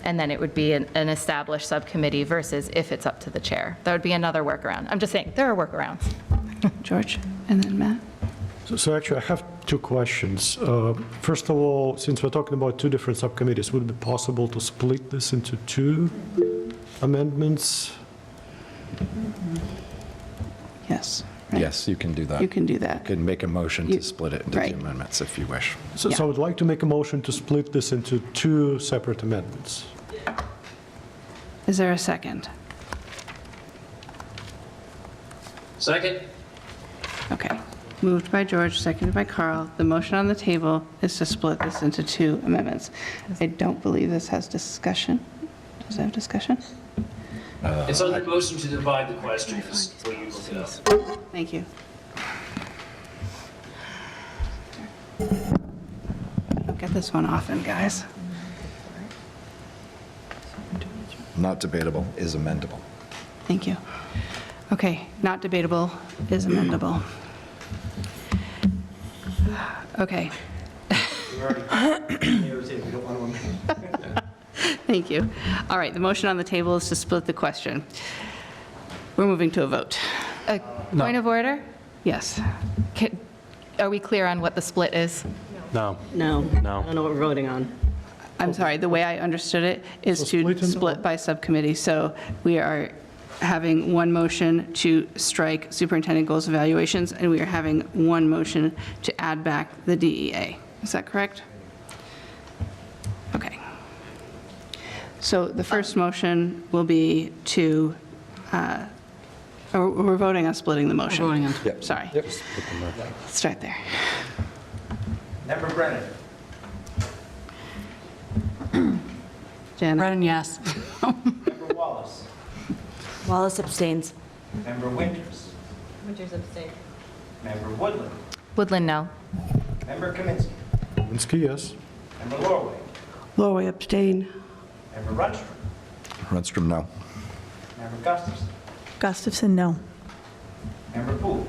And then it would be an established subcommittee versus if it's up to the chair. That would be another workaround. I'm just saying, there are workarounds. George, and then Matt. So actually, I have two questions. First of all, since we're talking about two different subcommittees, would it be possible to split this into two amendments? Yes. Right. Yes, you can do that. You can do that. You can make a motion to split it into right. two amendments if you wish. So I would like to make a motion to split this into two separate amendments. Is there a second? Second? Okay. Moved by George, seconded by Carl. The motion on the table is to split this into two amendments. I don't believe this has discussion. Does it have discussion? It's under motion to divide the question, just before you look it up. Thank you. I'll get this one often, guys. Not debatable is amendable. Thank you. Okay, not debatable is amendable. Okay. Thank you. All right, the motion on the table is to split the question. We're moving to a vote. Point of order? Yes. Are we clear on what the split is? No. I don't know what we're voting on. I'm sorry, the way I understood it is to split by subcommittee. So we are having one motion to strike superintendent goals evaluations, and we are having one motion to add back the DEA. Is that correct? Okay. So the first motion will be to, we're voting on splitting the motion. We're voting on. Yep. Sorry. Yep. Let's start there. Member Brennan. Janet. Brennan, yes. Member Wallace. Wallace abstains. Member Winters. Winters abstain. Member Woodland. Woodland, no. Member Kaminsky. Kaminsky, yes. Member Lorway. Lorway abstain. Member Runstrom. Rundstrom, no. Member Gustafson. Gustafson, no. Member Poole.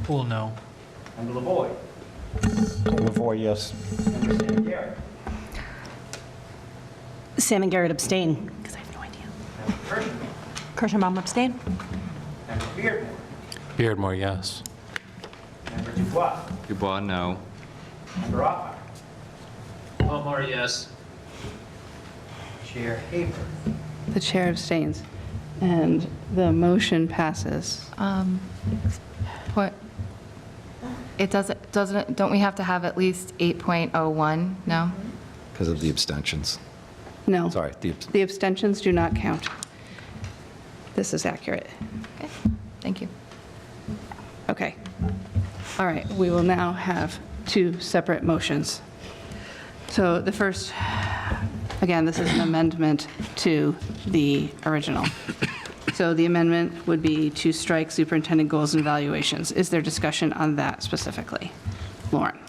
Poole, no. Member Lavoy. Lavoy, yes. Member Sam Garrett. Sam and Garrett abstain. Member Kirschenbaum. Kirschenbaum abstain. Member Beardmore. Beardmore, yes. Member Dubois. Dubois, no. Member Offar. Palmer, yes. Chair Haber. The chair abstains, and the motion passes. What? It doesn't, don't we have to have at least 8.01? No? Because of the abstentions. No. Sorry, The abstentions do not count. This is accurate. Okay, thank you. Okay. All right, we will now have two separate motions. So the first, again, this is an amendment to the original. So the amendment would be to strike superintendent goals and evaluations. Is there discussion on that specifically? Lauren?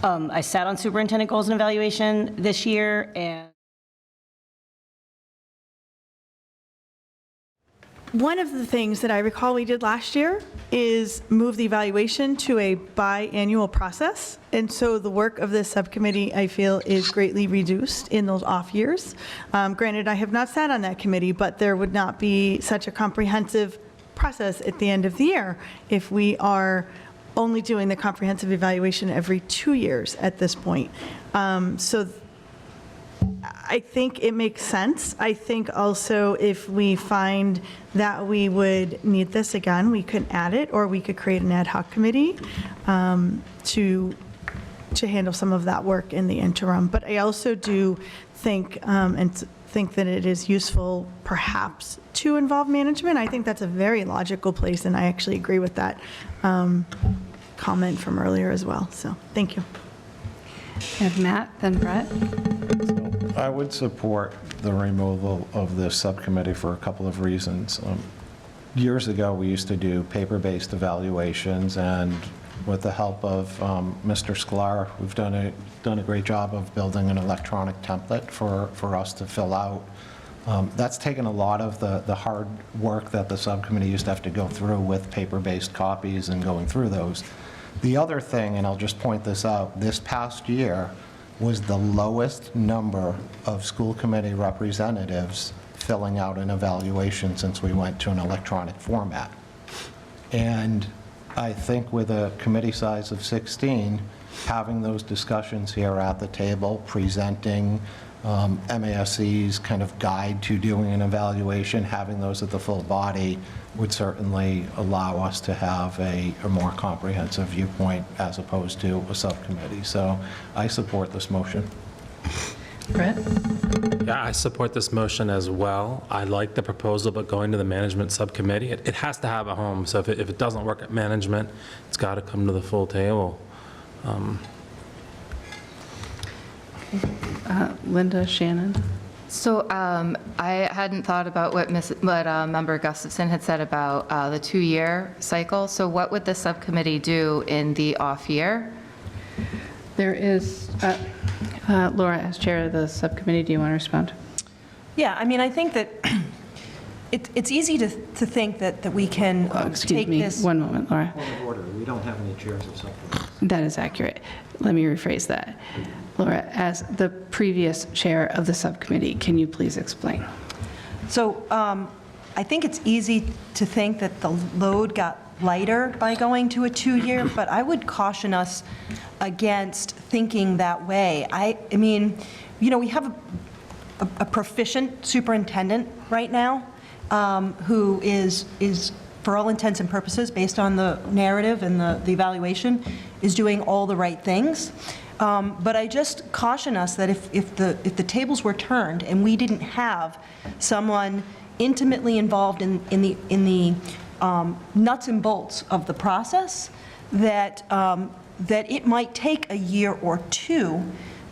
I sat on superintendent goals and evaluation this year, and One of the things that I recall we did last year is move the evaluation to a biannual process. And so the work of this subcommittee, I feel, is greatly reduced in those off years. Granted, I have not sat on that committee, but there would not be such a comprehensive process at the end of the year if we are only doing the comprehensive evaluation every 2 years at this point. So I think it makes sense. I think also if we find that we would need this again, we could add it, or we could create an ad hoc committee to handle some of that work in the interim. But I also do think, think that it is useful perhaps to involve management. I think that's a very logical place, and I actually agree with that comment from earlier as well. So thank you. And Matt, then Brett. I would support the removal of this subcommittee for a couple of reasons. Years ago, we used to do paper-based evaluations, and with the help of Mr. Sklar, we've done a great job of building an electronic template for us to fill out. That's taken a lot of the hard work that the subcommittee used to have to go through with paper-based copies and going through those. The other thing, and I'll just point this out, this past year was the lowest number of school committee representatives filling out an evaluation since we went to an electronic format. And I think with a committee size of 16, having those discussions here at the table, presenting MASC's kind of guide to doing an evaluation, having those at the full body would certainly allow us to have a more comprehensive viewpoint as opposed to a subcommittee. So I support this motion. Brett? Yeah, I support this motion as well. I like the proposal, but going to the management subcommittee, it has to have a home. So if it doesn't work at management, it's got to come to the full table. Linda, Shannon? So I hadn't thought about what Member Gustafson had said about the 2-year cycle. So what would the subcommittee do in the off year? There is, Laura, as chair of the subcommittee, do you want to respond? Yeah, I mean, I think that it's easy to think that we can take this. One moment, Laura. Point of order, we don't have any chairs of subcommittees. That is accurate. Let me rephrase that. Laura, as the previous chair of the subcommittee, can you please explain? So I think it's easy to think that the load got lighter by going to a 2-year, but I would caution us against thinking that way. I mean, you know, we have a proficient superintendent right now who is, for all intents and purposes, based on the narrative and the evaluation, is doing all the right things. But I just caution us that if the tables were turned and we didn't have someone intimately involved in the nuts and bolts of the process, that it might take a year or two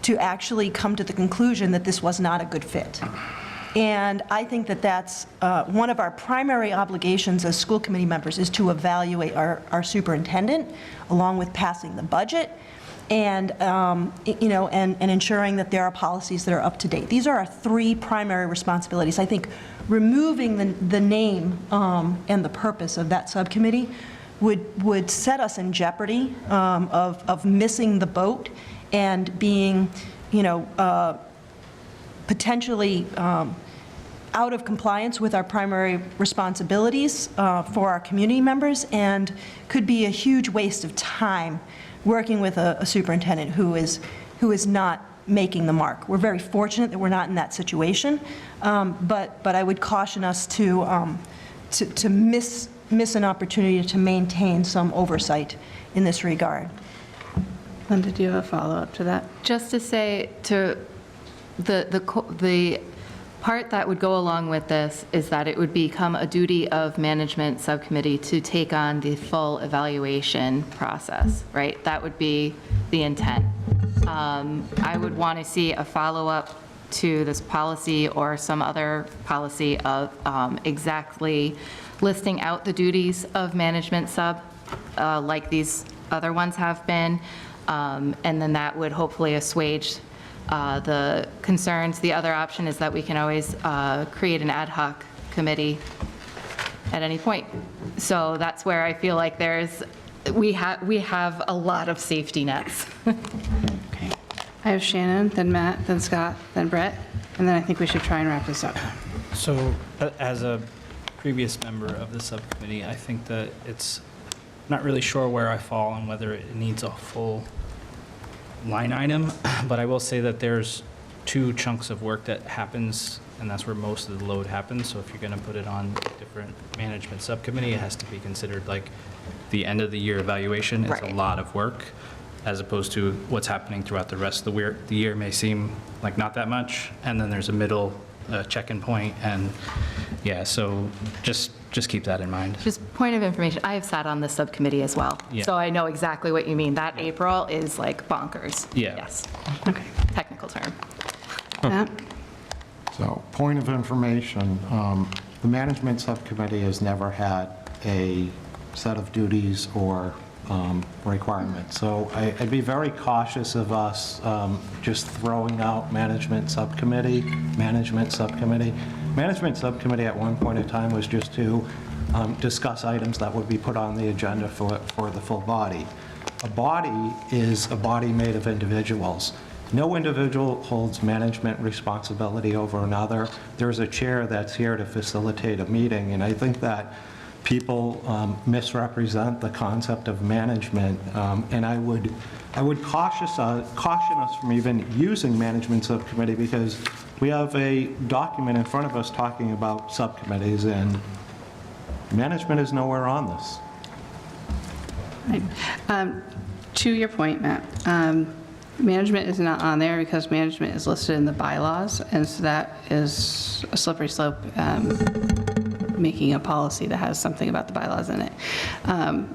to actually come to the conclusion that this was not a good fit. And I think that that's one of our primary obligations as school committee members, is to evaluate our superintendent, along with passing the budget, and and ensuring that there are policies that are up to date. These are our three primary responsibilities. I think removing the name and the purpose of that subcommittee would set us in jeopardy of missing the boat and being, potentially out of compliance with our primary responsibilities for our community members, and could be a huge waste of time working with a superintendent who is not making the mark. We're very fortunate that we're not in that situation, but I would caution us to miss an opportunity to maintain some oversight in this regard. Linda, do you have a follow-up to that? Just to say, to the part that would go along with this is that it would become a duty of management subcommittee to take on the full evaluation process, right? That would be the intent. I would want to see a follow-up to this policy or some other policy of exactly listing out the duties of management sub, like these other ones have been, and then that would hopefully assuage the concerns. The other option is that we can always create an ad hoc committee at any point. So that's where I feel like we have a lot of safety nets. Okay. I have Shannon, then Matt, then Scott, then Brett, and then I think we should try and wrap this up. So as a previous member of the subcommittee, I think that it's not really sure where I fall on whether it needs a full line item, but I will say that there's two chunks of work that happens, and that's where most of the load happens. So if you're going to put it on a different management subcommittee, it has to be considered like the end of the year evaluation. It's a lot of work, as opposed to what's happening throughout the rest of the year may seem like not that much, and then there's a middle check-in point, and yeah, so just keep that in mind. Just point of information, I have sat on this subcommittee as well, Yeah. so I know exactly what you mean. That April is like bonkers. Yeah. Yes. Okay. Technical term. Matt? So, point of information, the management subcommittee has never had a set of duties or requirements. So I'd be very cautious of us just throwing out management subcommittee. Management subcommittee at one point in time was just to discuss items that would be put on the agenda for the full body. A body is a body made of individuals. No individual holds management responsibility over another. There's a chair that's here to facilitate a meeting, and I think that people misrepresent the concept of management, and I would caution us from even using management subcommittee, because we have a document in front of us talking about subcommittees, and management is nowhere on this. Right. To your point, Matt, management is not on there because management is listed in the bylaws, and so that is a slippery slope, making a policy that has something about the bylaws in it.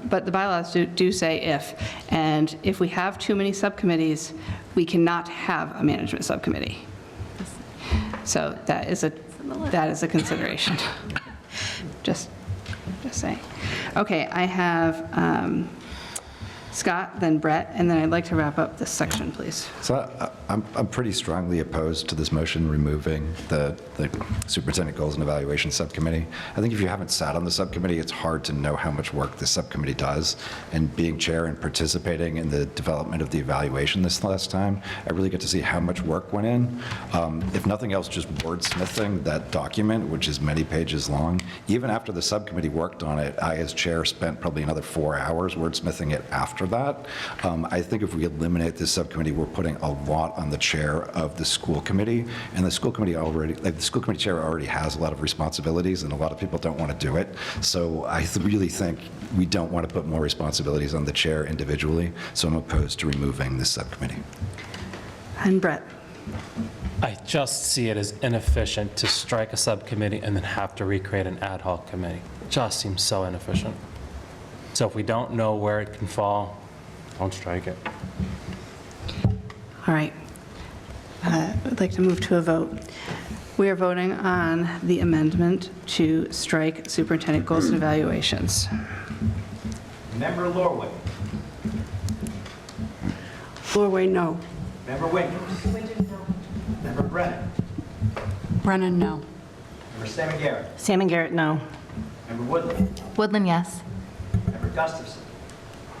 But the bylaws do say if, and if we have too many subcommittees, we cannot have a management subcommittee. So that is a consideration. Just saying. Okay, I have Scott, then Brett, and then I'd like to wrap up this section, please. So I'm pretty strongly opposed to this motion removing the Superintendent Goals and Evaluation Subcommittee. I think if you haven't sat on the subcommittee, it's hard to know how much work the subcommittee does. And being chair and participating in the development of the evaluation this last time, I really get to see how much work went in. If nothing else, just wordsmithing that document, which is many pages long. Even after the subcommittee worked on it, I, as chair, spent probably another 4 hours wordsmithing it after that. I think if we eliminate this subcommittee, we're putting a lot on the chair of the school committee, and the school committee the school committee chair already has a lot of responsibilities, and a lot of people don't want to do it. So I really think we don't want to put more responsibilities on the chair individually, so I'm opposed to removing this subcommittee. And Brett? I just see it as inefficient to strike a subcommittee and then have to recreate an ad hoc committee. It just seems so inefficient. So if we don't know where it can fall, don't strike it. All right. I'd like to move to a vote. We are voting on the amendment to strike superintendent goals and evaluations. Member Lorway. Lorway, no. Member Winters. Member Brennan. Brennan, no. Member Salmon Garrett. Salmon Garrett, no. Member Woodland. Woodland, yes. Member Gustafson.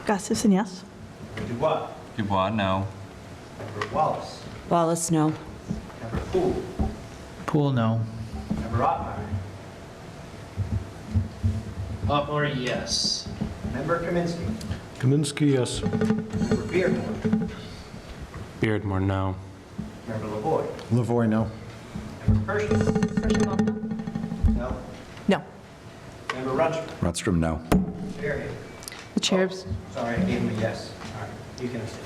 Gustafson, yes. Member Dubois. Dubois, no. Member Wallace. Wallace, no. Member Poole. Poole, no. Member Ottmeyer. Otmar, yes. Member Kaminsky. Kaminsky, yes. Member Beardmore. Beardmore, no. Member LaVoy. Lavoy, no. Member Pershing. No. No. Member Rutschman. Rutstrom, no. Chair Haber. The chair's, Sorry, I gave him a yes. All right, you can abstain.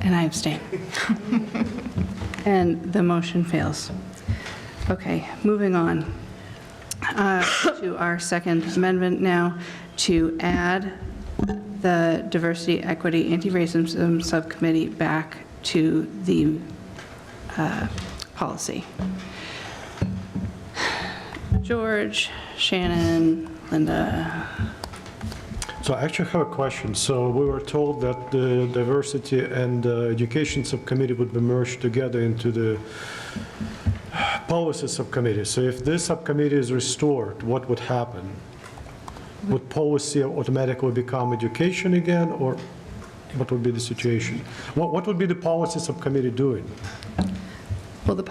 and I abstain. And the motion fails. Okay, moving on to our second amendment now, to add the Diversity, Equity, Anti-Racism Subcommittee back to the policy. George, Shannon, Linda. So I actually have a question. So we were told that the Diversity and Education Subcommittee would be merged together into the Policy Subcommittee. So if this subcommittee is restored, what would happen? Would policy automatically become education again, or what would be the situation? What would be the Policy Subcommittee doing? Well, do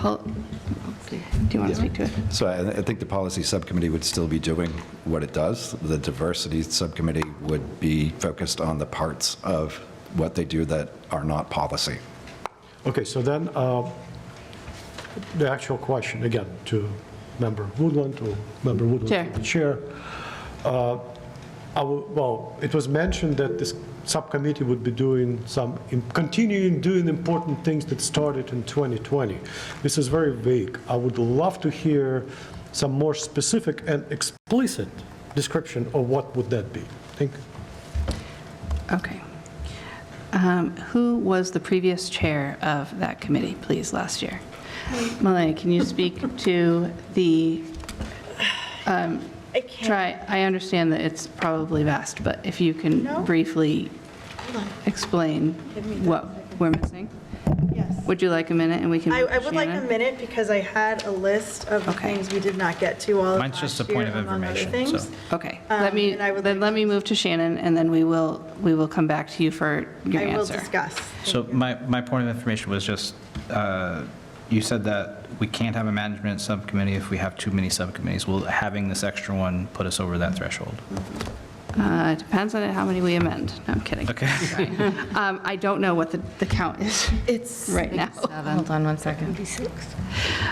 you want to speak to it? So I think the policy subcommittee would still be doing what it does. The diversity subcommittee would be focused on the parts of what they do that are not policy. Okay, so then the actual question, again, to Member Woodland, or Member Woodland, Chair. the Chair. Well, it was mentioned that this subcommittee would be doing continuing doing important things that started in 2020. This is very vague. I would love to hear some more specific and explicit description of what would that be. Thank you. Okay. Who was the previous chair of that committee, please, last year? Melanie, can you speak to the, I understand that it's probably vast, but if you can briefly explain what we're missing? Yes. Would you like a minute and we can? I would like a Shannon? minute because I had a list of the Okay. things we did not get to all of Mine's just a last point year, of among other information, so. things. Okay, let me, and I would then let me move to Shannon, and then we will come back to you for your I will answer. discuss. So my point of information was just, you said that we can't have a management subcommittee if we have too many subcommittees. Will having this extra one put us over that threshold? It depends on how many we amend. No, I'm kidding. Okay. I don't know what the count is It's right now. Hold on one second.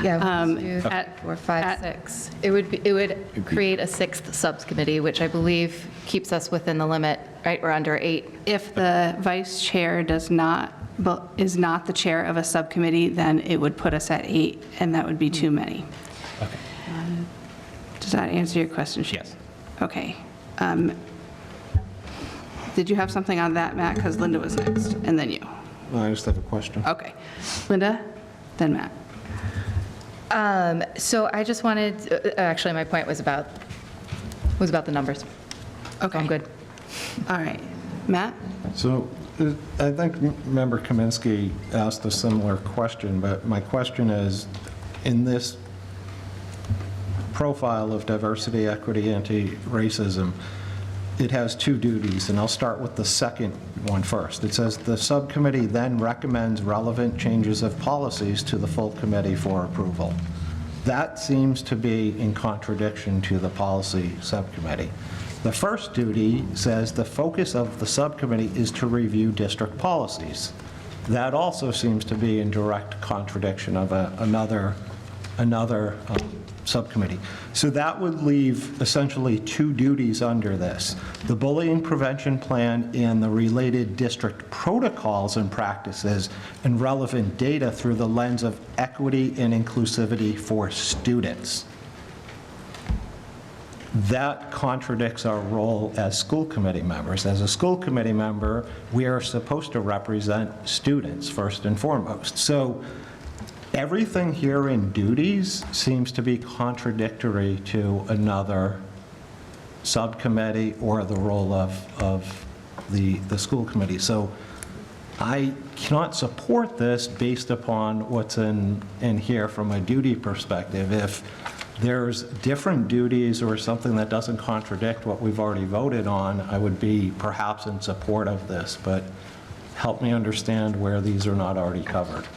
Yeah, 1, 2, 3, 4, 5, 6. It would create a sixth subcommittee, which I believe keeps us within the limit, right? We're under 8. If the vice chair is not the chair of a subcommittee, then it would put us at 8, and that would be too many. Okay. Does that answer your question? Yes. Okay. Did you have something on that, Matt? Because Linda was next, and then you. No, I just have a question. Okay. Linda, then Matt. So I just wanted, actually, my point was about the numbers. Okay. I'm good. All right. Matt? So I think Member Kaminsky asked a similar question, but my question is, in this profile of diversity, equity, anti-racism, it has 2 duties, and I'll start with the second one first. It says, the subcommittee then recommends relevant changes of policies to the full committee for approval. That seems to be in contradiction to the policy subcommittee. The first duty says the focus of the subcommittee is to review district policies. That also seems to be in direct contradiction of another subcommittee. So that would leave essentially 2 duties under this: the bullying prevention plan and the related district protocols and practices and relevant data through the lens of equity and inclusivity for students. that contradicts our role as school committee members. As a school committee member, we are supposed to represent students first and foremost. So everything here in duties seems to be contradictory to another subcommittee or the role of the school committee. So I cannot support this based upon what's in here from a duty perspective. If there's different duties or something that doesn't contradict what we've already voted on, I would be perhaps in support of this, but help me understand where these are not already covered.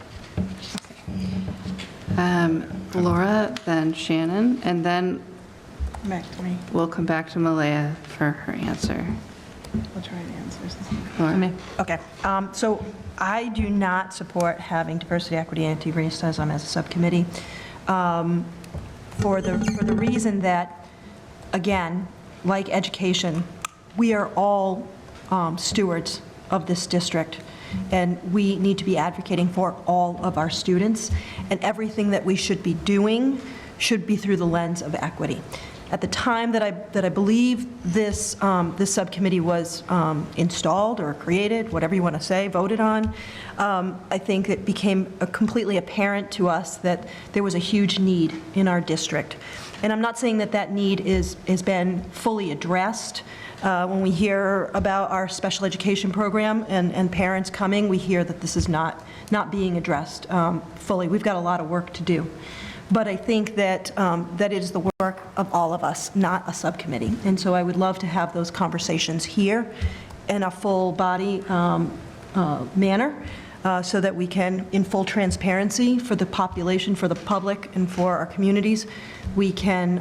Laura, then Shannon, and then Back to me. we'll come back to Malaya for her answer. I'll try to answer this. Laura? Okay, so I do not support having diversity, equity, anti-racism as a subcommittee for the reason that, again, like education, we are all stewards of this district, and we need to be advocating for all of our students, and everything that we should be doing should be through the lens of equity. At the time that I believe this subcommittee was installed or created, whatever you want to say, voted on, I think it became completely apparent to us that there was a huge need in our district. And I'm not saying that that need has been fully addressed. When we hear about our special education program and parents coming, we hear that this is not being addressed fully. We've got a lot of work to do. But I think that that is the work of all of us, not a subcommittee. And so I would love to have those conversations here in a full body manner so that we can, in full transparency for the population, for the public, and for our communities, we can,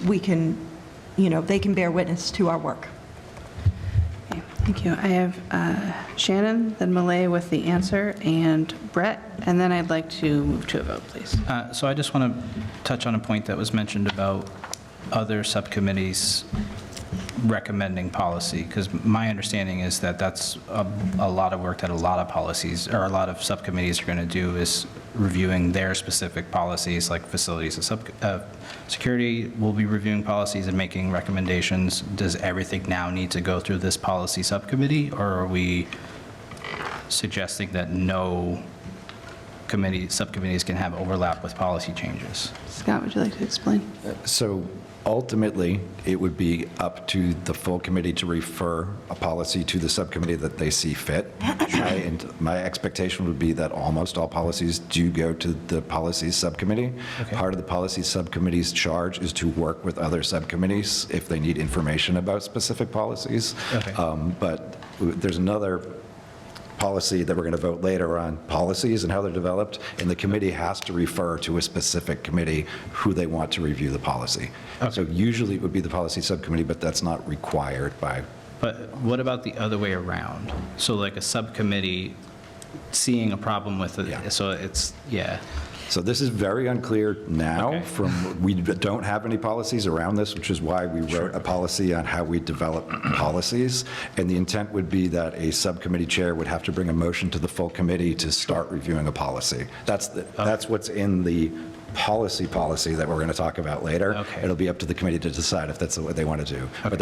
they can bear witness to our work. Okay, thank you. I have Shannon, then Malaya with the answer, and Brett, and then I'd like to move to a vote, please. So I just want to touch on a point that was mentioned about other subcommittees recommending policy, because my understanding is that that's a lot of work that a lot of policies, or a lot of subcommittees are going to do, is reviewing their specific policies, like facilities and security will be reviewing policies and making recommendations. Does everything now need to go through this policy subcommittee, or are we suggesting that no subcommittees can have overlap with policy changes? Scott, would you like to explain? So ultimately, it would be up to the full committee to refer a policy to the subcommittee that they see fit. And my expectation would be that almost all policies do go to the policies subcommittee. Okay. Part of the policy subcommittee's charge is to work with other subcommittees if they need information about specific policies. Okay. But there's another policy that we're going to vote later on, policies and how they're developed, and the committee has to refer to a specific committee who they want to review the policy. Okay. So usually it would be the policy subcommittee, but that's not required by. But what about the other way around? So like a subcommittee seeing a problem with it, Yeah. so it's, yeah. So this is very unclear now. Okay. We don't have any policies around this, which is why we wrote a policy on how we develop policies. And the intent would be that a subcommittee chair would have to bring a motion to the full committee to start reviewing a policy. That's what's in the policy that we're going to talk about later. Okay. It'll be up to the committee to decide if that's what they want to do. Okay. But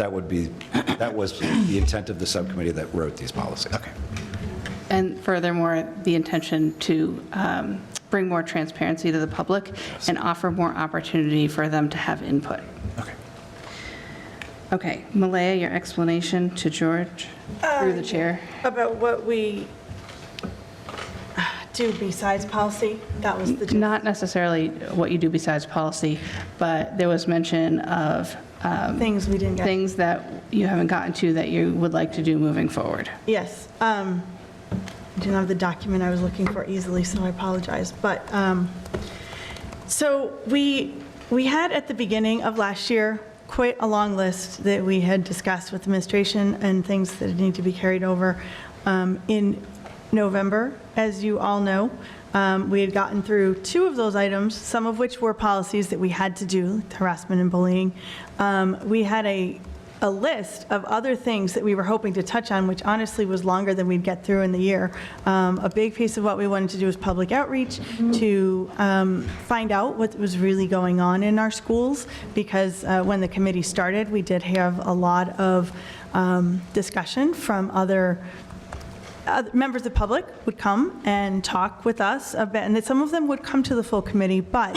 that was the intent of the subcommittee that wrote these policies. Okay. And furthermore, the intention to bring more transparency to the public and offer more opportunity for them to have input. Okay. Okay, Malaya, your explanation to George through the chair. About what we do besides policy, that was the... Not necessarily what you do besides policy, but there was mention of Things we didn't get. things that you haven't gotten to that you would like to do moving forward. Yes. I didn't have the document I was looking for easily, so I apologize. But, so we had at the beginning of last year quite a long list that we had discussed with administration and things that need to be carried over. In November, as you all know, we had gotten through 2 of those items, some of which were policies that we had to do, like harassment and bullying. We had a a list of other things that we were hoping to touch on, which honestly was longer than we'd get through in the year. A big piece of what we wanted to do was public outreach to find out what was really going on in our schools, because when the committee started, we did have a lot of discussion from other members of the public would come and talk with us about, and that some of them would come to the full committee, but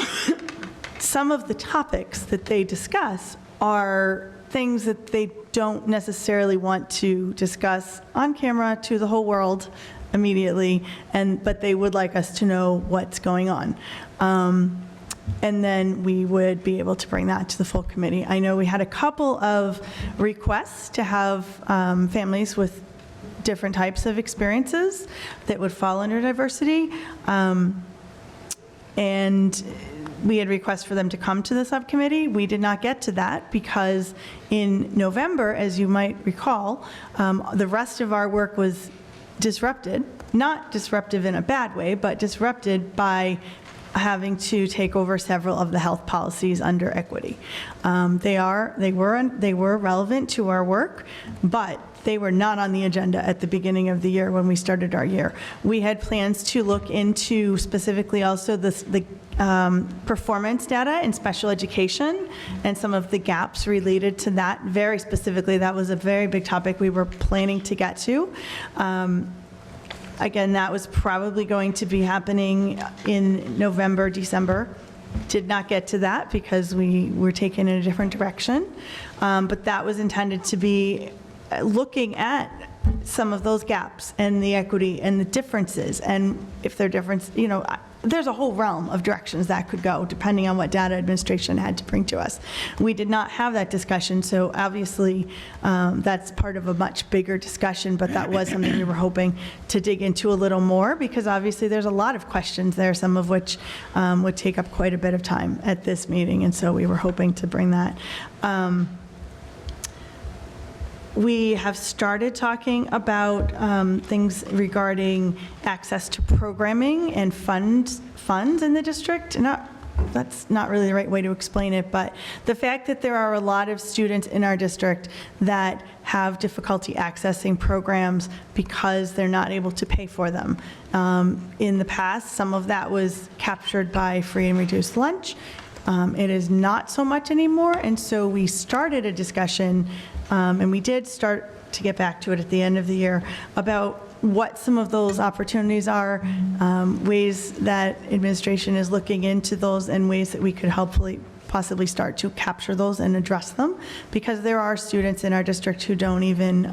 some of the topics that they discuss are things that they don't necessarily want to discuss on camera to the whole world immediately, but they would like us to know what's going on. And then we would be able to bring that to the full committee. I know we had a couple of requests to have families with different types of experiences that would fall under diversity. And we had requests for them to come to the subcommittee. We did not get to that because in November, as you might recall, the rest of our work was disrupted, not disruptive in a bad way, but disrupted by having to take over several of the health policies under equity. They were relevant to our work, but they were not on the agenda at the beginning of the year when we started our year. We had plans to look into specifically also the performance data in special education and some of the gaps related to that. Very specifically, that was a very big topic we were planning to get to. Again, that was probably going to be happening in November, December. Did not get to that because we were taken in a different direction. But that was intended to be looking at some of those gaps and the equity and the differences, and if they're different, there's a whole realm of directions that could go depending on what data administration had to bring to us. We did not have that discussion, so obviously that's part of a much bigger discussion, but that was something we were hoping to dig into a little more, because obviously there's a lot of questions there, some of which would take up quite a bit of time at this meeting, and so we were hoping to bring that. We have started talking about things regarding access to programming and funds in the district. That's not really the right way to explain it, but the fact that there are a lot of students in our district that have difficulty accessing programs because they're not able to pay for them. In the past, some of that was captured by free and reduced lunch. It is not so much anymore, and so we started a discussion, and we did start to get back to it at the end of the year, about what some of those opportunities are, ways that administration is looking into those, and ways that we could hopefully possibly start to capture those and address them, because there are students in our district who don't even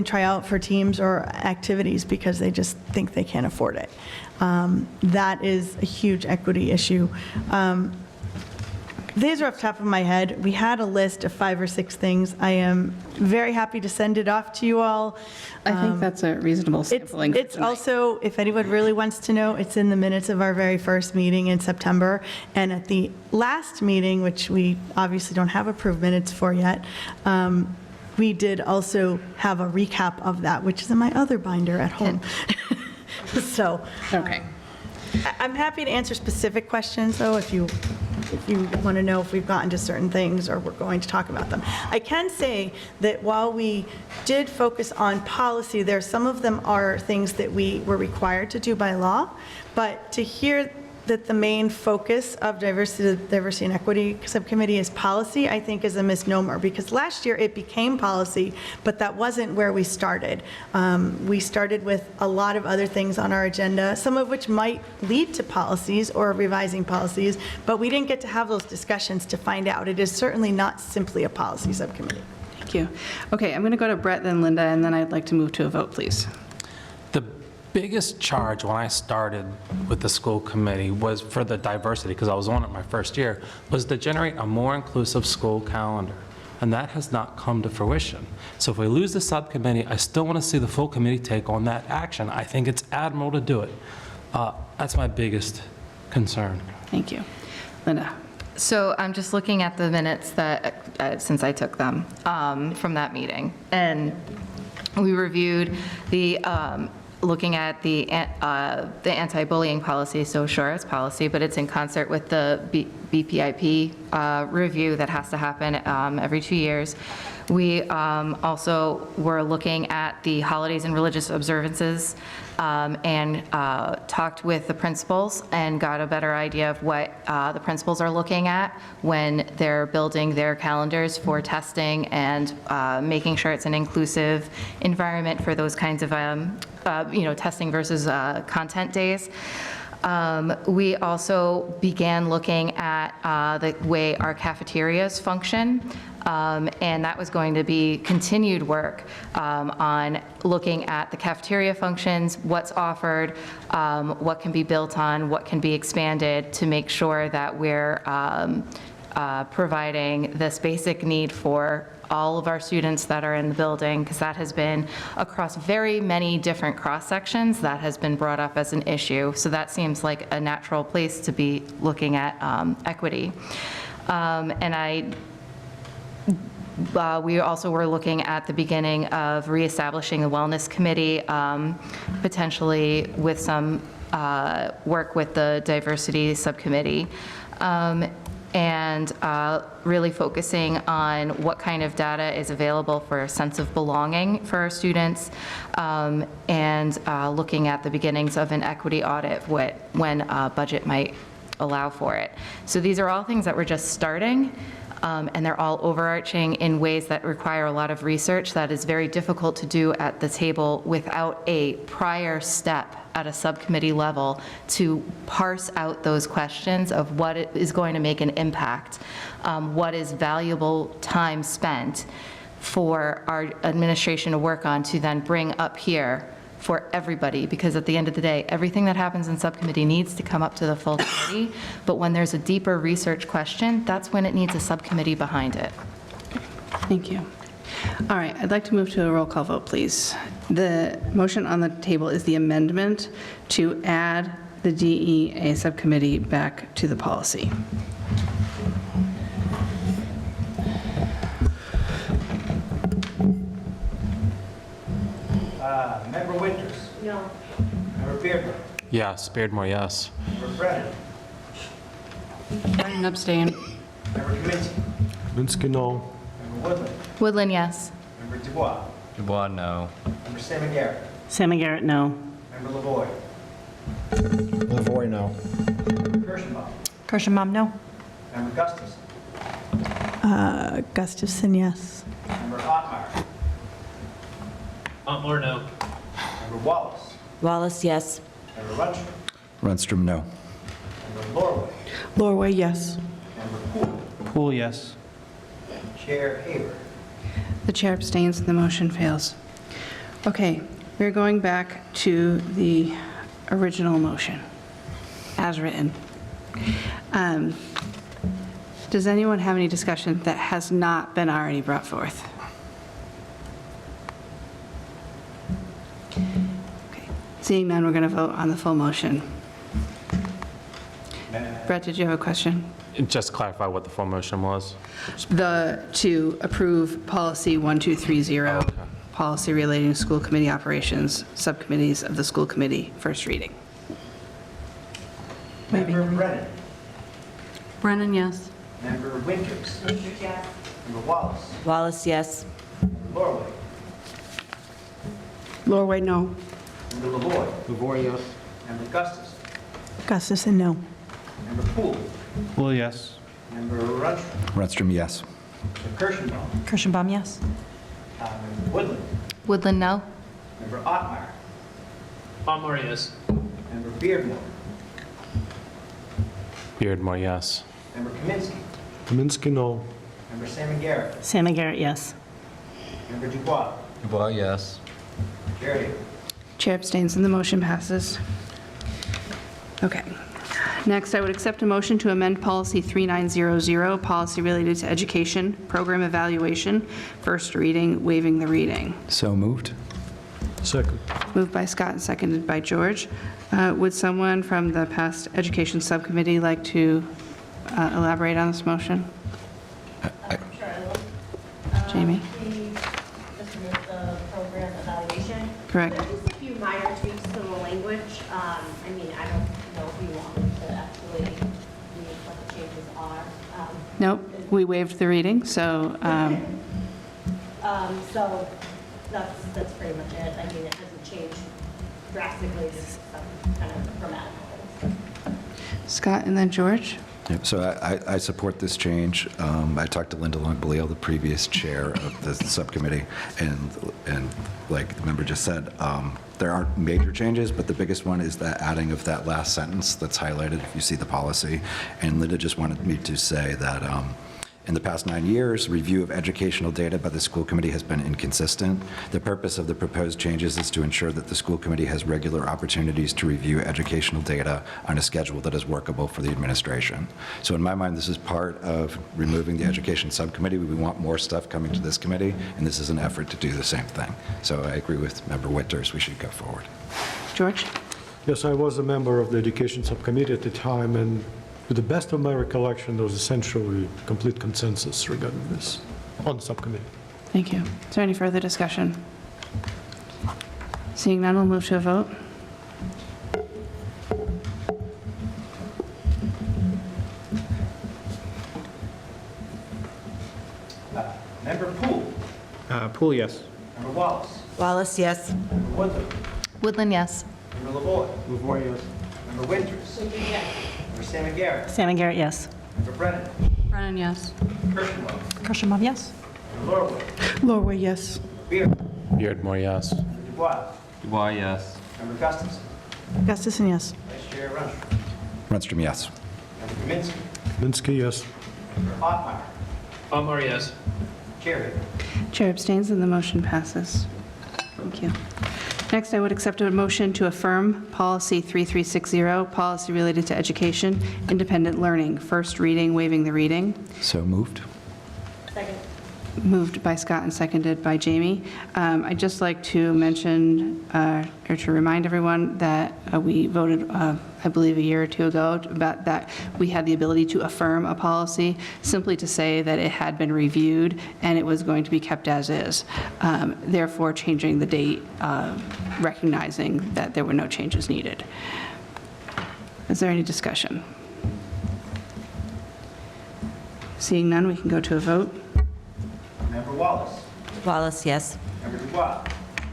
try out for teams or activities because they just think they can't afford it. That is a huge equity issue. These are off the top of my head. We had a list of 5 or 6 things. I am very happy to send it off to you all. I think that's a reasonable sampling. It's also, if anyone really wants to know, it's in the minutes of our very first meeting in September. And at the last meeting, which we obviously don't have approved minutes for yet, we did also have a recap of that, which is in my other binder at home. So, okay. I'm happy to answer specific questions, though, if you want to know if we've gotten to certain things or we're going to talk about them. I can say that while we did focus on policy, some of them are things that we were required to do by law, but to hear that the main focus of diversity and equity subcommittee is policy, I think is a misnomer, because last year it became policy, but that wasn't where we started. We started with a lot of other things on our agenda, some of which might lead to policies or revising policies, but we didn't get to have those discussions to find out. It is certainly not simply a policy subcommittee. Thank you. Okay, I'm going to go to Brett, then Linda, and then I'd like to move to a vote, please. The biggest charge when I started with the school committee was for the diversity, because I was on it my first year, was to generate a more inclusive school calendar. And that has not come to fruition. So if we lose the subcommittee, I still want to see the full committee take on that action. I think it's admirable to do it. That's my biggest concern. Thank you. Linda. So I'm just looking at the minutes that, since I took them, from that meeting. And we reviewed the looking at the anti-bullying policy, so sure, it's policy, but it's in concert with the BPIP review that has to happen every 2 years. We also were looking at the holidays and religious observances and talked with the principals and got a better idea of what the principals are looking at when they're building their calendars for testing and making sure it's an inclusive environment for those kinds of, testing versus content days. We also began looking at the way our cafeterias function, and that was going to be continued work on looking at the cafeteria functions, what's offered, what can be built on, what can be expanded to make sure that we're providing this basic need for all of our students that are in the building, because that has been across very many different cross-sections, that has been brought up as an issue. So that seems like a natural place to be looking at equity. We also were looking at the beginning of reestablishing a wellness committee, potentially with some work with the diversity subcommittee. And really focusing on what kind of data is available for a sense of belonging for our students, and looking at the beginnings of an equity audit when budget might allow for it. So these are all things that we're just starting, and they're all overarching in ways that require a lot of research that is very difficult to do at the table without a prior step at a subcommittee level to parse out those questions of what is going to make an impact, what is valuable time spent for our administration to work on to then bring up here for everybody, because at the end of the day, everything that happens in subcommittee needs to come up to the full committee, but when there's a deeper research question, that's when it needs a subcommittee behind it. Thank you. All right, I'd like to move to a roll call vote, please. The motion on the table is the amendment to add the DEA subcommittee back to the policy. Member Winters? No. Member Beardmore? Yes, Beardmore, yes. Member Brennan? Brennan abstain. Member Kaminsky? Kaminsky, no. Member Woodland? Woodland, yes. Member Dubois? Dubois, no. Member Sam Garrett? Sam Garrett, no. Member Lavoy? Lavoy, no. Member Kirschenbaum? Kirschenbaum, no. Member Gustafson? Gustafson, yes. Member Ottmeyer? Or no. Member Wallace? Wallace, yes. Member Runstrom? Runstrom, no. Member Lorway? Lorway, yes. Member Poole? Poole, yes. Chair Haber? The chair abstains and the motion fails. Okay, we're going back to the original motion as written. Does anyone have any discussion that has not been already brought forth? Okay. Seeing none, we're going to vote on the full motion. Brett, did you have a question? Just clarify what the full motion was. To approve policy 1230, policy relating to school committee operations, subcommittees of the school committee, first reading. Member Brennan? Brennan, yes. Member Winters? Yes. Member Wallace? Wallace, yes. Member Lorway? Lorway, no. Member Lavoy? Lavoy, yes. Member Gustafson? Gustafson, no. Member Poole? Poole, yes. Member Runstrom? Runstrom, yes. Member Kirschenbaum? Kirschenbaum, yes. Member Woodland? Woodland, no. Member Ottmeyer? Ottmeyer, yes. Member Beardmore? Beardmore, yes. Member Kaminsky? Kaminsky, no. Member Sam Garrett? Sam Garrett, yes. Member Dubois? Dubois, yes. Chair Haber? Chair abstains and the motion passes. Okay. Next, I would accept a motion to amend policy 3900, policy related to education, program evaluation, first reading, waiving the reading. So moved. Second. Moved by Scott and seconded by George. Would someone from the past education subcommittee like to elaborate on this motion? Jamie? The program evaluation. Correct. Just a few minor tweaks I mean, I don't know if you want me to actually read what the changes are. Nope, we waived the reading, so, So that's pretty much it. I mean, it hasn't changed drastically, just some kind of grammatical things. Scott and then George? Yep, so I support this change. I talked to Linda Longbelio, the previous chair of the subcommittee, and like the member just said, there aren't major changes, but the biggest one is that adding of that last sentence that's highlighted if you see the policy. And Linda just wanted me to say that in the past 9 years, review of educational data by the school committee has been inconsistent. The purpose of the proposed changes is to ensure that the school committee has regular opportunities to review educational data on a schedule that is workable for the administration. So in my mind, this is part of removing the education subcommittee. We want more stuff coming to this committee, and this is an effort to do the same thing. So I agree with Member Winters, we should go forward. George? Yes, I was a member of the Education Subcommittee at the time, and to the best of my recollection, there was essentially complete consensus regarding this on the subcommittee. Thank you. Is there any further discussion? Seeing none, we'll move to a vote. Member Poole. Poole, yes. Member Wallace. Wallace, yes. Member Woodland. Woodland, yes. Member LaVoy. LaVoy, yes. Member Winters. Member Sam Garrett. Sam and Garrett, yes. Member Brennan. Brennan, yes. Kirschenbaum. Kirschenbaum, yes. Member Lorway. Lorway, yes. Beard. Beardmore, yes. Member Dubois. Dubois, yes. Member Gustafson. Gustafson, yes. Vice Chair Runstrom. Runstrom, yes. Member Kaminsky. Minsky, yes. Member Otmeyer. Otmar, yes. Chair Hill. Chair abstains and the motion passes. Thank you. Next, I would accept a motion to affirm Policy 3360, Policy Related to Education, Independent Learning, first reading, waiving the reading. So moved. Second. Moved by Scott and seconded by Jamie. I'd just like to mention, or to remind everyone that we voted, I believe a year or two ago, about that we had the ability to affirm a policy, simply to say that it had been reviewed and it was going to be kept as is. Therefore, changing the date, recognizing that there were no changes needed. Is there any discussion? Seeing none, we can go to a vote. Member Wallace. Wallace, yes. Member Dubois.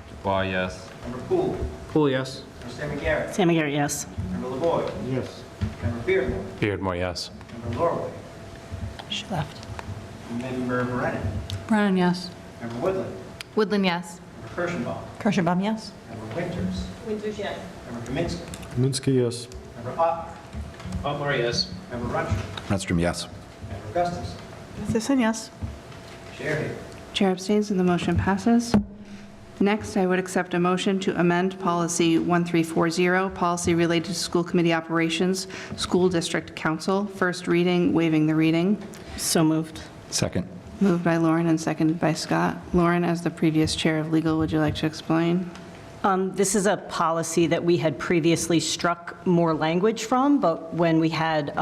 Dubois, yes. Member Poole. Poole, yes. Member Sam Garrett. Sam and Garrett, yes. Member LaVoy. Yes. Member Beardmore. Beardmore, yes. Member Lorway. She left. Member Brennan. Brennan, yes. Member Woodland. Woodland, yes. Member Kirschenbaum. Kirschenbaum, yes. Member Winters. Winters, yes. Member Kaminsky. Minsky, yes. Member Otmeyer. Otmar, yes. Member Runstrom. Runstrom, yes. Member Gustafson. Gustafson, yes. Chair Hill. Chair abstains and the motion passes. Next, I would accept a motion to amend Policy 1340, Policy Related to School Committee Operations, School District Council, first reading, waiving the reading. So moved. Second. Moved by Lauren and seconded by Scott. Lauren, as the previous chair of legal, would you like to explain? This is a policy that we had previously struck more language from, but when we had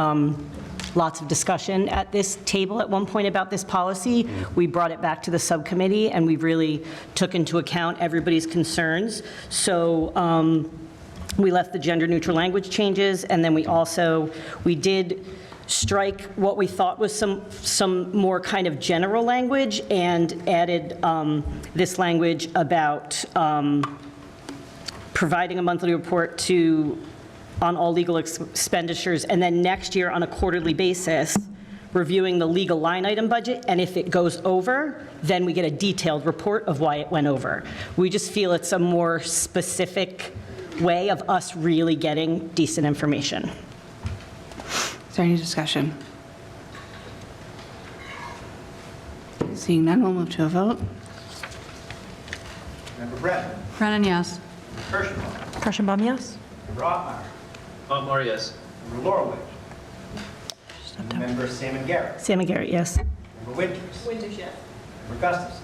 lots of discussion at this table at one point about this policy, we brought it back to the subcommittee, and we really took into account everybody's concerns. So we left the gender-neutral language changes, and then we did strike what we thought was some more kind of general language, and added this language about providing a monthly report on all legal expenditures, and then next year on a quarterly basis, reviewing the legal line item budget, and if it goes over, then we get a detailed report of why it went over. We just feel it's a more specific way of us really getting decent information. Is there any discussion? Seeing none, we'll move to a vote. Member Brennan. Brennan, yes. Member Kirschenbaum. Kirschenbaum, yes. Member Otmeyer. Otmar, yes. Member Lorway. Member Sam Garrett. Sam and Garrett, yes. Member Winters. Winters, yes. Member Gustafson.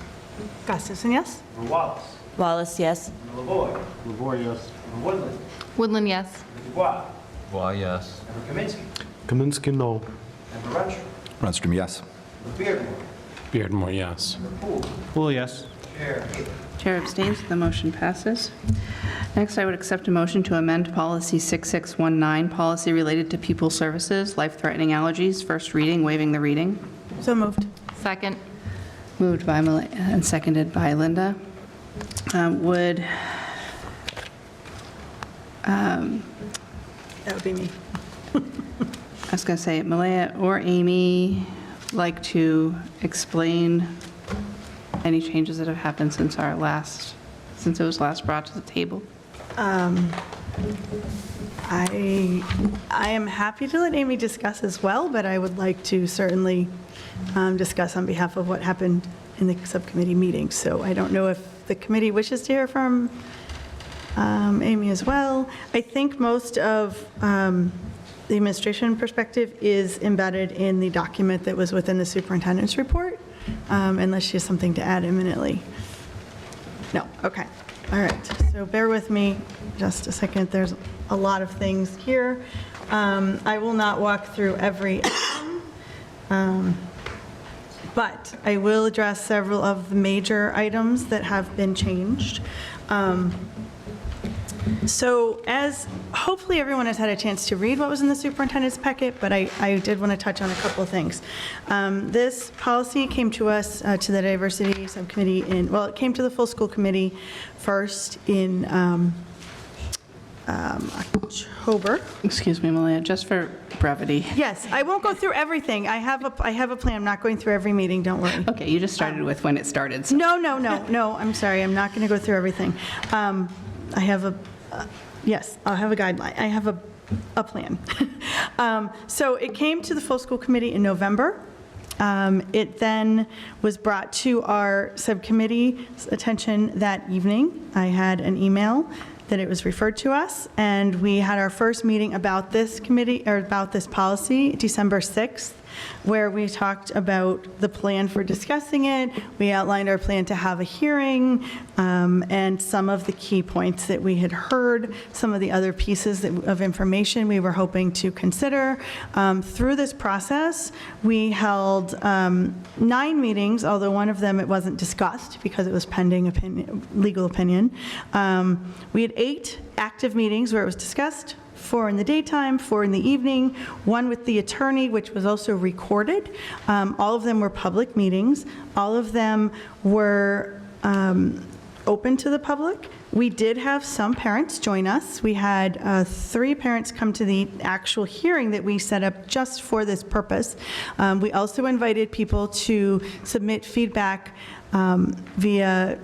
Gustafson, yes. Member Wallace. Wallace, yes. Member LaVoy. LaVoy, yes. Member Woodland. Woodland, yes. Member Dubois. Dubois, yes. Member Kaminsky. Kaminsky, no. Member Runstrom. Runstrom, yes. Member Beardmore. Beardmore, yes. Member Poole. Poole, yes. Chair Haber. Chair abstains, the motion passes. Next, I would accept a motion to amend Policy 6619, policy related to pupil services, life-threatening allergies, first reading, waiving the reading. So moved. Second. Moved by Malaya and seconded by Linda. Would, That would be me. I was going to say, Malaya or Amy like to explain any changes that have happened since it was last brought to the table? I am happy to let Amy discuss as well, but I would like to certainly discuss on behalf of what happened in the subcommittee meeting. So I don't know if the committee wishes to hear from Amy as well. I think most of the administration perspective is embedded in the document that was within the superintendent's report, unless she has something to add imminently. No, okay. All right, so bear with me just a second. There's a lot of things here. I will not walk through every item, but I will address several of the major items that have been changed. So as hopefully everyone has had a chance to read what was in the superintendent's packet, but I did want to touch on a couple of things. This policy came to us, to the diversity subcommittee it came to the full school committee first in October. Excuse me, Malaya, just for brevity. Yes, I won't go through everything. I have a plan. I'm not going through every meeting, don't worry. Okay, you just started with when it started. So. No, I'm sorry. I'm not going to go through everything. I have I'll have a guideline. I have a plan. So it came to the full school committee in November. It then was brought to our subcommittee's attention that evening. I had an email that it was referred to us, and we had our first meeting about this committee, or about this policy, December 6th, where we talked about the plan for discussing it. We outlined our plan to have a hearing, and some of the key points that we had heard, some of the other pieces of information we were hoping to consider. Through this process, we held 9 meetings, although one of them it wasn't discussed because it was pending legal opinion. We had 8 active meetings where it was discussed. 4 in the daytime, 4 in the evening, 1 with the attorney, which was also recorded. All of them were public meetings. All of them were open to the public. We did have some parents join us. We had 3 parents come to the actual hearing that we set up just for this purpose. We also invited people to submit feedback via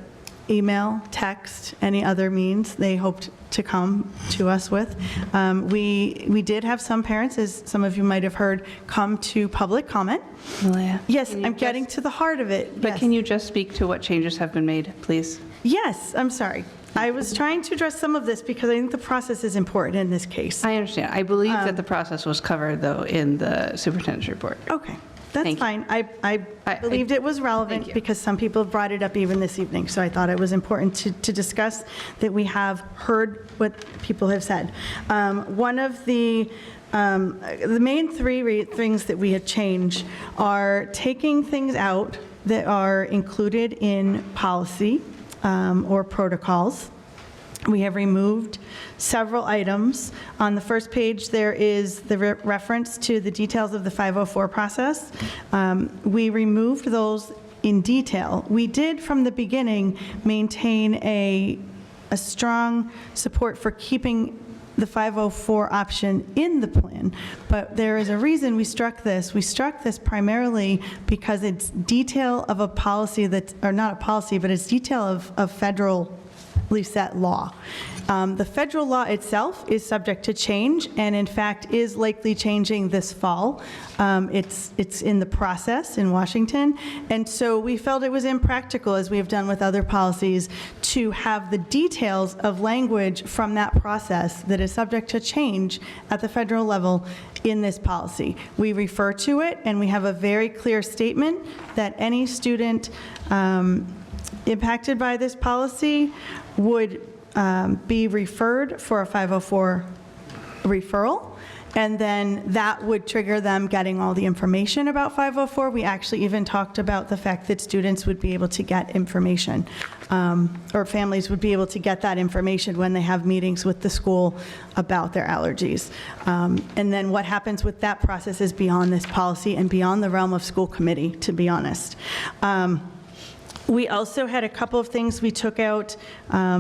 email, text, any other means they hoped to come to us with. We did have some parents, as some of you might have heard, come to public comment. Malaya. Yes, I'm getting to the heart of it. But Yes. can you just speak to what changes have been made, please? Yes, I'm sorry. I was trying to address some of this because I think the process is important in this case. I understand. I believe that the process was covered, though, in the superintendent's report. Okay, that's Thank you. fine. I believed it was relevant because some people brought it up even this evening, so I thought it was important to discuss that we have heard what people have said. One of the main 3 things that we had changed are taking things out that are included in policy or protocols. We have removed several items. On the first page, there is the reference to the details of the 504 process. We removed those in detail. We did, from the beginning, maintain a strong support for keeping the 504 option in the plan, but there is a reason we struck this. We struck this primarily because it's detail of a policy that, or not a policy, but it's detail of federal set law. The federal law itself is subject to change and in fact is likely changing this fall. It's in the process in Washington, and so we felt it was impractical, as we have done with other policies, to have the details of language from that process that is subject to change at the federal level in this policy. We refer to it and we have a very clear statement that any student impacted by this policy would be referred for a 504 referral, and then that would trigger them getting all the information about 504. We actually even talked about the fact that students would be able to get information, or families would be able to get that information when they have meetings with the school about their allergies. And then what happens with that process is beyond this policy and beyond the realm of school committee, to be honest. We also had a couple of things we took out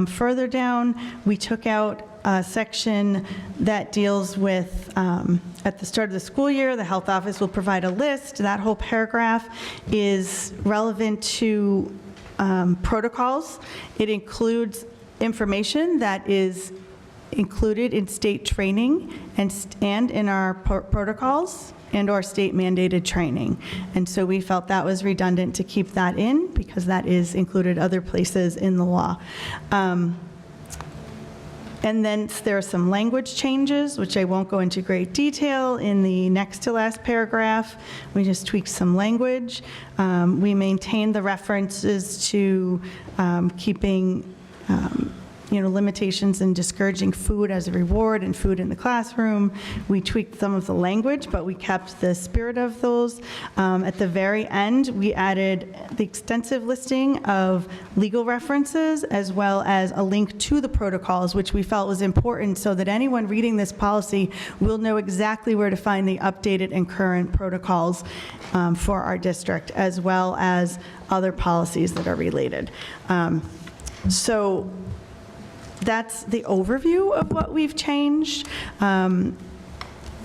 further down. We took out a section that deals with, at the start of the school year, the health office will provide a list. That whole paragraph is relevant to protocols. It includes information that is included in state training and in our protocols and/or state mandated training. And so we felt that was redundant to keep that in because that is included other places in the law. And then there are some language changes, which I won't go into great detail. In the next to last paragraph, we just tweaked some language. We maintained the references to keeping limitations and discouraging food as a reward and food in the classroom. We tweaked some of the language, but we kept the spirit of those. At the very end, we added the extensive listing of legal references as well as a link to the protocols, which we felt was important so that anyone reading this policy will know exactly where to find the updated and current protocols for our district, as well as other policies that are related. So that's the overview of what we've changed. I'm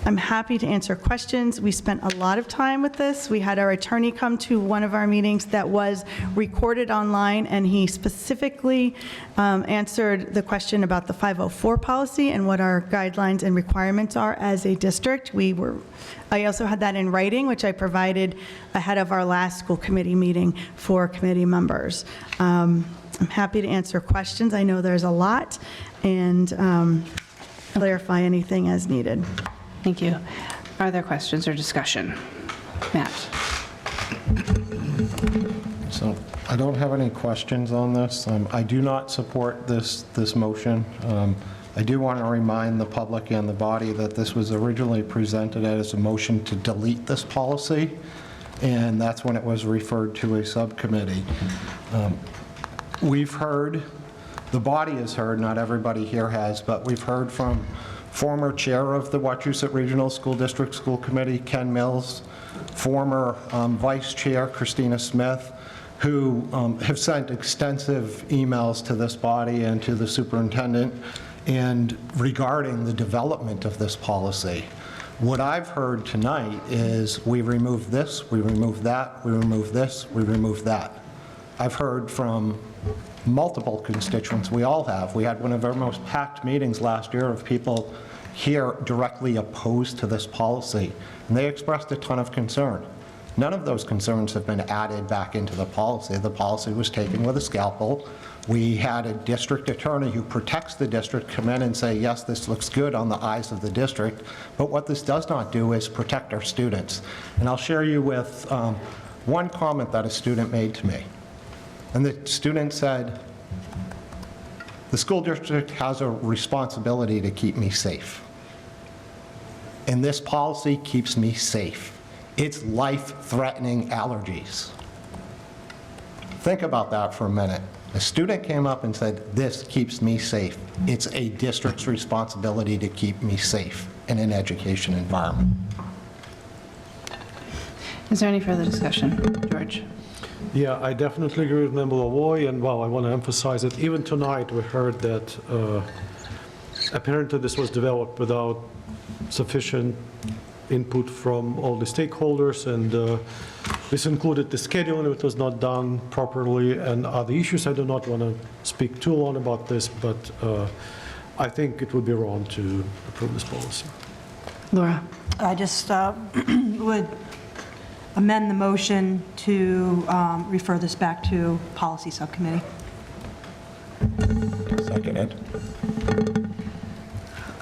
happy to answer questions. We spent a lot of time with this. We had our attorney come to one of our meetings that was recorded online, and he specifically answered the question about the 504 policy and what our guidelines and requirements are as a district. I also had that in writing, which I provided ahead of our last school committee meeting for committee members. I'm happy to answer questions. I know there's a lot, and clarify anything as needed. Thank you. Are there questions or discussion? Matt? So I don't have any questions on this. I do not support this motion. I do want to remind the public and the body that this was originally presented as a motion to delete this policy, and that's when it was referred to a subcommittee. We've heard, the body has heard, not everybody here has, but we've heard from former chair of the Wachusett Regional School District School Committee, Ken Mills, former vice chair, Christina Smith, who have sent extensive emails to this body and to the superintendent and regarding the development of this policy. What I've heard tonight is we remove this, we remove that, we remove this, we remove that. I've heard from multiple constituents, we all have. We had one of our most packed meetings last year of people here directly opposed to this policy, and they expressed a ton of concern. None of those concerns have been added back into the policy. The policy was taken with a scalpel. We had a district attorney who protects the district come in and say, yes, this looks good on the eyes of the district, but what this does not do is protect our students. And I'll share you with one comment that a student made to me. And the student said, the school district has a responsibility to keep me safe. And this policy keeps me safe. It's life-threatening allergies. Think about that for a minute. A student came up and said, this keeps me safe. It's a district's responsibility to keep me safe in an education environment. Is there any further discussion? George? Yeah, I definitely agree with Member Lavoie, and well, I want to emphasize that even tonight we heard that apparently this was developed without sufficient input from all the stakeholders, and this included the scheduling, it was not done properly, and other issues. I do not want to speak too long about this, but I think it would be wrong to approve this policy. Laura? I just would amend the motion to refer this back to policy subcommittee. Seconded.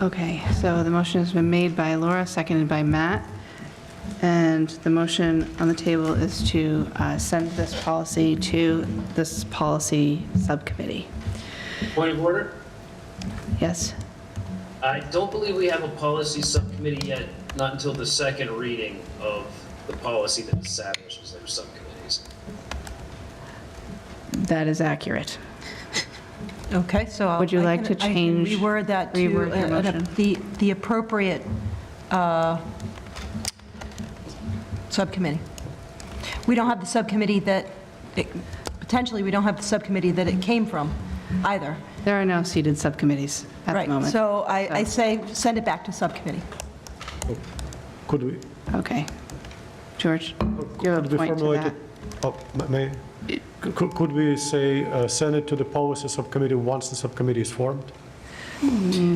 Okay, so the motion has been made by Laura, seconded by Matt, and the motion on the table is to send this policy to this policy subcommittee. Point of order? Yes? I don't believe we have a policy subcommittee yet, not until the second reading of the policy that establishes their subcommittees. That is accurate. Okay, so Would you I like can- to I can change- reword that to reword your motion? the appropriate subcommittee. We don't have the subcommittee that, potentially, we don't have the subcommittee that it came from either. There are no seated subcommittees at the Right, moment. so I say, send it back to subcommittee. Could we, Okay. George, you have could a we point to formulate that? it? Oh, may, could we say, send it to the policy subcommittee once the subcommittee is formed?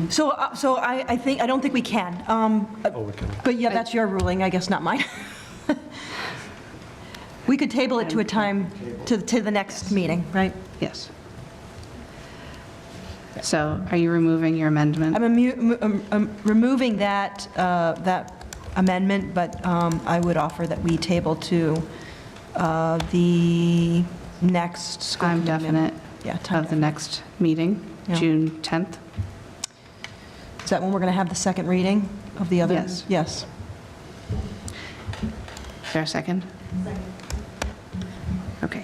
So I think, I don't think we can. Oh, we can. But yeah, that's your ruling, I guess, not mine. We could table it to a time, to the next meeting, right? Yes. So are you removing your amendment? I'm removing that, that amendment, but I would offer that we table to the next school Time committee definite Yeah, time of the next meeting, Yeah. June 10th? Is that when we're going to have the second reading of the other? Yes. Yes. Is there a second? Okay.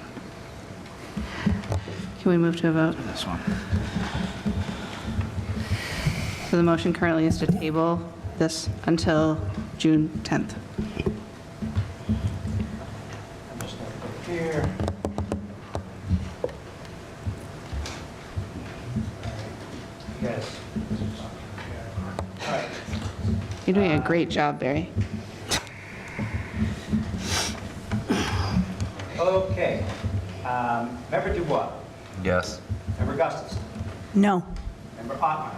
Can we move to a vote? This one. So the motion currently is to table this until June 10th. Here. Yes. All right. You're doing a great job, Barry. Okay. Member Dubois. Yes. Member Gustafson. No. Member Ottmeyer.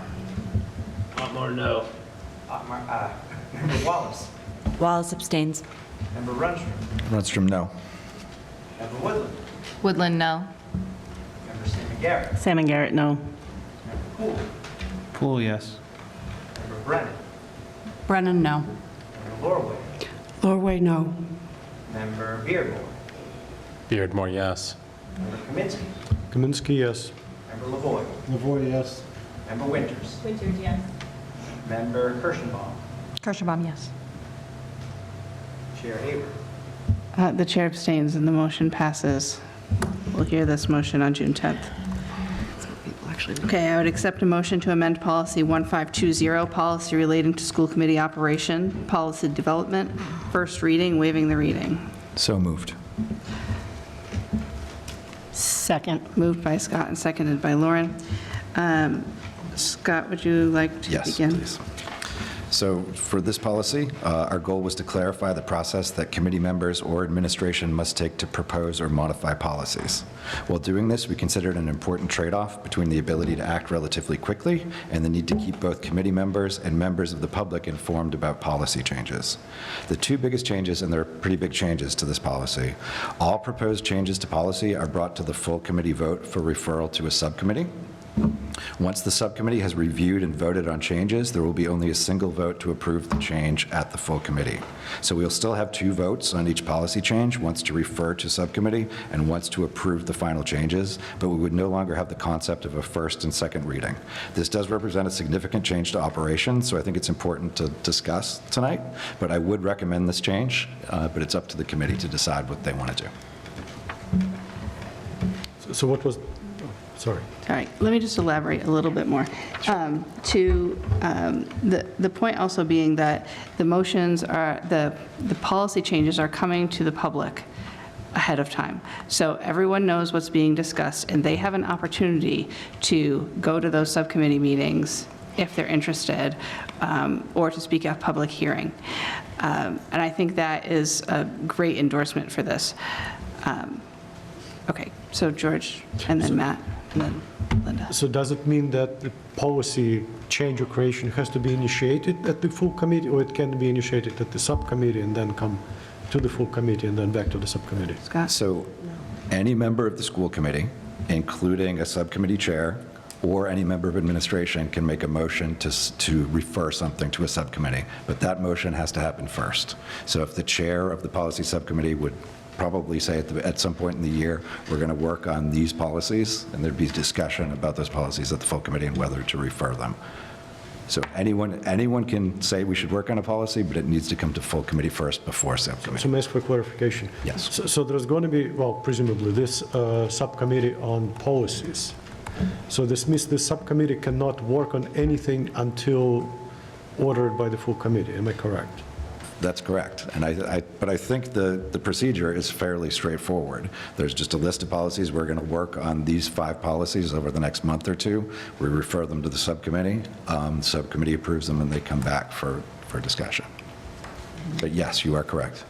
Otmar, no. Member Wallace. Wallace abstains. Member Runstrom. Rundstrom, no. Member Woodland. Woodland, no. Member Stephen Garrett. Sam Garrett, no. Member Poole. Pool, yes. Member Brennan. Brennan, no. Member Lorway. Lorway, no. Member Beardmore. Beardmore, yes. Member Kaminsky. Kaminsky, yes. Member Lavoy. Lavoy, yes. Member Winters. Winters, yes. Member Kirschenbaum. Kirschenbaum, yes. Chair Haber. The chair abstains and the motion passes. We'll hear this motion on June 10th. Okay, I would accept a motion to amend policy 1520, policy relating to school committee operation, policy development, first reading, waiving the reading. So moved. Second. Moved by Scott and seconded by Lauren. Scott, would you like to Yes, begin? please. So for this policy, our goal was to clarify the process that committee members or administration must take to propose or modify policies. While doing this, we considered an important trade-off between the ability to act relatively quickly and the need to keep both committee members and members of the public informed about policy changes. The two biggest changes, and they're pretty big changes to this policy, all proposed changes to policy are brought to the full committee vote for referral to a subcommittee. Once the subcommittee has reviewed and voted on changes, there will be only a single vote to approve the change at the full committee. So we'll still have two votes on each policy change, once to refer to subcommittee and once to approve the final changes, but we would no longer have the concept of a first and second reading. This does represent a significant change to operations, so I think it's important to discuss tonight, but I would recommend this change, but it's up to the committee to decide what they want to do. So what was, sorry. All right, let me just elaborate a little bit more. The point also being that the motions are, the policy changes are coming to the public ahead of time. So everyone knows what's being discussed, and they have an opportunity to go to those subcommittee meetings if they're interested, or to speak at public hearing. And I think that is a great endorsement for this. Okay, so George, and then Matt, and then Linda. So does it mean that the policy change or creation has to be initiated at the full committee, or it can be initiated at the subcommittee and then come to the full committee and then back to the subcommittee? Scott? So any member of the school committee, including a subcommittee chair or any member of administration, can make a motion to refer something to a subcommittee, but that motion has to happen first. So if the chair of the policy subcommittee would probably say at some point in the year, we're going to work on these policies, and there'd be discussion about those policies at the full committee and whether to refer them. So anyone can say we should work on a policy, but it needs to come to full committee first before subcommittee. So, may I ask for clarification? Yes. So there's going to be, well, presumably, this subcommittee on policies. So this means this subcommittee cannot work on anything until ordered by the full committee. Am I correct? That's correct. But I think the procedure is fairly straightforward. There's just a list of policies. We're going to work on these 5 policies over the next month or 2. We refer them to the subcommittee. Subcommittee approves them, and they come back for discussion. But yes, you are correct.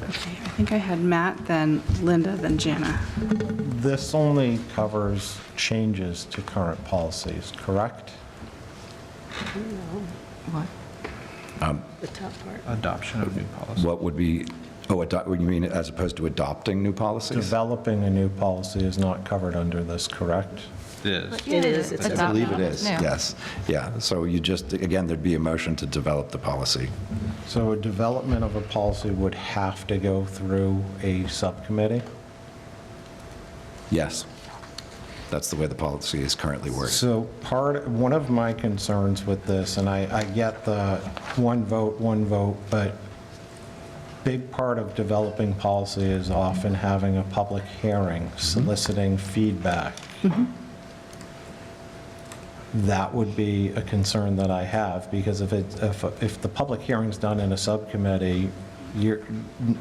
Okay, I think I had Matt, then Linda, then Jana. This only covers changes to current policies, correct? What? The top part. Adoption of new policy. What would be, you mean as opposed to adopting new policies? Developing a new policy is not covered under this, correct? It is. It is. It's I believe it is, Yeah. yes. Yeah, so you just, again, there'd be a motion to develop the policy. So a development of a policy would have to go through a subcommittee? Yes. That's the way the policy is currently worded. So one of my concerns with this, and I get the one vote, but big part of developing policy is often having a public hearing, soliciting feedback. That would be a concern that I have, because if the public hearing's done in a subcommittee,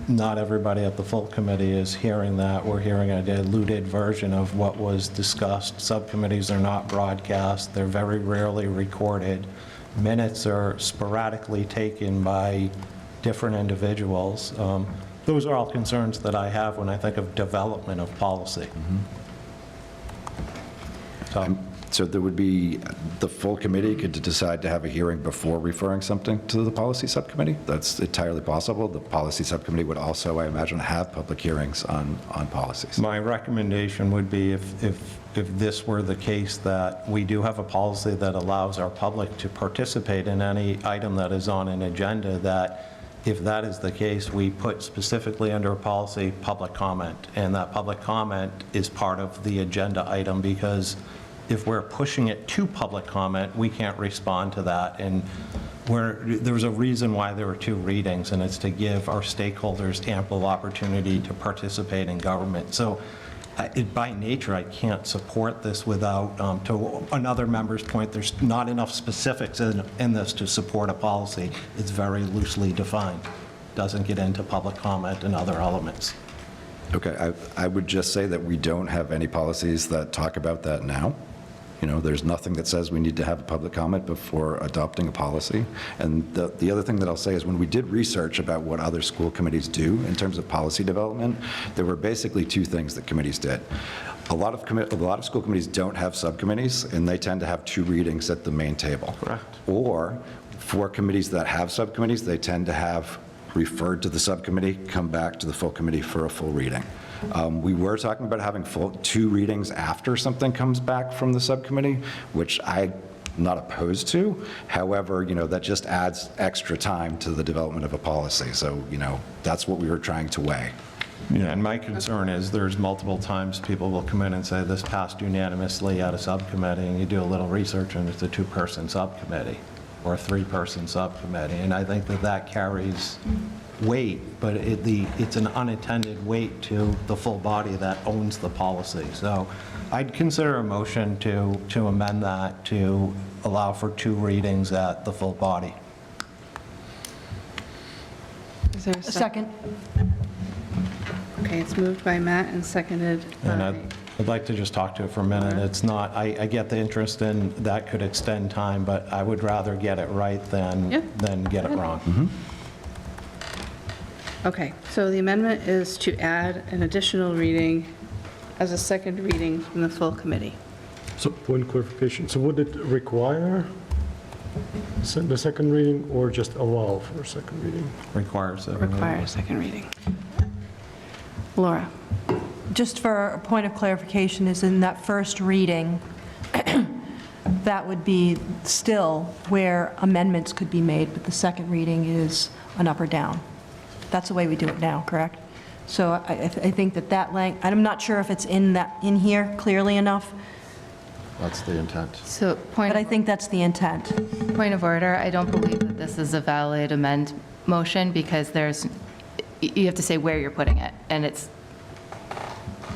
not everybody at the full committee is hearing that. We're hearing a diluted version of what was discussed. Subcommittees are not broadcast. They're very rarely recorded. Minutes are sporadically taken by different individuals. Those are all concerns that I have when I think of development of policy. So there would be, the full committee could decide to have a hearing before referring something to the policy subcommittee? That's entirely possible. The policy subcommittee would also, I imagine, have public hearings on policies. My recommendation would be if this were the case, that we do have a policy that allows our public to participate in any item that is on an agenda, that if that is the case, we put specifically under a policy public comment, and that public comment is part of the agenda item, because if we're pushing it to public comment, we can't respond to that. And there's a reason why there were 2 readings, and it's to give our stakeholders ample opportunity to participate in government. So by nature, I can't support this without, to another member's point, there's not enough specifics in this to support a policy. It's very loosely defined. Doesn't get into public comment and other elements. Okay, I would just say that we don't have any policies that talk about that now. You know, there's nothing that says we need to have a public comment before adopting a policy. And the other thing that I'll say is when we did research about what other school committees do in terms of policy development, there were basically 2 things that committees did. A lot of school committees don't have subcommittees, and they tend to have 2 readings at the main table. Correct. Or for committees that have subcommittees, they tend to have referred to the subcommittee, come back to the full committee for a full reading. We were talking about having 2 readings after something comes back from the subcommittee, which I'm not opposed to. However, you know, that just adds extra time to the development of a policy. So, you know, that's what we were trying to weigh. Yeah, and my concern is there's multiple times people will come in and say this passed unanimously at a subcommittee, and you do a little research and it's a 2-person subcommittee or a 3-person subcommittee. And I think that carries weight, but it's an unintended weight to the full body that owns the policy. So I'd consider a motion to amend that to allow for 2 readings at the full body. Is there a Second. Okay, it's moved by Matt and seconded And by... I'd like to just talk to it for a minute. It's not, I get the interest in that could extend time, but I would rather get it right than get it wrong. Okay, so the amendment is to add an additional reading as a second reading from the full committee. So, point clarification, so would it require the second reading, or just allow for a second reading? Requires it. Require a second reading. Laura? Just for a point of clarification, is in that first reading, that would be still where amendments could be made, but the second reading is an up or down. That's the way we do it now, correct? So I think that I'm not sure if it's in here clearly enough, That's the intent. So But I think that's the intent. Point of order, I don't believe that this is a valid amend motion because you have to say where you're putting it, and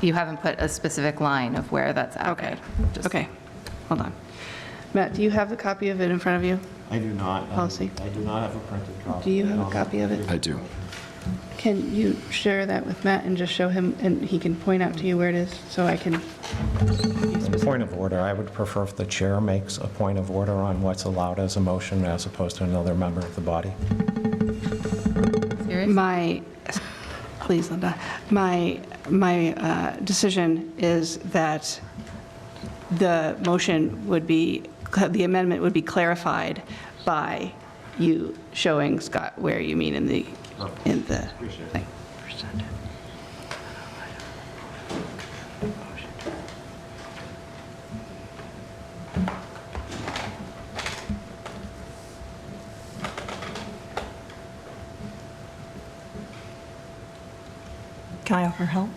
you haven't put a specific line of where that's at. Okay, okay, hold on. Matt, do you have a copy of it in front of you? I do not. Policy. I do not have a printed copy. Do you have a copy of it? I do. Can you share that with Matt and just show him, and he can point out to you where it is, so I can... Point of order, I would prefer if the chair makes a point of order on what's allowed as a motion as opposed to another member of the body. Please, Linda, my decision is that the motion would be, the amendment would be clarified by you showing Scott where you mean in the thing. Can I offer help?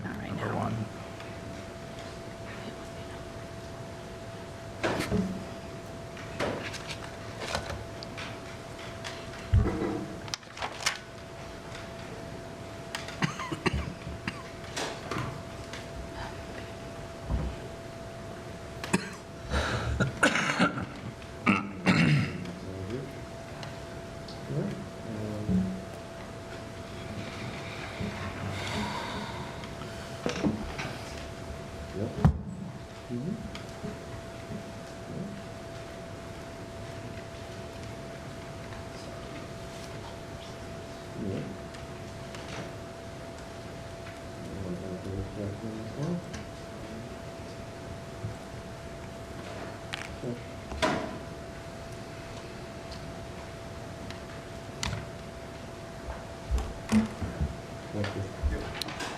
Number one.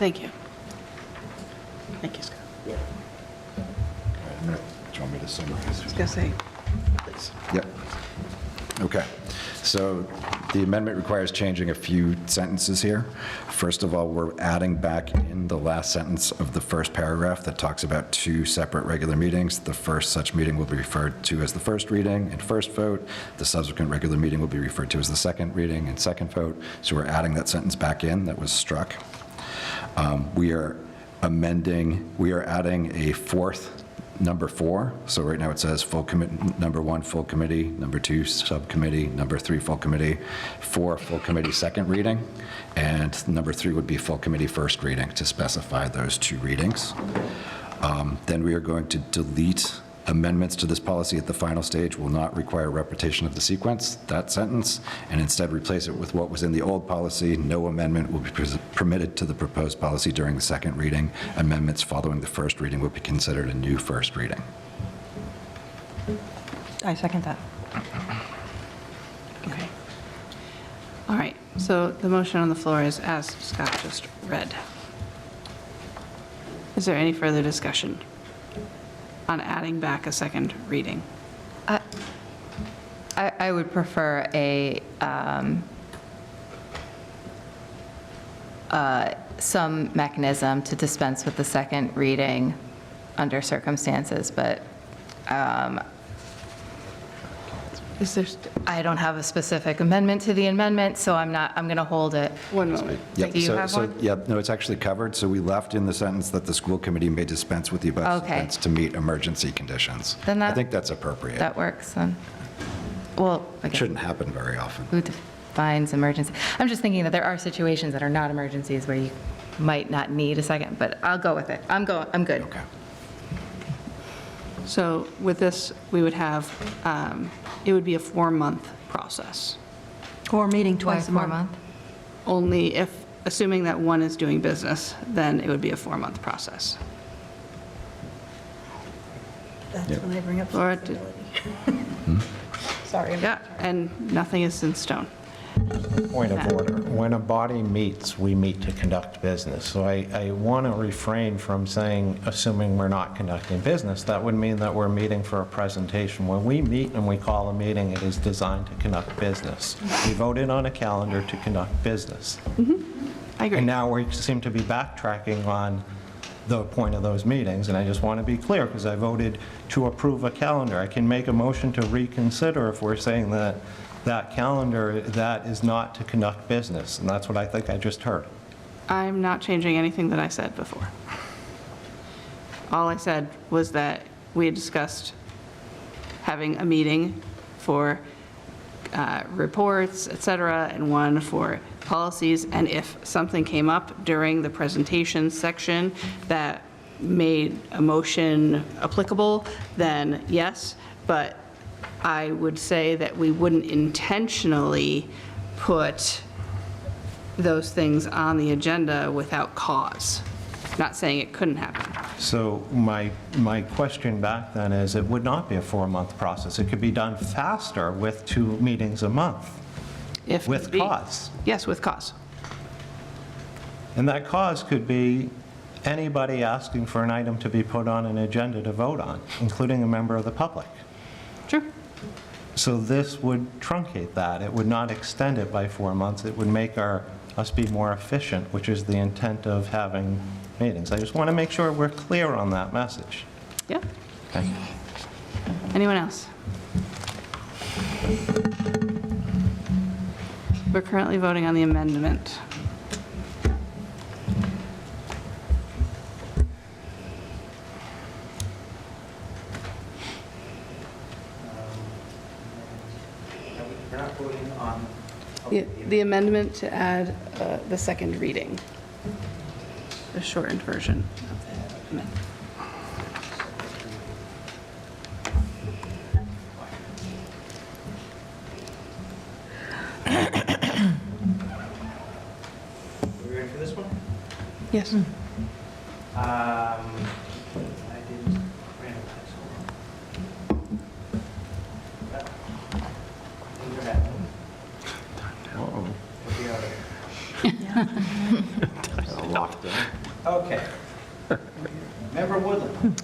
Thank you. Thank you, Scott. Do you want me to summarize? I was going to say, Please. Yep. Okay. So the amendment requires changing a few sentences here. First of all, we're adding back in the last sentence of the first paragraph that talks about 2 separate regular meetings. The first such meeting will be referred to as the first reading and first vote. The subsequent regular meeting will be referred to as the second reading and second vote. So we're adding that sentence back in that was struck. We are adding a fourth number 4. So right now it says number 1, full committee, number 2, subcommittee, number 3, full committee, 4, full committee, second reading, and number 3 would be full committee, first reading to specify those 2 readings. Then we are going to delete amendments to this policy at the final stage will not require repetition of the sequence, that sentence, and instead replace it with what was in the old policy. No amendment will be permitted to the proposed policy during the second reading. Amendments following the first reading will be considered a new first reading. I second that. okay. All right, so the motion on the floor is as Scott just read. Is there any further discussion on adding back a second reading? I would prefer some mechanism to dispense with the second reading under circumstances, but I don't have a specific amendment to the amendment, so I'm going to hold it. One moment. Yep. Do you have one? Yep, no, it's actually covered. So we left in the sentence that the school committee may dispense with the above Okay. events to meet emergency conditions. Then I think that's appropriate. That works then. Well, It again, shouldn't happen very often. who defines emergency? I'm just thinking that there are situations that are not emergencies where you might not need a second, but I'll go with it. I'm good. Okay. So with this, we would have, it would be a 4-month process. Or meeting Why twice a 4 month. month? Only if, assuming that one is doing business, then it would be a 4-month process. That's Yep. when I bring up Laura, flexibility. Sorry. Yeah, and nothing is in stone. Point of order. When a body meets, we meet to conduct business. So I want to refrain from saying, assuming we're not conducting business, that would mean that we're meeting for a presentation. When we meet and we call a meeting, it is designed to conduct business. We voted on a calendar to conduct business. I agree. And now we seem to be backtracking on the point of those meetings, and I just want to be clear, because I voted to approve a calendar. I can make a motion to reconsider if we're saying that that calendar, that is not to conduct business, and that's what I think I just heard. I'm not changing anything that I said before. All I said was that we had discussed having a meeting for reports, et cetera, and one for policies, and if something came up during the presentation section that made a motion applicable, then yes, but I would say that we wouldn't intentionally put those things on the agenda without cause. Not saying it couldn't happen. So my question back then is, it would not be a 4-month process. It could be done faster with 2 meetings a month. If with cause. Yes, with cause. And that cause could be anybody asking for an item to be put on an agenda to vote on, including a member of the public. Sure. So this would truncate that. It would not extend it by 4 months. It would make us be more efficient, which is the intent of having meetings. I just want to make sure we're clear on that message. Yeah. Okay. Anyone else? We're currently voting on the amendment. We're not voting on... The amendment to add the second reading, the shortened version of the amendment. Are we ready for this one? Yes. I didn't randomize. Locked in. Okay. Member Woodland.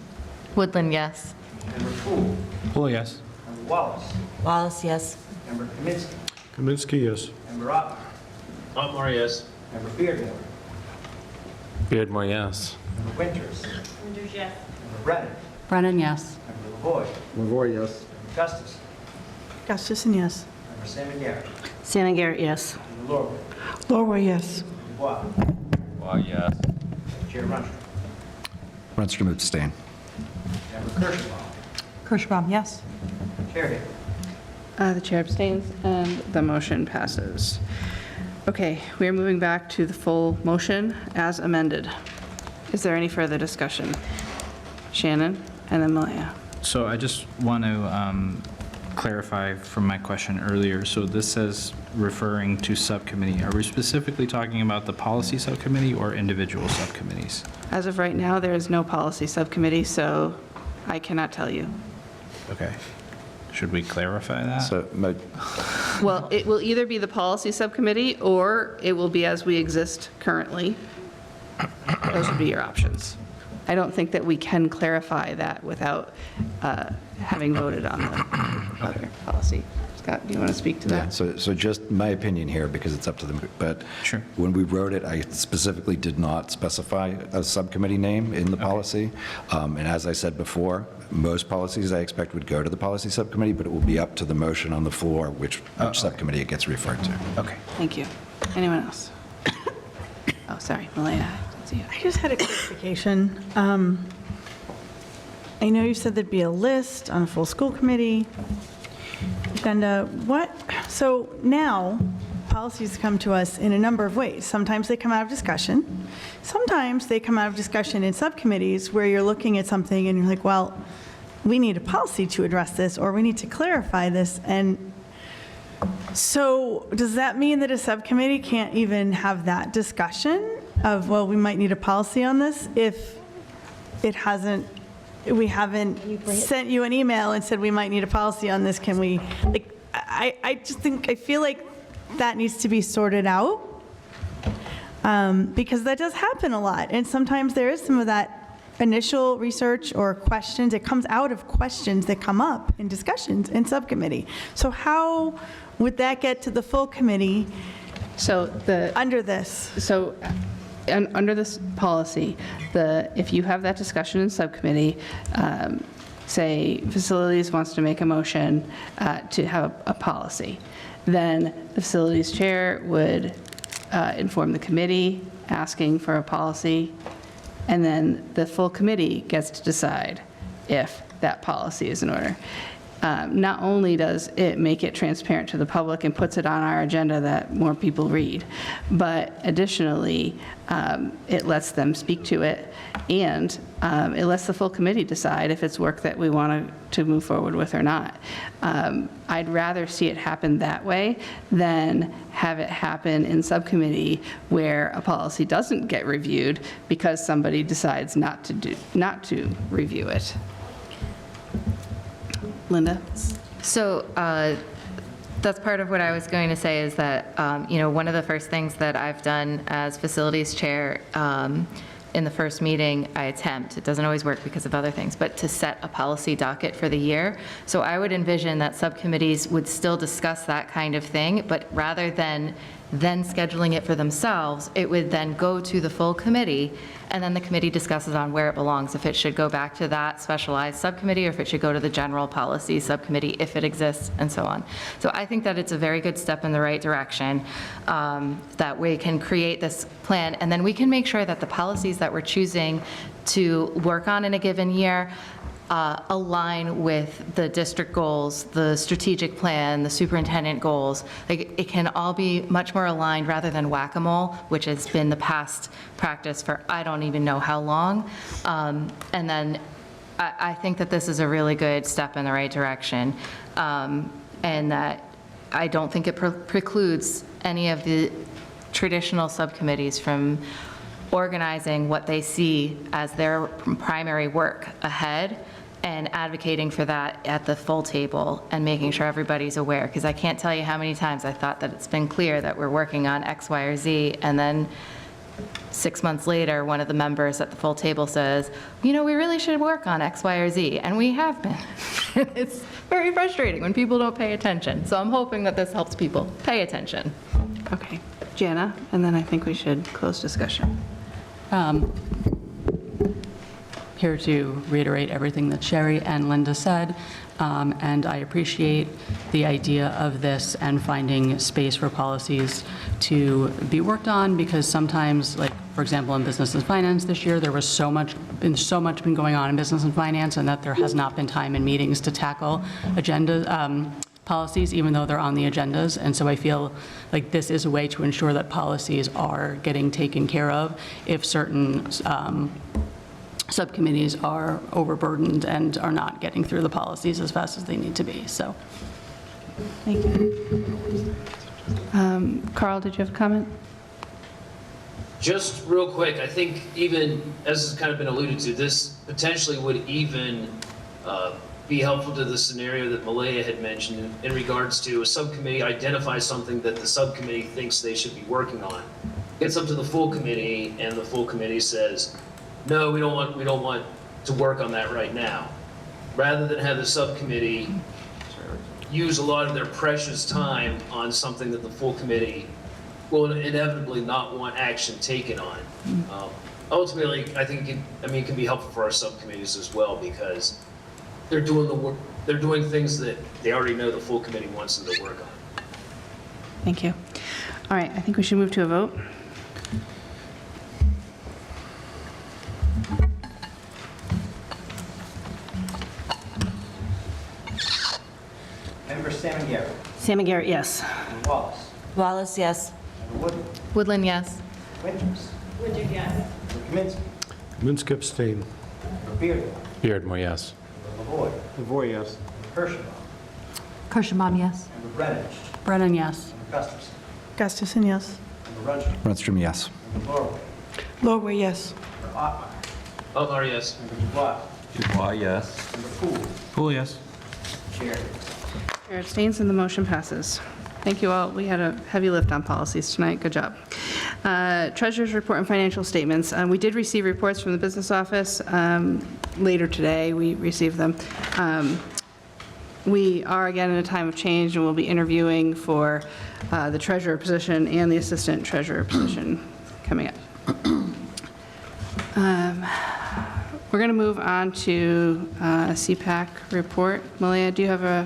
Woodland, yes. Member Poole. Poole, yes. Member Wallace. Wallace, yes. Member Kaminsky. Kaminsky, yes. Member Otto. Otmar, yes. Member Beardmore. Beardmore, yes. Member Winters. Winters, yes. Member Brennan. Brennan, yes. Member Lavoy. Lavoy, yes. Member Gustus. Gustafson, yes. Member Salmon Garrett. Salmon Garrett, yes. Member Lorway. Lorway, yes. Dubois. Well, yes. Chair Runstrom. Runstrom abstain. Member Kirschenbaum. Kirschbaum, yes. Chair Hill. The chair abstains, and the motion passes. Okay, we are moving back to the full motion as amended. Is there any further discussion? Shannon, and then Malaya. So I just want to clarify from my question earlier. So this says referring to subcommittee. Are we specifically talking about the policy subcommittee or individual subcommittees? As of right now, there is no policy subcommittee, so I cannot tell you. Okay. Should we clarify that? So Well, it will either be the policy subcommittee, or it will be as we exist currently. Those would be your options. I don't think that we can clarify that without having voted on the other policy. Scott, do you want to speak to Yeah, that? so just my opinion here, because it's up to them, but Sure. when we wrote it, I specifically did not specify a subcommittee name in the policy. And as I said before, most policies I expect would go to the policy subcommittee, but it will be up to the motion on the floor which subcommittee it gets referred to. Okay. Thank you. Anyone else? Oh, sorry, Malaya. I just had a clarification. I know you said there'd be a list on a full school committee agenda. So now, policies come to us in a number of ways. Sometimes they come out of discussion. Sometimes they come out of discussion in subcommittees where you're looking at something and you're like, well, we need a policy to address this, or we need to clarify this. And so does that mean that a subcommittee can't even have that discussion of, well, we might need a policy on this if we haven't sent you an email and said we might need a policy on this? Can we, like, I feel like that needs to be sorted out, because that does happen a lot. And sometimes there is some of that initial research or questions. It comes out of questions that come up in discussions in subcommittee. So how would that get to the full committee So under this? So under this policy, if you have that discussion in subcommittee, say facilities wants to make a motion to have a policy, then the facilities chair would inform the committee asking for a policy, and then the full committee gets to decide if that policy is in order. Not only does it make it transparent to the public and puts it on our agenda that more people read, but additionally, it lets them speak to it, and it lets the full committee decide if it's work that we want to move forward with or not. I'd rather see it happen that way than have it happen in subcommittee where a policy doesn't get reviewed because somebody decides not to review it. Linda? So that's part of what I was going to say is that, one of the first things that I've done as facilities chair in the first meeting, I attempt, it doesn't always work because of other things, but to set a policy docket for the year. So I would envision that subcommittees would still discuss that kind of thing, but rather than scheduling it for themselves, it would then go to the full committee, and then the committee discusses on where it belongs, if it should go back to that specialized subcommittee, or if it should go to the general policy subcommittee, if it exists, and so on. So I think that it's a very good step in the right direction, that we can create this plan, and then we can make sure that the policies that we're choosing to work on in a given year align with the district goals, the strategic plan, the superintendent goals. Like, it can all be much more aligned rather than whack-a-mole, which has been the past practice for I don't even know how long. And then I think that this is a really good step in the right direction, and that I don't think it precludes any of the traditional subcommittees from organizing what they see as their primary work ahead and advocating for that at the full table and making sure everybody's aware. Because I can't tell you how many times I thought that it's been clear that we're working on X, Y, or Z, and then 6 months later, one of the members at the full table says, we really should work on X, Y, or Z, and we have been. It's very frustrating when people don't pay attention. So I'm hoping that this helps people pay attention. Okay, Jana, and then I think we should close discussion. Here to reiterate everything that Sherry and Linda said, and I appreciate the idea of this and finding space for policies to be worked on, because sometimes, like, for example, in business and finance this year, there was so much been going on in business and finance, and that there has not been time in meetings to tackle agenda policies, even though they're on the agendas. And so I feel like this is a way to ensure that policies are getting taken care of if certain subcommittees are overburdened and are not getting through the policies as fast as they need to be. So, thank you. Carl, did you have a comment? Just real quick, I think even, as has kind of been alluded to, this potentially would even be helpful to the scenario that Malaya had mentioned in regards to a subcommittee identifies something that the subcommittee thinks they should be working on. Gets up to the full committee, and the full committee says, no, we don't want to work on that right now. Rather than have the subcommittee use a lot of their precious time on something that the full committee will inevitably not want action taken on. Ultimately, I think it can be helpful for our subcommittees as well, because they're doing the work, they're doing things that they already know the full committee wants them to work on. Thank you. All right, I think we should move to a vote. Member Sammy-Garrett. Sammy-Garrett, yes. Member Wallace. Wallace, yes. Member Woodland. Woodland, yes. Winters. Winter, yes. Member Kaminsky. Kaminsky abstain. Member Beardmore. Beardmore, yes. Member Lavoy. Lavoy, yes. Member Kirschenbaum, yes. Member Brennan. Brennan, yes. Member Gustafson. Gustafson, yes. Member Rundstrom. Rundstrom, yes. Member Lorway. Lorway, yes. Member Ottmeyer. Otmar, yes. Member Dubois. Dubois, yes. Member Poole. Poole, yes. Chair. Chair abstains and the motion passes. Thank you all. We had a heavy lift on policies tonight. Good job. Treasurer's report and financial statements. We did receive reports from the business office. Later today, we received them. We are again in a time of change, and we'll be interviewing for the treasurer position and the assistant treasurer position coming up. We're going to move on to CPAC report. Malia, do you have a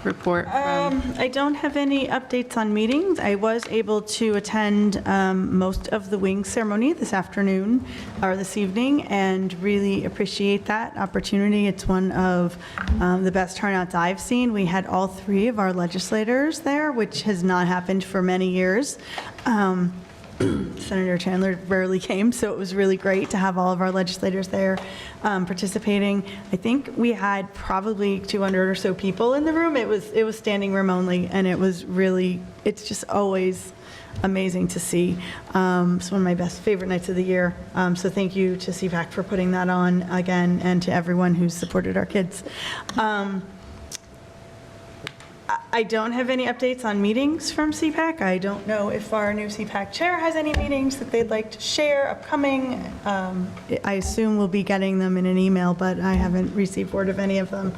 report from? I don't have any updates on meetings. I was able to attend most of the wing ceremony this afternoon or this evening and really appreciate that opportunity. It's one of the best turnouts I've seen. We had all 3 of our legislators there, which has not happened for many years. Senator Chandler rarely came, so it was really great to have all of our legislators there participating. I think we had probably 200 or so people in the room. It was standing room only, and it was really, it's just always amazing to see. It's one of my favorite nights of the year. So thank you to CPAC for putting that on again, and to everyone who's supported our kids. I don't have any updates on meetings from CPAC. I don't know if our new CPAC chair has any meetings that they'd like to share upcoming. I assume we'll be getting them in an email, but I haven't received word of any of them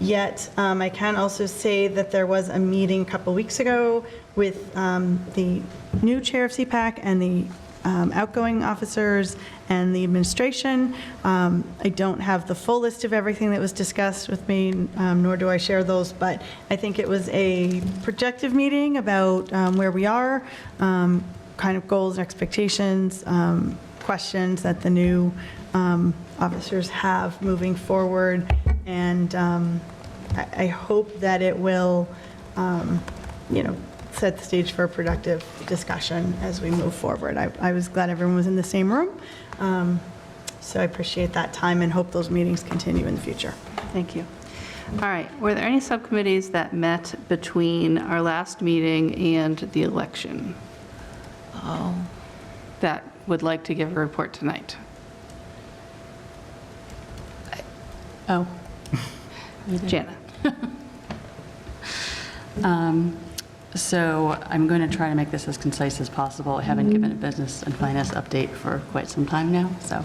yet. I can also say that there was a meeting a couple weeks ago with the new chair of CPAC and the outgoing officers and the administration. I don't have the full list of everything that was discussed with me, nor do I share those, but I think it was a productive meeting about where we are, kind of goals, expectations, questions that the new officers have moving forward, and I hope that it will, set the stage for a productive discussion as we move forward. I was glad everyone was in the same room, so I appreciate that time and hope those meetings continue in the future. Thank you. All right, were there any subcommittees that met between our last meeting and the election that would like to give a report tonight? Oh. Jana. So I'm going to try to make this as concise as possible. I haven't given a business and finance update for quite some time now. So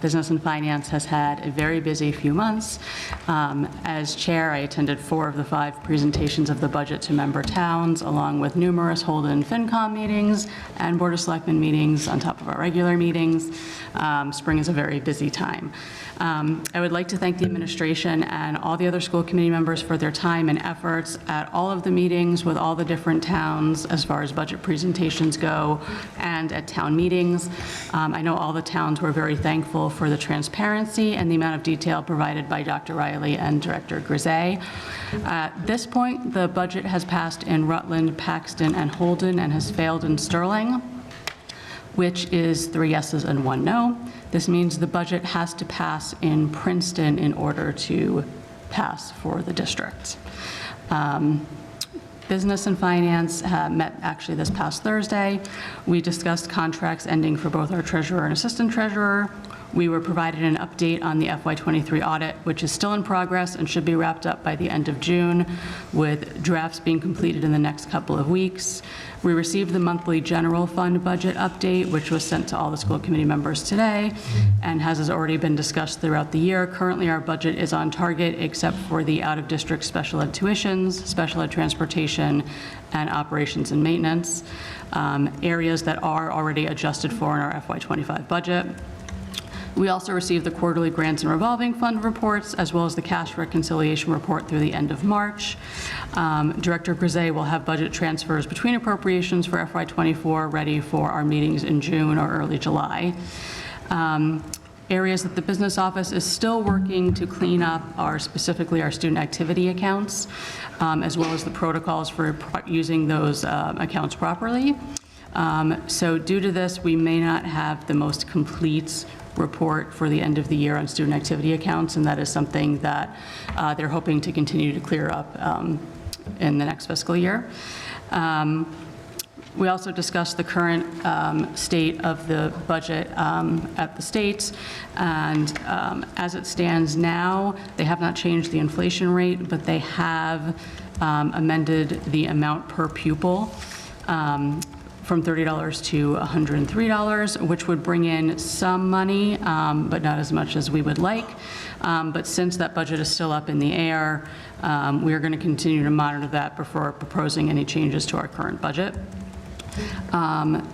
business and finance has had a very busy few months. As chair, I attended 4 of the 5 presentations of the budget to member towns, along with numerous Holden FinCom meetings and Board of Selectmen meetings on top of our regular meetings. Spring is a very busy time. I would like to thank the administration and all the other school committee members for their time and efforts at all of the meetings with all the different towns as far as budget presentations go, and at town meetings. I know all the towns were very thankful for the transparency and the amount of detail provided by Dr. Riley and Director Grisey. At this point, the budget has passed in Rutland, Paxton, and Holden, and has failed in Sterling, which is 3 yeses and 1 no. This means the budget has to pass in Princeton in order to pass for the district. Business and finance met actually this past Thursday. We discussed contracts ending for both our treasurer and assistant treasurer. We were provided an update on the FY23 audit, which is still in progress and should be wrapped up by the end of June, with drafts being completed in the next couple of weeks. We received the monthly general fund budget update, which was sent to all the school committee members today, and has already been discussed throughout the year. Currently, our budget is on target, except for the out-of-district special ed tuitions, special ed transportation, and operations and maintenance, areas that are already adjusted for in our FY25 budget. We also received the quarterly grants and revolving fund reports, as well as the cash reconciliation report through the end of March. Director Grisey will have budget transfers between appropriations for FY24 ready for our meetings in June or early July. Areas that the business office is still working to clean up are specifically our student activity accounts, as well as the protocols for using those accounts properly. So due to this, we may not have the most complete report for the end of the year on student activity accounts, and that is something that they're hoping to continue to clear up in the next fiscal year. We also discussed the current state of the budget at the state, and as it stands now, they have not changed the inflation rate, but they have amended the amount per pupil from $30 to $103, which would bring in some money, but not as much as we would like. But since that budget is still up in the air, we are going to continue to monitor that before proposing any changes to our current budget.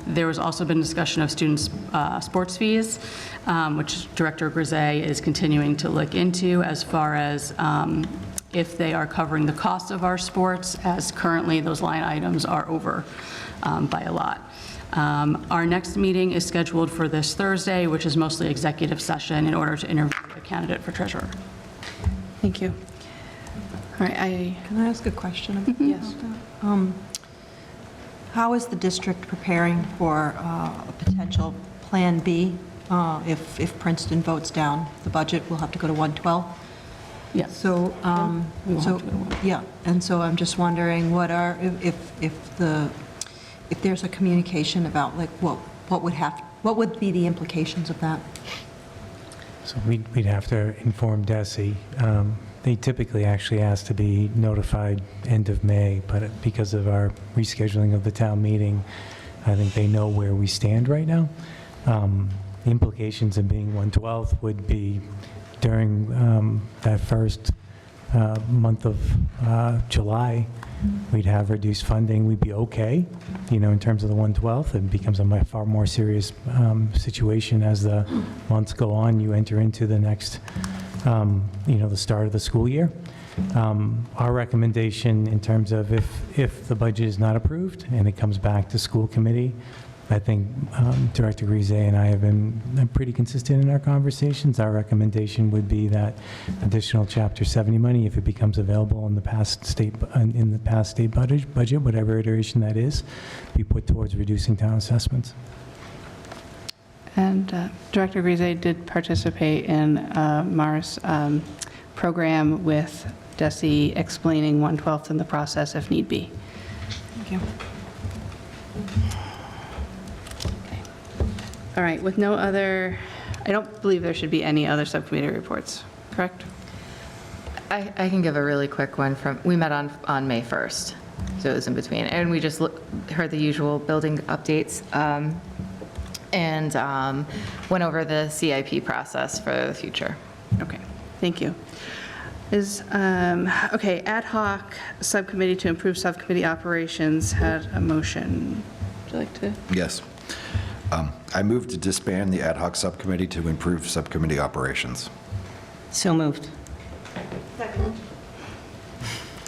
There has also been discussion of students' sports fees, which Director Grisey is continuing to look into as far as if they are covering the cost of our sports, as currently those line items are over by a lot. Our next meeting is scheduled for this Thursday, which is mostly executive session in order to interview a candidate for treasurer. Thank you. All right, Can I ask a question about that? How is the district preparing for a potential Plan B? If Princeton votes down the budget, we'll have to go to 112? Yes. So, yeah, and so I'm just wondering what are, if there's a communication about like what would be the implications of that? So we'd have to inform DESE. They typically actually ask to be notified end of May, but because of our rescheduling of the town meeting, I think they know where we stand right now. The implications of being 112th would be during that first month of July, we'd have reduced funding. We'd be okay, in terms of the 112th. It becomes a far more serious situation as the months go on. You enter into the next, the start of the school year. Our recommendation in terms of if the budget is not approved and it comes back to school committee, I think Director Grisey and I have been pretty consistent in our conversations. Our recommendation would be that additional Chapter 70 money, if it becomes available in the past state budget, whatever iteration that is, be put towards reducing town assessments. And Director Grisey did participate in Mara's program with DESE explaining 1/12 in the process if need be. Thank you. All right, with no other, I don't believe there should be any other subcommittee reports, correct? I can give a really quick one we met on May 1st, so it was in between. And we just heard the usual building updates and went over the CIP process for the future. Okay, thank you. Okay, ad hoc subcommittee to improve subcommittee operations had a motion. Would you like to? Yes. I move to disband the ad hoc subcommittee to improve subcommittee operations. So moved.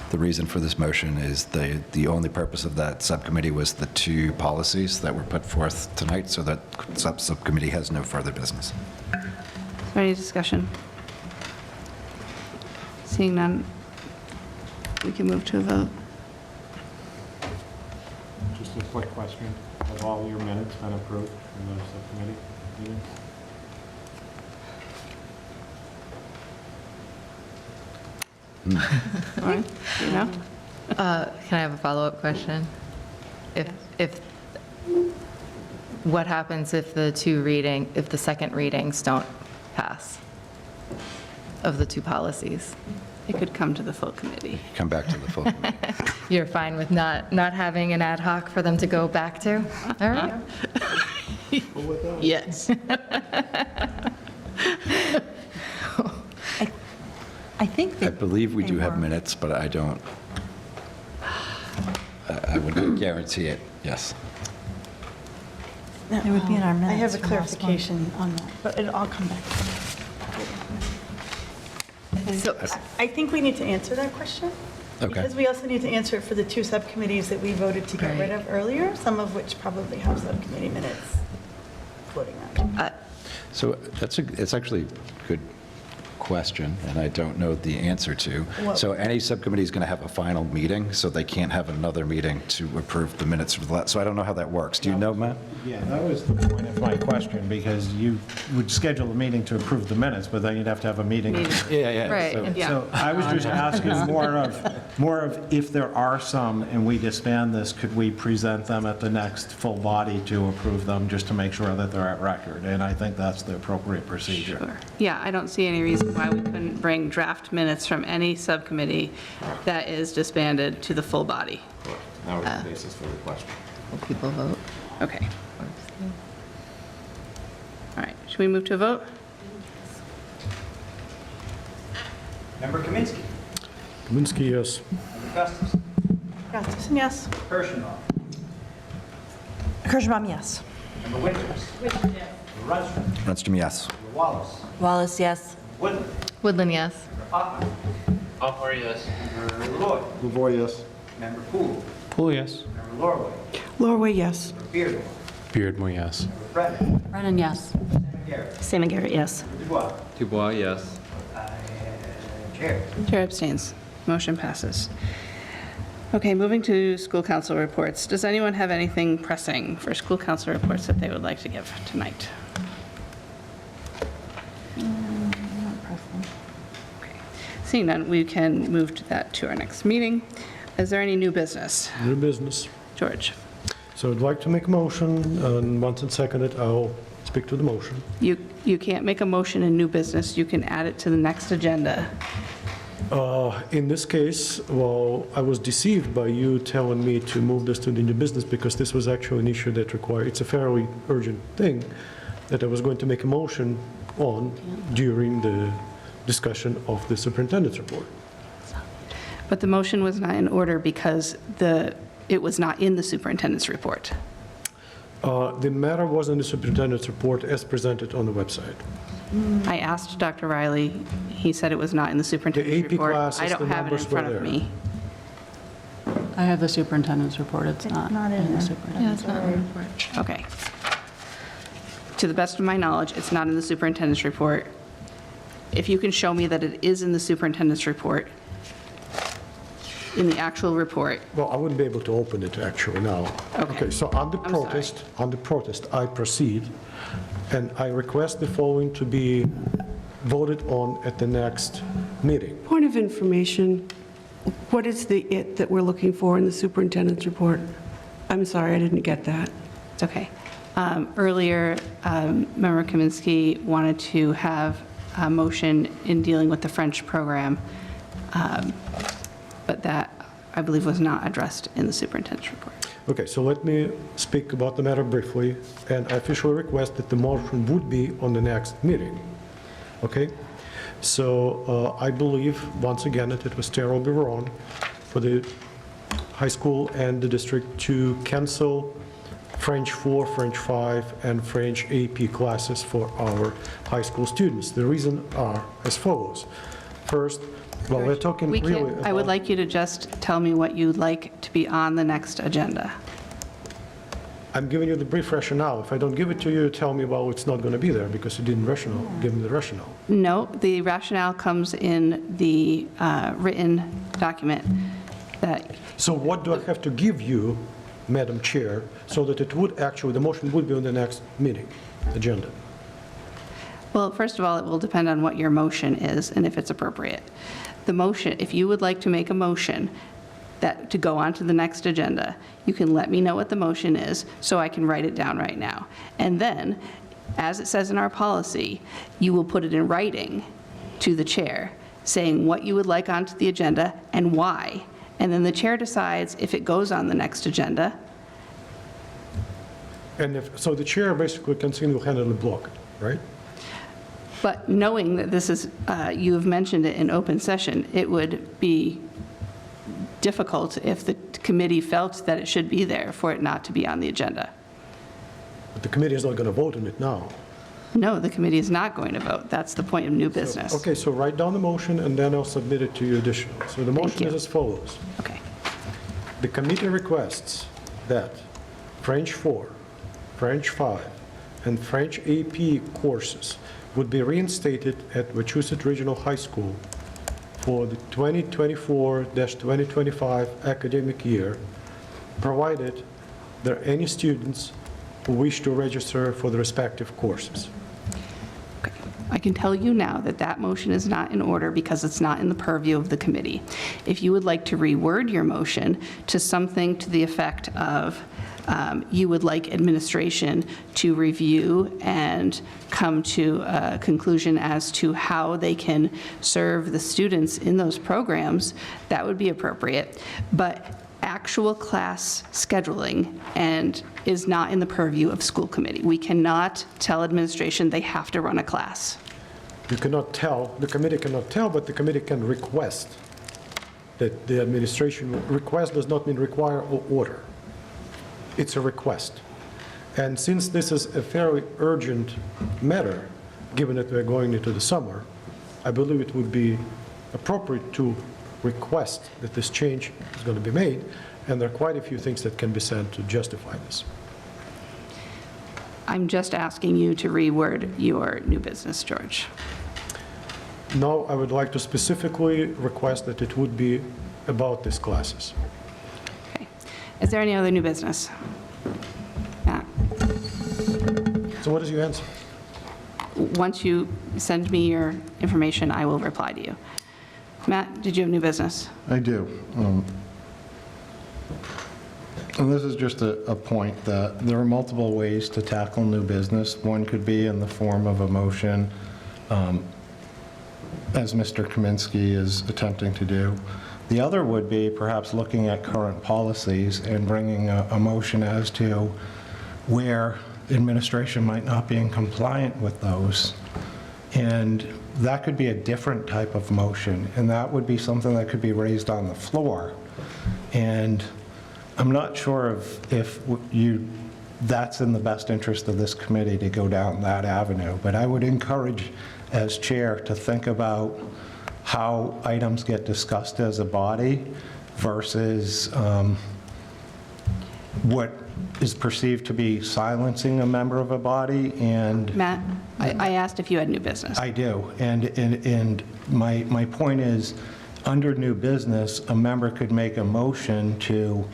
The reason for this motion is the only purpose of that subcommittee was the 2 policies that were put forth tonight, so that subcommittee has no further business. Any discussion? Seeing none, we can move to a vote. Just a quick question. Have all your minutes been approved in those subcommittee meetings? Lauren, do you know? Can I have a follow-up question? What happens if the second readings don't pass of the 2 policies? It could come to the full committee. Come back to the full committee. You're fine with not having an ad hoc for them to go back to? All right. Yes. I think I believe we do have minutes, but I don't, I wouldn't guarantee it, yes. It would be in our minutes I have a from last clarification on that, but I'll come back. So, I think we need to answer that question. Okay. Because we also need to answer it for the 2 subcommittees that we voted to get rid Right. of earlier, some of which probably have subcommittee minutes floating around. So it's actually a good question, and I don't know the answer to. What? So any subcommittee is going to have a final meeting, so they can't have another meeting to approve the minutes for that. So I don't know how that works. Do you know, Matt? Yeah, that was the point of my question, because you would schedule a meeting to approve the minutes, but then you'd have to have a meeting. Yeah. Right. So I was just asking more of if there are some and we disband this, could we present them at the next full body to approve them, just to make sure that they're at record? And I think that's the appropriate procedure. Sure. Yeah, I don't see any reason why we couldn't bring draft minutes from any subcommittee that is disbanded to the full body. That was the basis for the question. Will people vote? Okay. All right, should we move to a vote? Member Kaminsky. Kaminsky, yes. Member Custis. Gustafson, yes. Kirschenbaum. Kirschbaum, yes. Member Winters. Member Rundstrom. Rundstrom, yes. Member Wallace. Wallace, yes. Woodland. Woodland, yes. Member Hoffman. Hoffman, yes. Member Lavoy. Lavoy, yes. Member Poole. Poole, yes. Member Lorway. Lorway, yes. Member Beardmore. Beardmore, yes. Member Brennan. Brennan, yes. Member Garrett. Sammy Garrett, yes. Member Dubois. Dubois, yes. And Chair. Chair abstains. Motion passes. Okay, moving to school council reports. Does anyone have anything pressing for school council reports that they would like to give tonight? Okay. Seeing none, we can move to our next meeting. Is there any new business? New business. George? So I'd like to make a motion, and once it's seconded, I'll speak to the motion. You can't make a motion in new business. You can add it to the next agenda. In this case, well, I was deceived by you telling me to move this to the new business because this was actually an issue that required, it's a fairly urgent thing that I was going to make a motion on during the discussion of the superintendent's report. But the motion was not in order because it was not in the superintendent's report. The matter was in the superintendent's report as presented on the website. I asked Dr. Riley, he said it was not in the superintendent's AP report. classes, I don't the have it in numbers were front of there. me. I have the superintendent's report. It's not in the superintendent's report. Okay. To the best of my knowledge, it's not in the superintendent's report. If you can show me that it is in the superintendent's report, in the actual report. Well, I wouldn't be able to open it actually now. Okay. So on the protest, I proceed, and I request the following to be voted on at the next meeting. Point of information, what is the "it" that we're looking for in the superintendent's report? I'm sorry, I didn't get that. It's okay. Earlier, Member Kaminsky wanted to have a motion in dealing with the French program, but that, I believe, was not addressed in the superintendent's report. Okay, so let me speak about the matter briefly, and I officially request that the motion would be on the next meeting. Okay? So I believe, once again, that it was terribly wrong for the high school and the district to cancel French 4, French 5, and French AP classes for our high school students. The reasons are as follows. First, well, we're talking We really can't, I would about- like you to just tell me what you'd like to be on the next agenda. I'm giving you the brief rationale. If I don't give it to you, tell me, well, it's not going to be there because you didn't give me the rationale. No, the rationale comes in the written document that, So what do I have to give you, Madam Chair, so that it would actually, the motion would be on the next meeting agenda? well, first of all, it will depend on what your motion is and if it's appropriate. The motion, if you would like to make a motion that, to go on to the next agenda, you can let me know what the motion is so I can write it down right now. And then, as it says in our policy, you will put it in writing to the chair, saying what you would like onto the agenda and why. And then the chair decides if it goes on the next agenda. And if, so the chair basically can single-handedly block it, right? But knowing that this is, you have mentioned it in open session, it would be difficult if the committee felt that it should be there for it not to be on the agenda. But the committee is not going to vote on it now. No, the committee is not going to vote. That's the point of new business. Okay, so write down the motion, and then I'll submit it to you additional. So the motion is as follows. Okay. The committee requests that French 4, French 5, and French AP courses would be reinstated at Wachusett Regional High School for the 2024-2025 academic year, provided there are any students who wish to register for the respective courses. I can tell you now that that motion is not in order because it's not in the purview of the committee. If you would like to reword your motion to something to the effect of you would like administration to review and come to a conclusion as to how they can serve the students in those programs, that would be appropriate. But actual class scheduling is not in the purview of school committee. We cannot tell administration they have to run a class. You cannot tell, the committee cannot tell, but the committee can request that the administration, request does not mean require or order. It's a request. And since this is a fairly urgent matter, given that we're going into the summer, I believe it would be appropriate to request that this change is going to be made, and there are quite a few things that can be said to justify this. I'm just asking you to reword your new business, George. Now, I would like to specifically request that it would be about these classes. Okay. Is there any other new business? Matt? So what is your answer? Once you send me your information, I will reply to you. Matt, did you have new business? I do. And this is just a point that there are multiple ways to tackle new business. One could be in the form of a motion, as Mr. Kaminsky is attempting to do. The other would be perhaps looking at current policies and bringing a motion as to where administration might not be in compliant with those. And that could be a different type of motion, and that would be something that could be raised on the floor. And I'm not sure if that's in the best interest of this committee to go down that avenue, but I would encourage, as chair, to think about how items get discussed as a body versus what is perceived to be silencing a member of a body. And Matt, I asked if you had new business. I do, and my point is, under new business, a member could make a motion to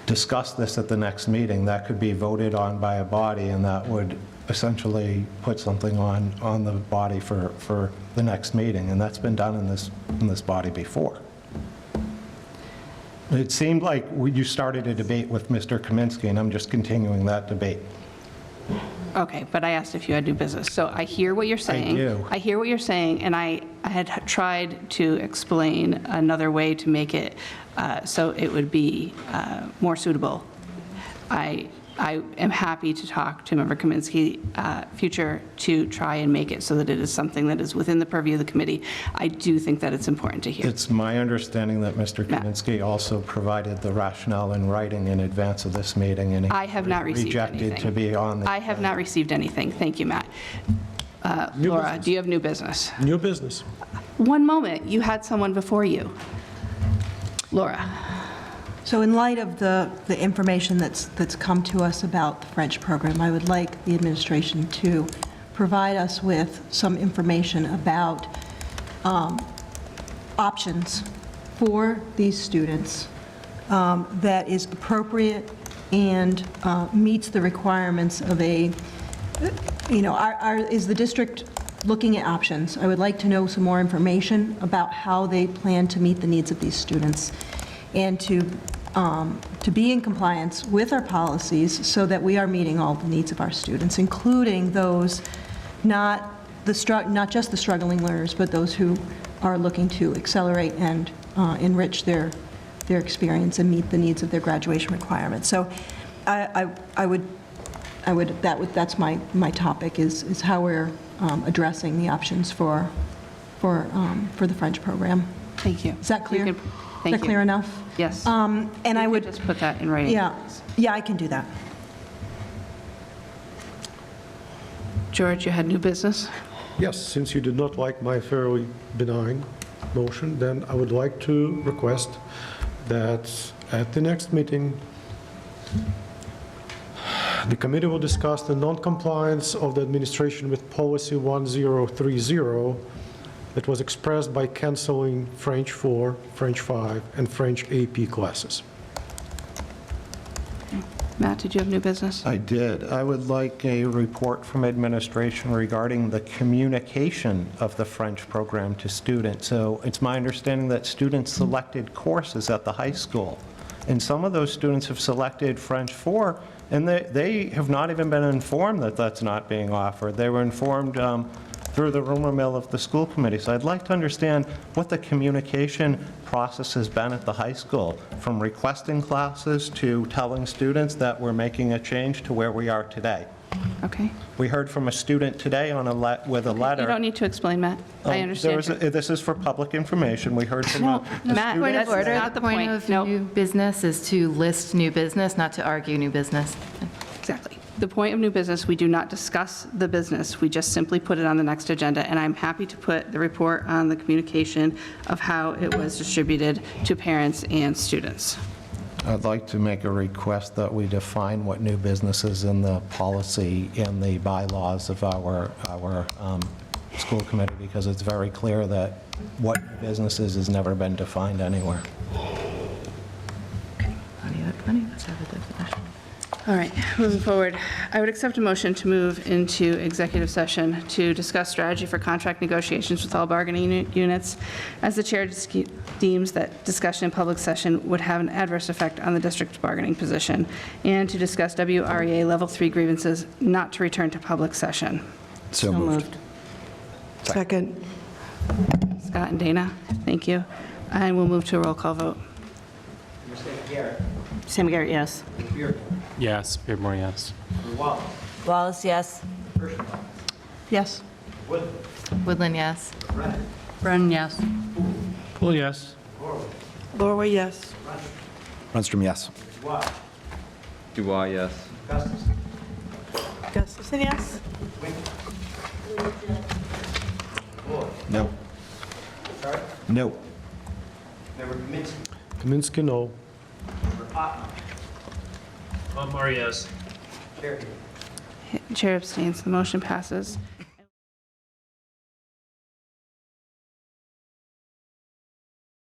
discuss this at the next meeting. That could be voted on by a body, and that would essentially put something on the body for the next meeting, and that's been done in this body before. It seemed like you started a debate with Mr. Kaminsky, and I'm just continuing that debate. Okay, but I asked if you had new business. So I hear what you're saying. I do. I hear what you're saying, and I had tried to explain another way to make it so it would be more suitable. I am happy to talk to Member Kaminsky future to try and make it so that it is something that is within the purview of the committee. I do think that it's important to hear. It's my understanding that Mr. Kaminsky also provided the rationale in writing in advance of this meeting, and I have not received rejected anything. to be on the... I have not received anything. Thank you, Matt. Laura, do you have new business? New business. One moment. You had someone before you. Laura. So in light of the information that's come to us about the French program, I would like the administration to provide us with some information about options for these students that is appropriate and meets the requirements of a, is the district looking at options? I would like to know some more information about how they plan to meet the needs of these students, and to be in compliance with our policies so that we are meeting all the needs of our students, including those not just the struggling learners, but those who are looking to accelerate and enrich their experience and meet the needs of their graduation requirements. So that's my topic, is how we're addressing the options for the French program. Thank you. Is that clear? Thank Is that you. clear enough? Yes. And I would just put that in writing. Yeah, I can do that. George, you had new business? Yes, since you did not like my fairly benign motion, then I would like to request that at the next meeting, the committee will discuss the non-compliance of the administration with policy 1030 that was expressed by canceling French 4, French 5, and French AP classes. Matt, did you have new business? I did. I would like a report from administration regarding the communication of the French program to students. So it's my understanding that students selected courses at the high school, and some of those students have selected French 4, and they have not even been informed that that's not being offered. They were informed through the rumor mill of the school committee. So I'd like to understand what the communication process has been at the high school, from requesting classes to telling students that we're making a change to where we are today. Okay. We heard from a student today with a letter. You don't need to explain, Matt. I understand. This is for public information. We heard from a Matt, Point of that's order, not the point of new business is to list new business, not to argue new business. Exactly. the point of new business, we do not discuss the business. We just simply put it on the next agenda, and I'm happy to put the report on the communication of how it was distributed to parents and students. I'd like to make a request that we define what new business is in the policy and the bylaws of our school committee, because it's very clear that what business is has never been defined anywhere. All right, moving forward, I would accept a motion to move into executive session to discuss strategy for contract negotiations with all bargaining units, as the chair deems that discussion in public session would have an adverse effect on the district's bargaining position, and to discuss WREA Level 3 grievances, not to return to public session. So moved. Second. Scott and Dana, thank you. And we'll move to a roll call vote. Sam Garrett, yes. Yes, Beardmore, yes. Wallace, yes. Yes. Woodland, yes. Brennan, yes. Poole, yes. Laura, yes. Runstrom, yes. Dubois, yes. Gustafson, yes. No. No. Member Kaminsky. Kaminsky, no. Member Otto. Murray, yes. Chair. Chair abstains, the motion passes.